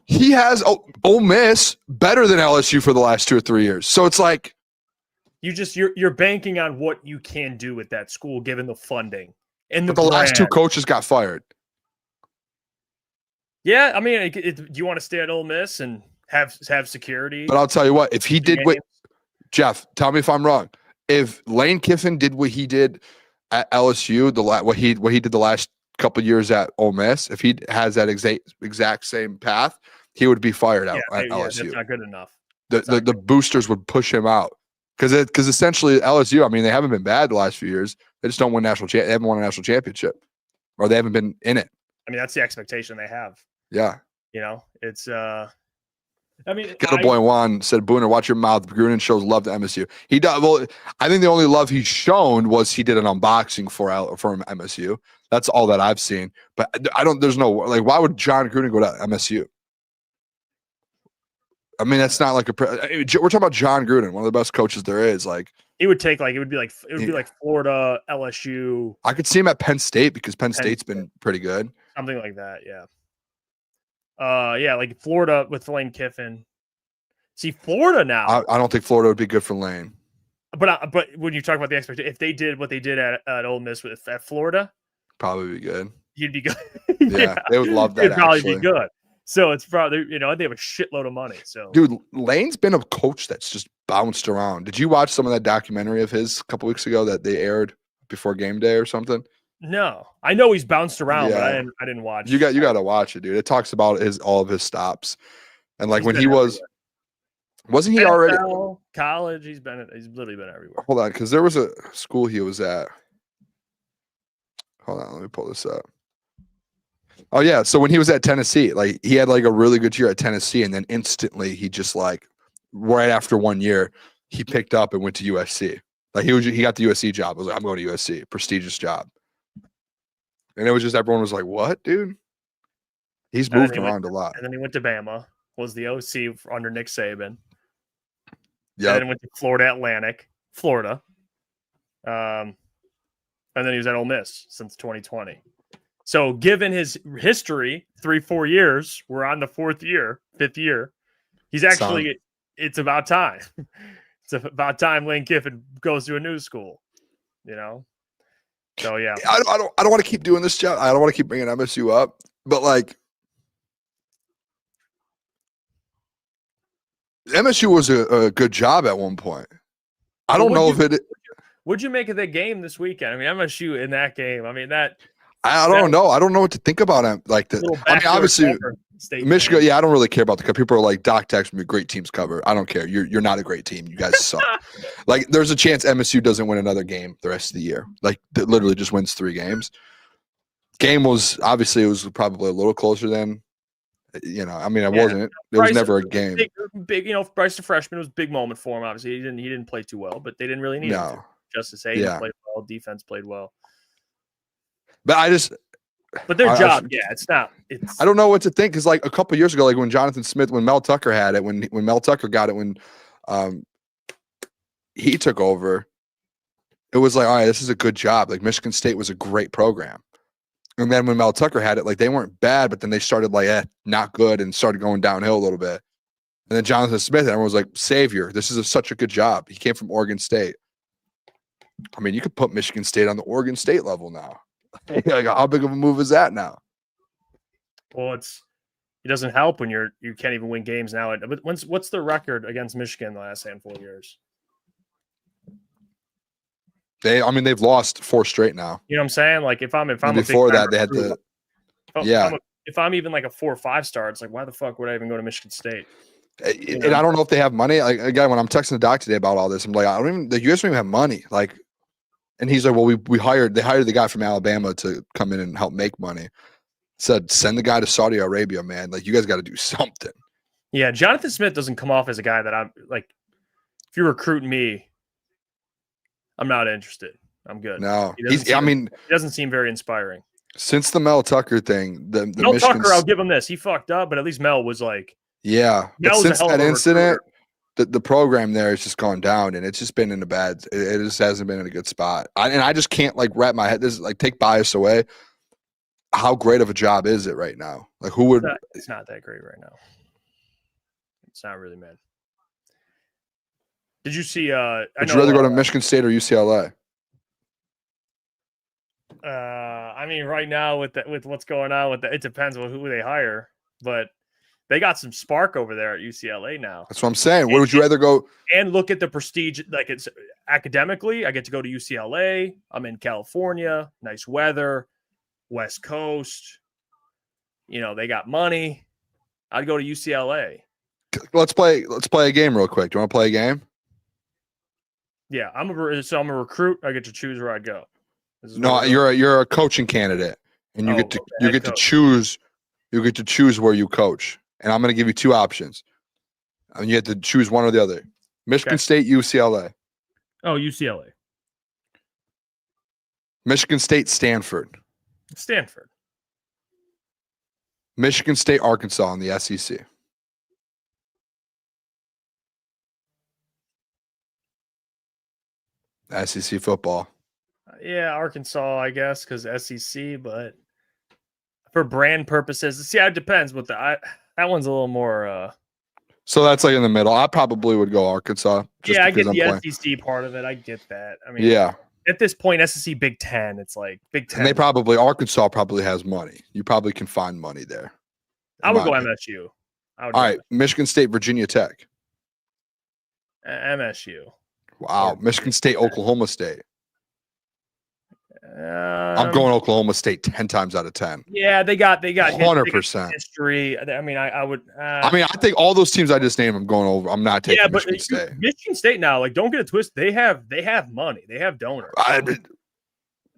he has Ole Miss better than LSU for the last 2 or 3 years. So it's like you're banking on what you can do with that school given the funding and the last 2 coaches got fired. Yeah, I mean, do you want to stay at Ole Miss and have security? But I'll tell you what, if he did what Jeff, tell me if I'm wrong. If Lane Kiffin did what he did at LSU, what he did the last couple of years at Ole Miss, if he has that exact same path, he would be fired out at LSU. That's not good enough. The boosters would push him out because essentially LSU, I mean, they haven't been bad the last few years. They just don't win they haven't won a national championship, or they haven't been in it. I mean, that's the expectation they have. Yeah. You know, it's I mean, Good boy Juan said, Booner, watch your mouth. Gruden shows love to MSU. He does. Well, I think the only love he's shown was he did an unboxing for MSU. That's all that I've seen. But there's no, like, why would John Gruden go to MSU? I mean, that's not like we're talking about John Gruden, one of the best coaches there is. Like, he would take it would be like Florida, LSU. I could see him at Penn State because Penn State's been pretty good. Something like that, yeah. Yeah, like Florida with Lane Kiffin. See, Florida now. I don't think Florida would be good for Lane. But when you talk about the expectation, if they did what they did at Ole Miss at Florida, probably be good. He'd be good. Yeah, they would love that. He'd probably be good. So it's probably they have a shitload of money. So, dude, Lane's been a coach that's just bounced around. Did you watch some of that documentary of his a couple weeks ago that they aired before game day or something? No, I know he's bounced around, but I didn't watch. You got to watch it, dude. It talks about all of his stops, and like when he wasn't he NFL, already college? He's literally been everywhere. Hold on, because there was a school he was at. Hold on, let me pull this up. Oh yeah, so when he was at Tennessee, like he had like a really good year at Tennessee, and then instantly he just like right after 1 year he picked up and went to USC. Like he got the USC job. I was like, I'm going to USC, prestigious job. And it was just everyone was like, "What, dude?" He's moved around a lot. And then he went to Bama. Was the OC under Nick Saban. Yeah. And then went to Florida Atlantic, Florida. And then he was at Ole Miss since 2020. So given his history, 3-4 years, we're on the 5th year. He's actually, it's about time. It's about time Lane Kiffin goes to a new school, you know? So, yeah. I don't want to keep doing this, Jeff. I don't want to keep bringing MSU up, but like MSU was a good job at one point. I don't know if it. What'd you make of the game this weekend? I mean, MSU in that game. I mean, that. I don't know. I don't know what to think about him. Like the. I mean, obviously, Michigan. Yeah, I don't really care about the. People are like, Doc texted me, great teams cover. I don't care. You're not a great team. You guys suck. Like, there's a chance MSU doesn't win another game the rest of the year. Like, it literally just wins 3 games. Game was obviously it was probably a little closer than. You know, I mean, it wasn't. It was never a game. Big, you know, Bryce the freshman was a big moment for him. Obviously, he didn't play too well, but they didn't really need him to. Justice Hayden played well. Defense played well. But their job, it's not. I don't know what to think because, like, a couple of years ago, like when Jonathan Smith, when Mel Tucker had it, when Mel Tucker got it, when he took over, it was like, all right, this is a good job. Like Michigan State was a great program. And then when Mel Tucker had it, like they weren't bad, but then they started like, not good and started going downhill a little bit. And then Jonathan Smith, and everyone was like, savior. This is such a good job. He came from Oregon State. I mean, you could put Michigan State on the Oregon State level now. Like, how big of a move is that now? Well, it doesn't help when you can't even win games now. But what's the record against Michigan the last handful of years? They've lost 4 straight now. You know what I'm saying? Like if I'm before that they had to, if I'm even like a 4 or 5 star, it's like why the fuck would I even go to Michigan State? And I don't know if they have money. Like again, when I'm texting the doc today about all this, I'm like, you guys don't even have money. Like, and he's like, well, they hired the guy from Alabama to come in and help make money. Said send the guy to Saudi Arabia, man. Like you guys got to do something. Yeah, Jonathan Smith doesn't come off as a guy that I'm like. If you recruit me, I'm not interested. I'm good. No, he doesn't seem very inspiring. Since the Mel Tucker thing, the Mel Tucker, I'll give him this. He fucked up, but at least Mel was like, but since that incident, the program there has just gone down, and it's just been in a bad. It just hasn't been in a good spot. I just can't like wrap my head. This is like take bias away. How great of a job is it right now? Like who would? It's not that great right now. It's not really, man. Did you see? Would you rather go to Michigan State or UCLA? I mean, right now with what's going on with it depends on who they hire, but they got some spark over there at UCLA now. That's what I'm saying. Where would you rather go? And look at the prestige. Like it's academically, I get to go to UCLA. I'm in California, nice weather, West Coast. You know, they got money. I'd go to UCLA. Let's play a game real quick. Do you want to play a game? Yeah, I'm a recruit. I get to choose where I'd go. No, you're a coaching candidate, and you get to choose. You get to choose where you coach, and I'm going to give you 2 options, and you have to choose one or the other. Michigan State, UCLA. Oh, UCLA. Michigan State, Stanford. Stanford. Michigan State, Arkansas in the SEC. SEC football. Yeah, Arkansas, I guess, because SEC, but for brand purposes, see, it depends. But that one's a little more. So that's like in the middle. I probably would go Arkansas. I get the SEC part of it. I get that. I mean, at this point, SEC Big Ten, it's like Big Ten. And Arkansas probably has money. You probably can find money there. I would go MSU. All right, Michigan State, Virginia Tech. MSU. Wow, Michigan State, Oklahoma State. I'm going Oklahoma State 10 times out of 10. Yeah, they got 100% history. I mean, I would. I think all those teams I just named, I'm going over. I'm not taking Michigan State. Michigan State now, like, don't get it twisted. They have money. They have donors.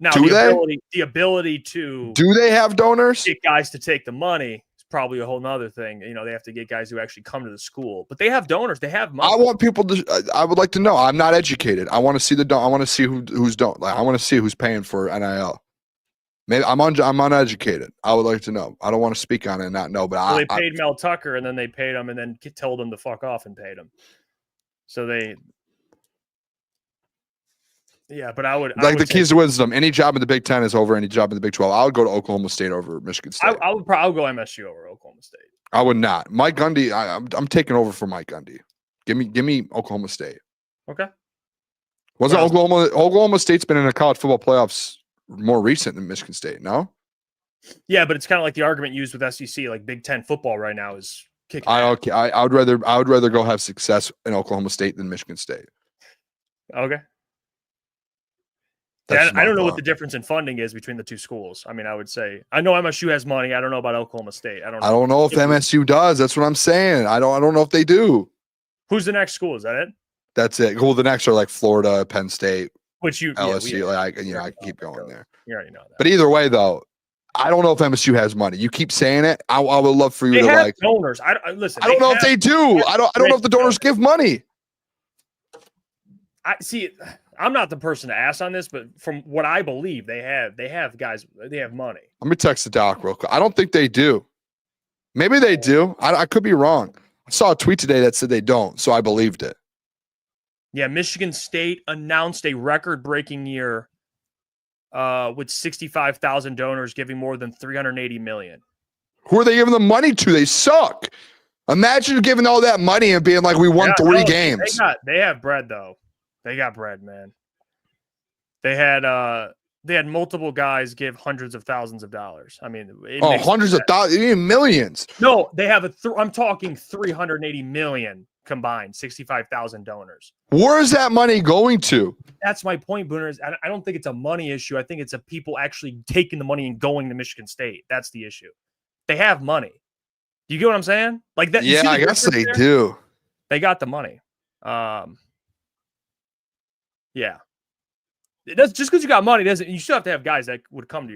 Now, the ability to do they have donors? Get guys to take the money is probably a whole nother thing. You know, they have to get guys who actually come to the school, but they have donors. They have money. I want people to. I would like to know. I'm not educated. I want to see I want to see who's don't. Like, I want to see who's paying for NIL. Maybe I'm uneducated. I would like to know. I don't want to speak on it and not know. But well, they paid Mel Tucker, and then they paid him, and then told him to fuck off and paid him. So they. Yeah, but I would the keys to wisdom. Any job in the Big Ten is over any job in the Big 12. I would go to Oklahoma State over Michigan State. I would probably go MSU over Oklahoma State. I would not. Mike Gundy. I'm taking over for Mike Gundy. Give me Oklahoma State. Okay. Wasn't Oklahoma State's been in the college football playoffs more recent than Michigan State? No. Yeah, but it's kind of like the argument used with SEC, like Big Ten football right now is kicking. I would rather go have success in Oklahoma State than Michigan State. Okay. Yeah, I don't know what the difference in funding is between the two schools. I mean, I would say I know MSU has money. I don't know about Oklahoma State. I don't know if MSU does. That's what I'm saying. I don't know if they do. Who's the next school? Is that it? That's it. Well, the next are like Florida, Penn State, LSU. I can keep going there. You already know that. But either way, though, I don't know if MSU has money. You keep saying it. I would love for you to have donors. Listen. I don't know if they do. I don't know if the donors give money. I see. I'm not the person to ask on this, but from what I believe, they have guys. They have money. Let me text the doc real quick. I don't think they do. Maybe they do. I could be wrong. I saw a tweet today that said they don't, so I believed it. Yeah, Michigan State announced a record-breaking year with 65,000 donors giving more than $380 million. Who are they giving the money to? They suck. Imagine giving all that money and being like, we won 3 games. They have bread, though. They got bread, man. They had multiple guys give hundreds of thousands of dollars. I mean, hundreds of thousands, even millions. No, they have I'm talking 380 million combined, 65,000 donors. Where is that money going to? That's my point, Booner. I don't think it's a money issue. I think it's a people actually taking the money and going to Michigan State. That's the issue. They have money. You get what I'm saying? Like that. Yeah, I guess they do. They got the money. Yeah. It does, just because you got money doesn't. You still have to have guys that would come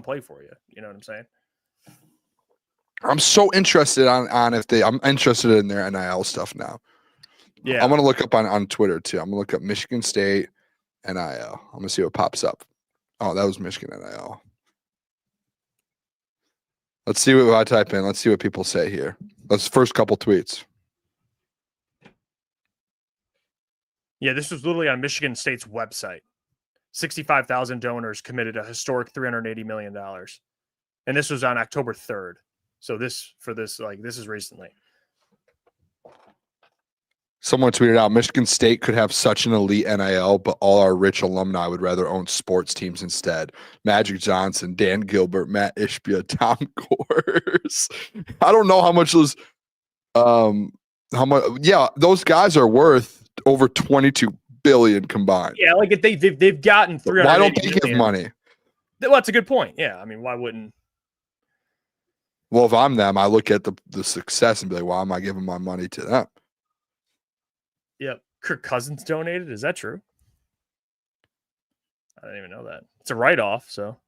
play for you. You know what I'm saying? I'm so interested on if I'm interested in their NIL stuff now. Yeah, I'm gonna look up on Twitter too. I'm gonna look up Michigan State NIL. I'm gonna see what pops up. Oh, that was Michigan NIL. Let's see what I type in. Let's see what people say here. Let's first couple tweets. Yeah, this was literally on Michigan State's website. 65,000 donors committed a historic $380 million. And this was on October 3rd. So this is recently. Someone tweeted out, Michigan State could have such an elite NIL, but all our rich alumni would rather own sports teams instead. Magic Johnson, Dan Gilbert, Matt Ishbia, Tom Gores. I don't know how much those those guys are worth over 22 billion combined. Yeah, like if they've gotten 300. Why don't they give money? Well, that's a good point. Yeah, I mean, why wouldn't? Well, if I'm them, I look at the success and be like, why am I giving my money to them? Yep. Kirk Cousins donated. Is that true? I didn't even know that. It's a write-off, so.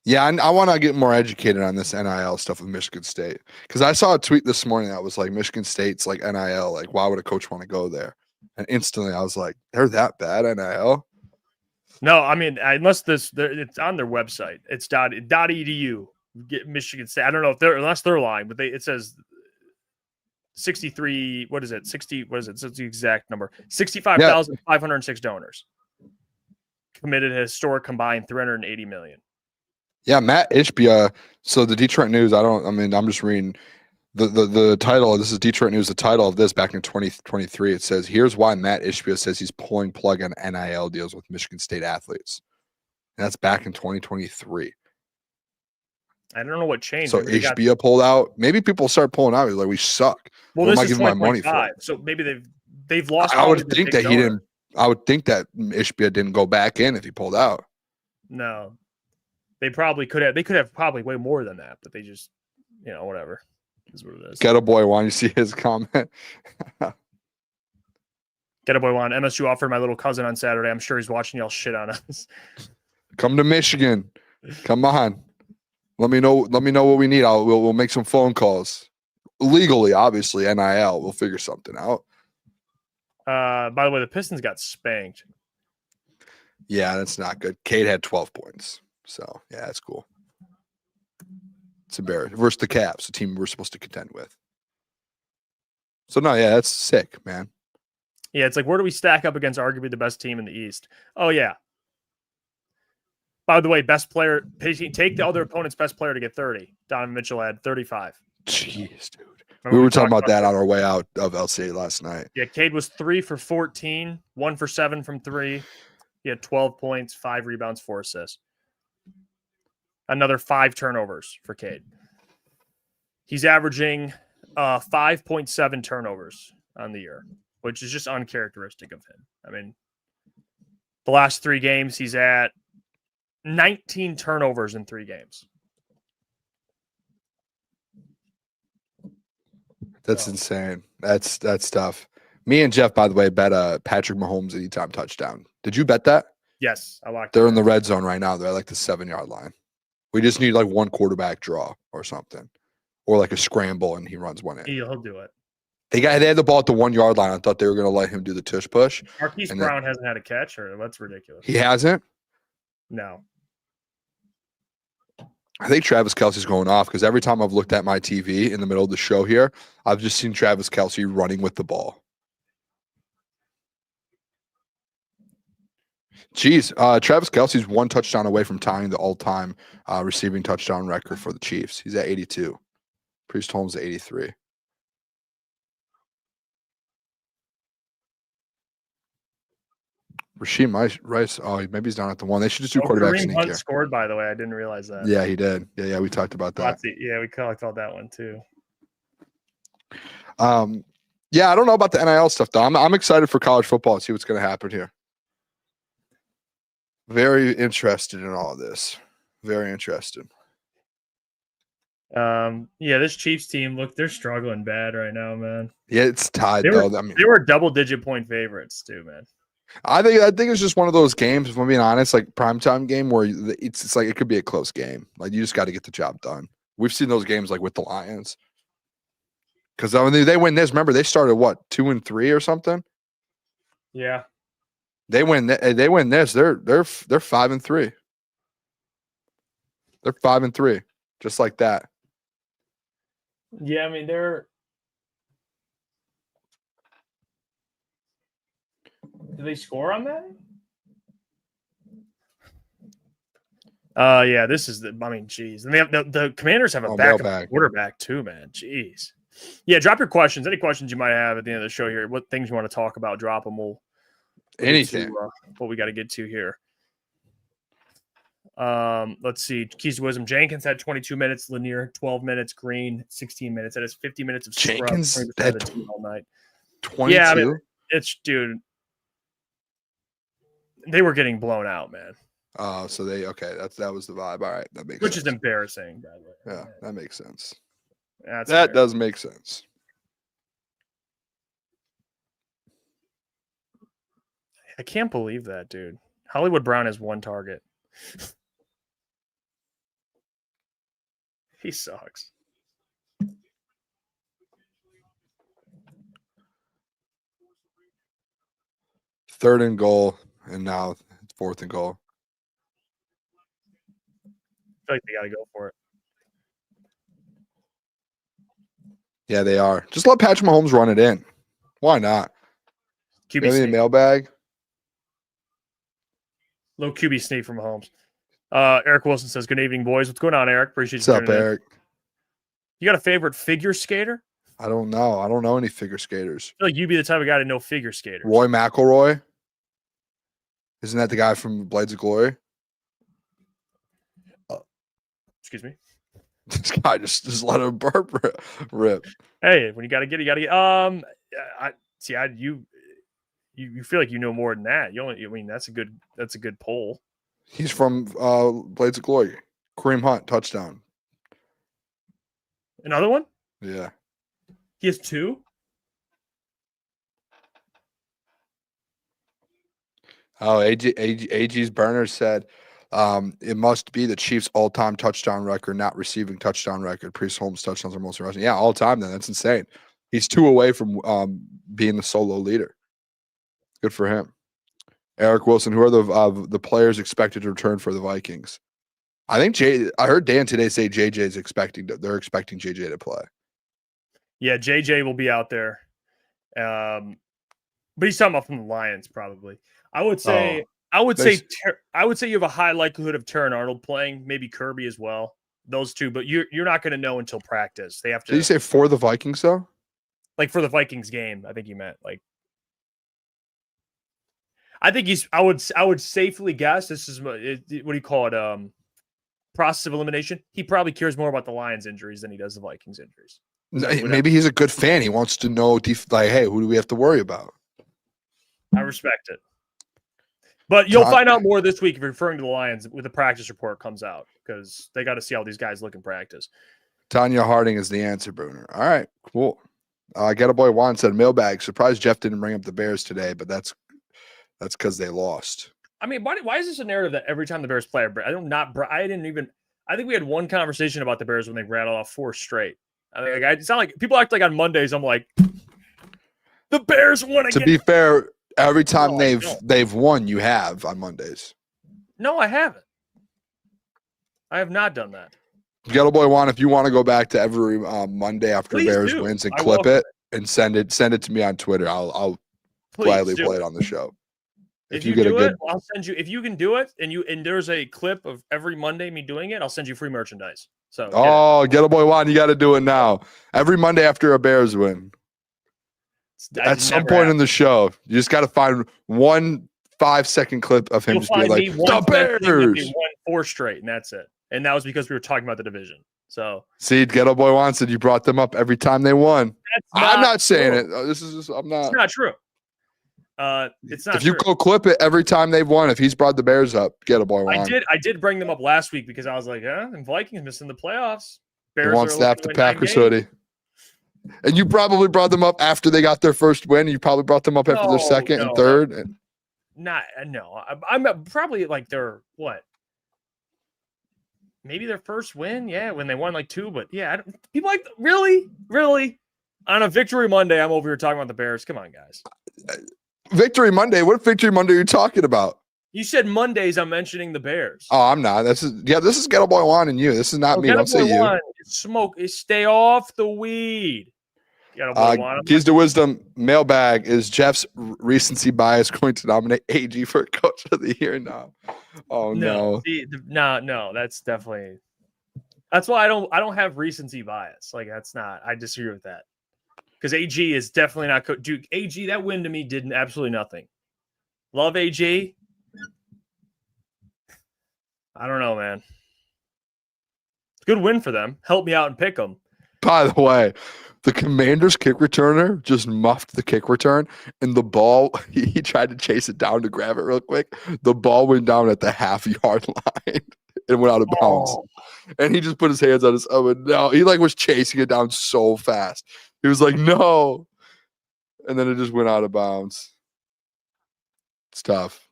Yeah, I want to get more educated on this NIL stuff with Michigan State. Because I saw a tweet this morning that was like, Michigan State's like NIL. Like, why would a coach want to go there? And instantly I was like, they're that bad, NIL? No, I mean, unless it's on their website. It's .edu. Get Michigan State. I don't know if unless they're lying, but it says 63. What is it? 60. What is it? So it's the exact number. 65,506 donors committed a historic combined 380 million. Yeah, Matt Ishbia. So the Detroit News. I'm just reading the title. This is Detroit News. The title of this back in 2023. It says, "Here's why Matt Ishbia says he's pulling plug on NIL deals with Michigan State athletes." And that's back in 2023. I don't know what changed. So HBA pulled out. Maybe people start pulling out. He's like, we suck. Well, what this am I is giving my money for? So maybe they've lost. I would think that he didn't. I would think that HBA didn't go back in if he pulled out. No, they probably could have. They could have probably way more than that, but they just, whatever. Is what it is. Ghetto Boy, why don't you see his comment? Ghetto Boy Juan, MSU offered my little cousin on Saturday. I'm sure he's watching y'all shit on us. Come to Michigan. Come on. Let me know what we need. We'll make some phone calls. Legally, obviously, NIL. We'll figure something out. By the way, the Pistons got spanked. Yeah, that's not good. Cade had 12 points. So, yeah, that's cool. It's embarrassing. Versus the Cavs, the team we're supposed to contend with. So, no, yeah, that's sick, man. Yeah, it's like, where do we stack up against arguably the best team in the East? Oh, yeah. By the way, best player, take the other opponent's best player to get 30. Donovan Mitchell had 35. Jeez, dude. Remember We were talking about that on our way out of LCA last night. Yeah, Cade was 3 for 14, 1 for 7 from 3. He had 12 points, 5 rebounds, 4 assists. Another 5 turnovers for Cade. He's averaging 5.7 turnovers on the year, which is just uncharacteristic of him. I mean, the last 3 games, he's at 19 turnovers in 3 games. That's insane. That's tough. Me and Jeff, by the way, bet Patrick Mahomes anytime touchdown. Did you bet that? Yes, I like. They're in the red zone right now. They're at like the 7-yard line. We just need like one quarterback draw or something, or like a scramble, and he runs one in. He'll do it. They had the ball at the 1-yard line. I thought they were going to let him do the tush push. Marquise Brown hasn't had a catch, or that's ridiculous. He hasn't? No. I think Travis Kelce's going off because every time I've looked at my TV in the middle of the show here, I've just seen Travis Kelce running with the ball. Jeez, Travis Kelce's 1 touchdown away from tying the all-time receiving touchdown record for the Chiefs. He's at 82. Priest Holmes at 83. Rasheem Rice. Oh, maybe he's down at the 1. They should just do quarterback sneak Hunt here. scored, by the way. I didn't realize that. Yeah, he did. Yeah, we talked about that. Yeah, we talked about that one too. Yeah, I don't know about the NIL stuff though. I'm excited for college football and see what's going to happen here. Very interested in all of this. Very interested. Yeah, this Chiefs team, look, they're struggling bad right now, man. Yeah, it's tied They though. They were double-digit point favorites too, man. I think it's just one of those games, if I'm being honest, like primetime game where it's like it could be a close game. Like you just got to get the job done. We've seen those games like with the Lions. Because I mean, they win this. Remember, they started what 2-3 or something. Yeah, they win. They win this. They're 5-3. They're 5-3, just like that. Yeah, I mean they're. Do they score on that? Yeah, this is the. I mean, geez, and they have the Commanders have a backup quarterback too, man. Jeez. Yeah, drop your questions. Any questions you might have at the end of the show here. What things you want to talk about? Drop them. We'll anything. What we got to get to here. Let's see. Keys to Wisdom. Jenkins had 22 minutes. Lanier 12 minutes. Green 16 minutes. That is 50 minutes of Jenkins had all night. 22. Yeah, I mean, it's dude. They were getting blown out, man. Oh, so that was the vibe. All right, that makes Which sense. is embarrassing, by the way. Yeah, that makes sense. That does make sense. I can't believe that, dude. Hollywood Brown has 1 target. He sucks. Third and goal, and now it's 4th and goal. I feel like they got to go for it. Yeah, they are. Just let Patrick Mahomes run it in. Why not? QB sneak. Mailbag. Little QB sneak from Mahomes. Eric Wilson says, "Good evening, boys. What's going on, Eric? Appreciate you. What's up, Eric? You got a favorite figure skater? I don't know. I don't know any figure skaters. I feel like you'd be the type of guy to know figure skaters. Roy McIlroy. Isn't that the guy from Blades of Glory? Excuse me. This guy just let a burp rip. Hey, when you got to get, you got to get. You feel like you know more than that. I mean, that's a good poll. He's from Blades of Glory. Kareem Hunt, touchdown. Another one? Yeah. He has 2? Oh, AG's burner said, It must be the Chiefs' all-time touchdown record, not receiving touchdown record. Priest Holmes' touchdowns are most rushing. Yeah, all time. Then that's insane. He's 2 away from being the solo leader. Good for him. Eric Wilson, who are the players expected to return for the Vikings? I heard Dan today say JJ's they're expecting JJ to play. Yeah, JJ will be out there. But he's talking about from the Lions, probably. I would say you have a high likelihood of Terran Arnold playing, maybe Kirby as well. Those two, but you're not going to know until practice. They have to. Did you say for the Vikings though? Like for the Vikings game, I think you meant like. I think I would safely guess this is what do you call it? Process of elimination. He probably cares more about the Lions injuries than he does the Vikings injuries. Maybe he's a good fan. He wants to know, like, hey, who do we have to worry about? I respect it. But you'll find out more this week if you're referring to the Lions when the practice report comes out, because they got to see how these guys look in practice. Tanya Harding is the answer, Booner. All right, cool. Get a boy Juan said mailbag. Surprised Jeff didn't bring up the Bears today, but that's because they lost. I mean, why is this a narrative that every time the Bears play, I think we had one conversation about the Bears when they rattled off 4 straight. I mean, it's not like people act like on Mondays. I'm like, the Bears won again. To be fair, every time they've won, you have on Mondays. No, I haven't. I have not done that. Get a boy Juan, if you want to go back to every Monday after Bears wins and clip it and send it to me on Twitter, I'll gladly play it on the show. If you do it, I'll send you. If you can do it, and there's a clip of every Monday me doing it, I'll send you free merchandise. So get a boy Juan, you got to do it now. Every Monday after a Bears win. At some point in the show, you just got to find 1 5-second clip of him just being like, the Bears. Won 4 straight, and that's it. And that was because we were talking about the division. So see, Ghetto Boy Juan said you brought them up every time they won. I'm not saying it. I'm not. It's not true. It's not. If you go clip it every time they've won, if he's brought the Bears up, Ghetto Boy Juan. I did bring them up last week because I was like, and Vikings missing the playoffs. Bears he wants to have the Packers hoodie. And you probably brought them up after they got their first win. You probably brought them up after their second and third. No. I'm probably like their what? Maybe their first win, when they won like 2. But people like really on a Victory Monday. I'm over here talking about the Bears. Come on, guys. Victory Monday. What Victory Monday are you talking about? You said Mondays. I'm mentioning the Bears. Oh, I'm not. This is Ghetto Boy Juan and you. This is not me. Don't say you. Stay off the weed. Keys to Wisdom mailbag. Is Jeff's recency bias going to nominate AG for Coach of the Year now? Oh no. No. That's definitely. That's why I don't have recency bias. Like that's not. I disagree with that. Because AG is definitely not. Dude, AG, that win to me did absolutely nothing. Love AG. I don't know, man. Good win for them. Help me out and pick them. By the way, the Commanders kick returner just muffed the kick return, and the ball, he tried to chase it down to grab it real quick. The ball went down at the half-yard line and went out of bounds. And he just put his hands on his no. He was chasing it down so fast. He was like, no. And then it just went out of bounds. It's tough.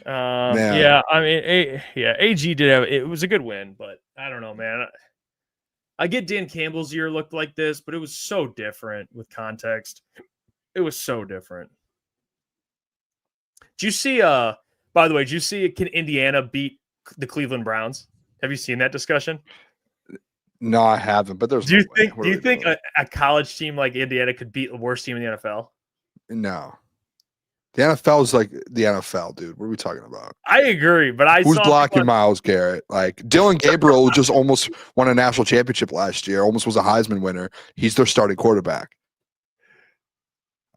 I mean, AG did have it was a good win, but I don't know, man. I get Dan Campbell's year looked like this, but it was so different with context. It was so different. Did you see by the way, can Indiana beat the Cleveland Browns? Have you seen that discussion? No, I haven't, but there's Do you think a college team like Indiana could beat the worst team in the NFL? No. The NFL is like the NFL, dude. What are we talking about? I agree, but who's blocking Myles Garrett? Like Dylan Gabriel just almost won a national championship last year. Almost was a Heisman winner. He's their starting quarterback.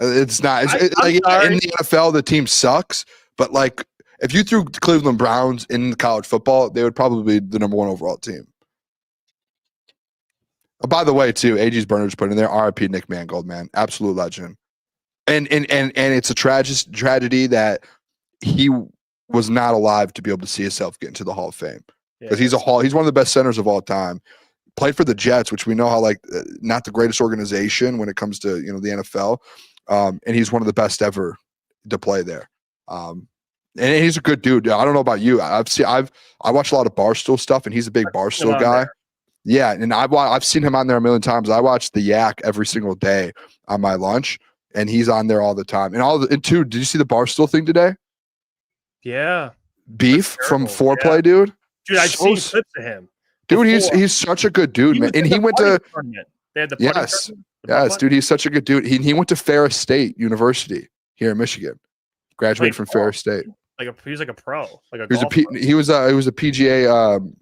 It's not. In the NFL, the team sucks. But like, if you threw the Cleveland Browns in college football, they would probably be the number 1 overall team. By the way, too, AG's Burners put in there. RIP Nick Mangold, man, absolute legend. And it's a tragedy that he was not alive to be able to see himself get into the Hall of Fame, because he's one of the best centers of all time. Played for the Jets, which we know how not the greatest organization when it comes to the NFL, and he's one of the best ever to play there. And he's a good dude. I don't know about you. I watch a lot of Barstool stuff, and he's a big Barstool guy. There. Yeah, and I've seen him on there a million times. I watch the Yak every single day on my lunch, and he's on there all the time. And too, did you see the Barstool thing today? Yeah. Beef from Foreplay, dude. Dude, I've seen clips of him. Dude, he's such a good dude, man. And he went to they had the yes, dude. He's such a good dude. He went to Ferris State University here in Michigan. Graduated from Ferris State. He was like a pro. He was a PGA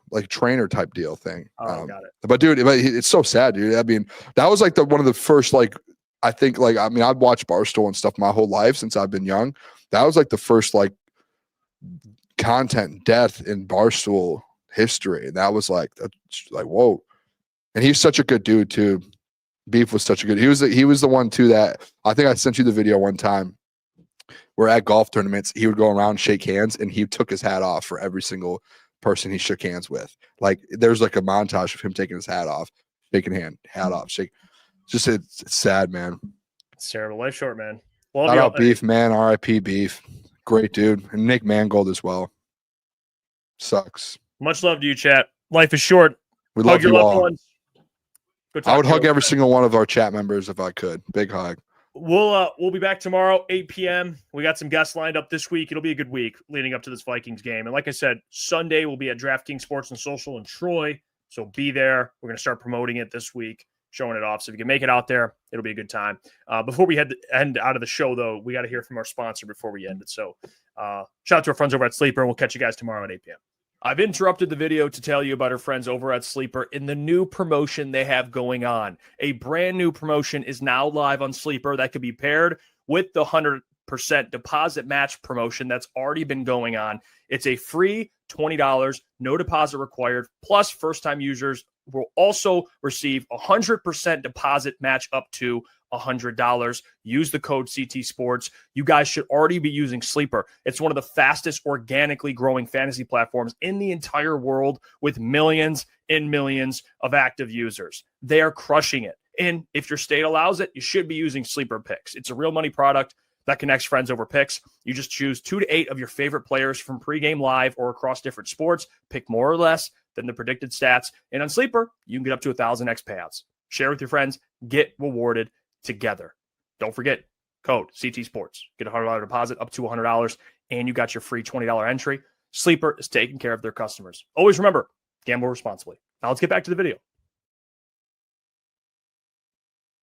like trainer type deal thing. Got it. But dude, it's so sad, dude. I mean, that was like one of the first I think I've watched Barstool and stuff my whole life since I've been young. That was like the first content death in Barstool history, and that was like whoa. And he's such a good dude too. Beef was such a good. He was the one too that I think I sent you the video one time. Where at golf tournaments, he would go around, shake hands, and he took his hat off for every single person he shook hands with. Like there's like a montage of him taking his hat off, shaking hat off, shake. Just it's sad, man. It's terrible. Life short, man. Shout out Beef, man. R.I.P. Beef. Great dude. And Nick Mangold as well. Sucks. Much love to you, chat. Life is short. We love you all. Ones. I would hug every single one of our chat members if I could. Big hug. We'll be back tomorrow, 8 p.m. We got some guests lined up this week. It'll be a good week leading up to this Vikings game. And like I said, Sunday we'll be at DraftKings Sports and Social in Troy. So be there. We're going to start promoting it this week, showing it off. So if you can make it out there, it'll be a good time. Before we end out of the show, though, we got to hear from our sponsor before we end it. So shout out to our friends over at Sleeper, and we'll catch you guys tomorrow at 8 p.m. I've interrupted the video to tell you about our friends over at Sleeper in the new promotion they have going on. A brand new promotion is now live on Sleeper that could be paired with the 100% deposit match promotion that's already been going on. It's a free $20, no deposit required, plus first-time users will also receive 100% deposit match up to $100. Use the code CT Sports. You guys should already be using Sleeper. It's one of the fastest organically growing fantasy platforms in the entire world with millions and millions of active users. They are crushing it. And if your state allows it, you should be using Sleeper Picks. It's a real money product that connects friends over picks. You just choose 2 to 8 of your favorite players from pregame live or across different sports. Pick more or less than the predicted stats. And on Sleeper, you can get up to 1,000x payouts. Share with your friends. Get rewarded together. Don't forget, code CT Sports. Get a $100 deposit up to $100, and you got your free $20 entry. Sleeper is taking care of their customers. Always remember, gamble responsibly. Now let's get back to the video.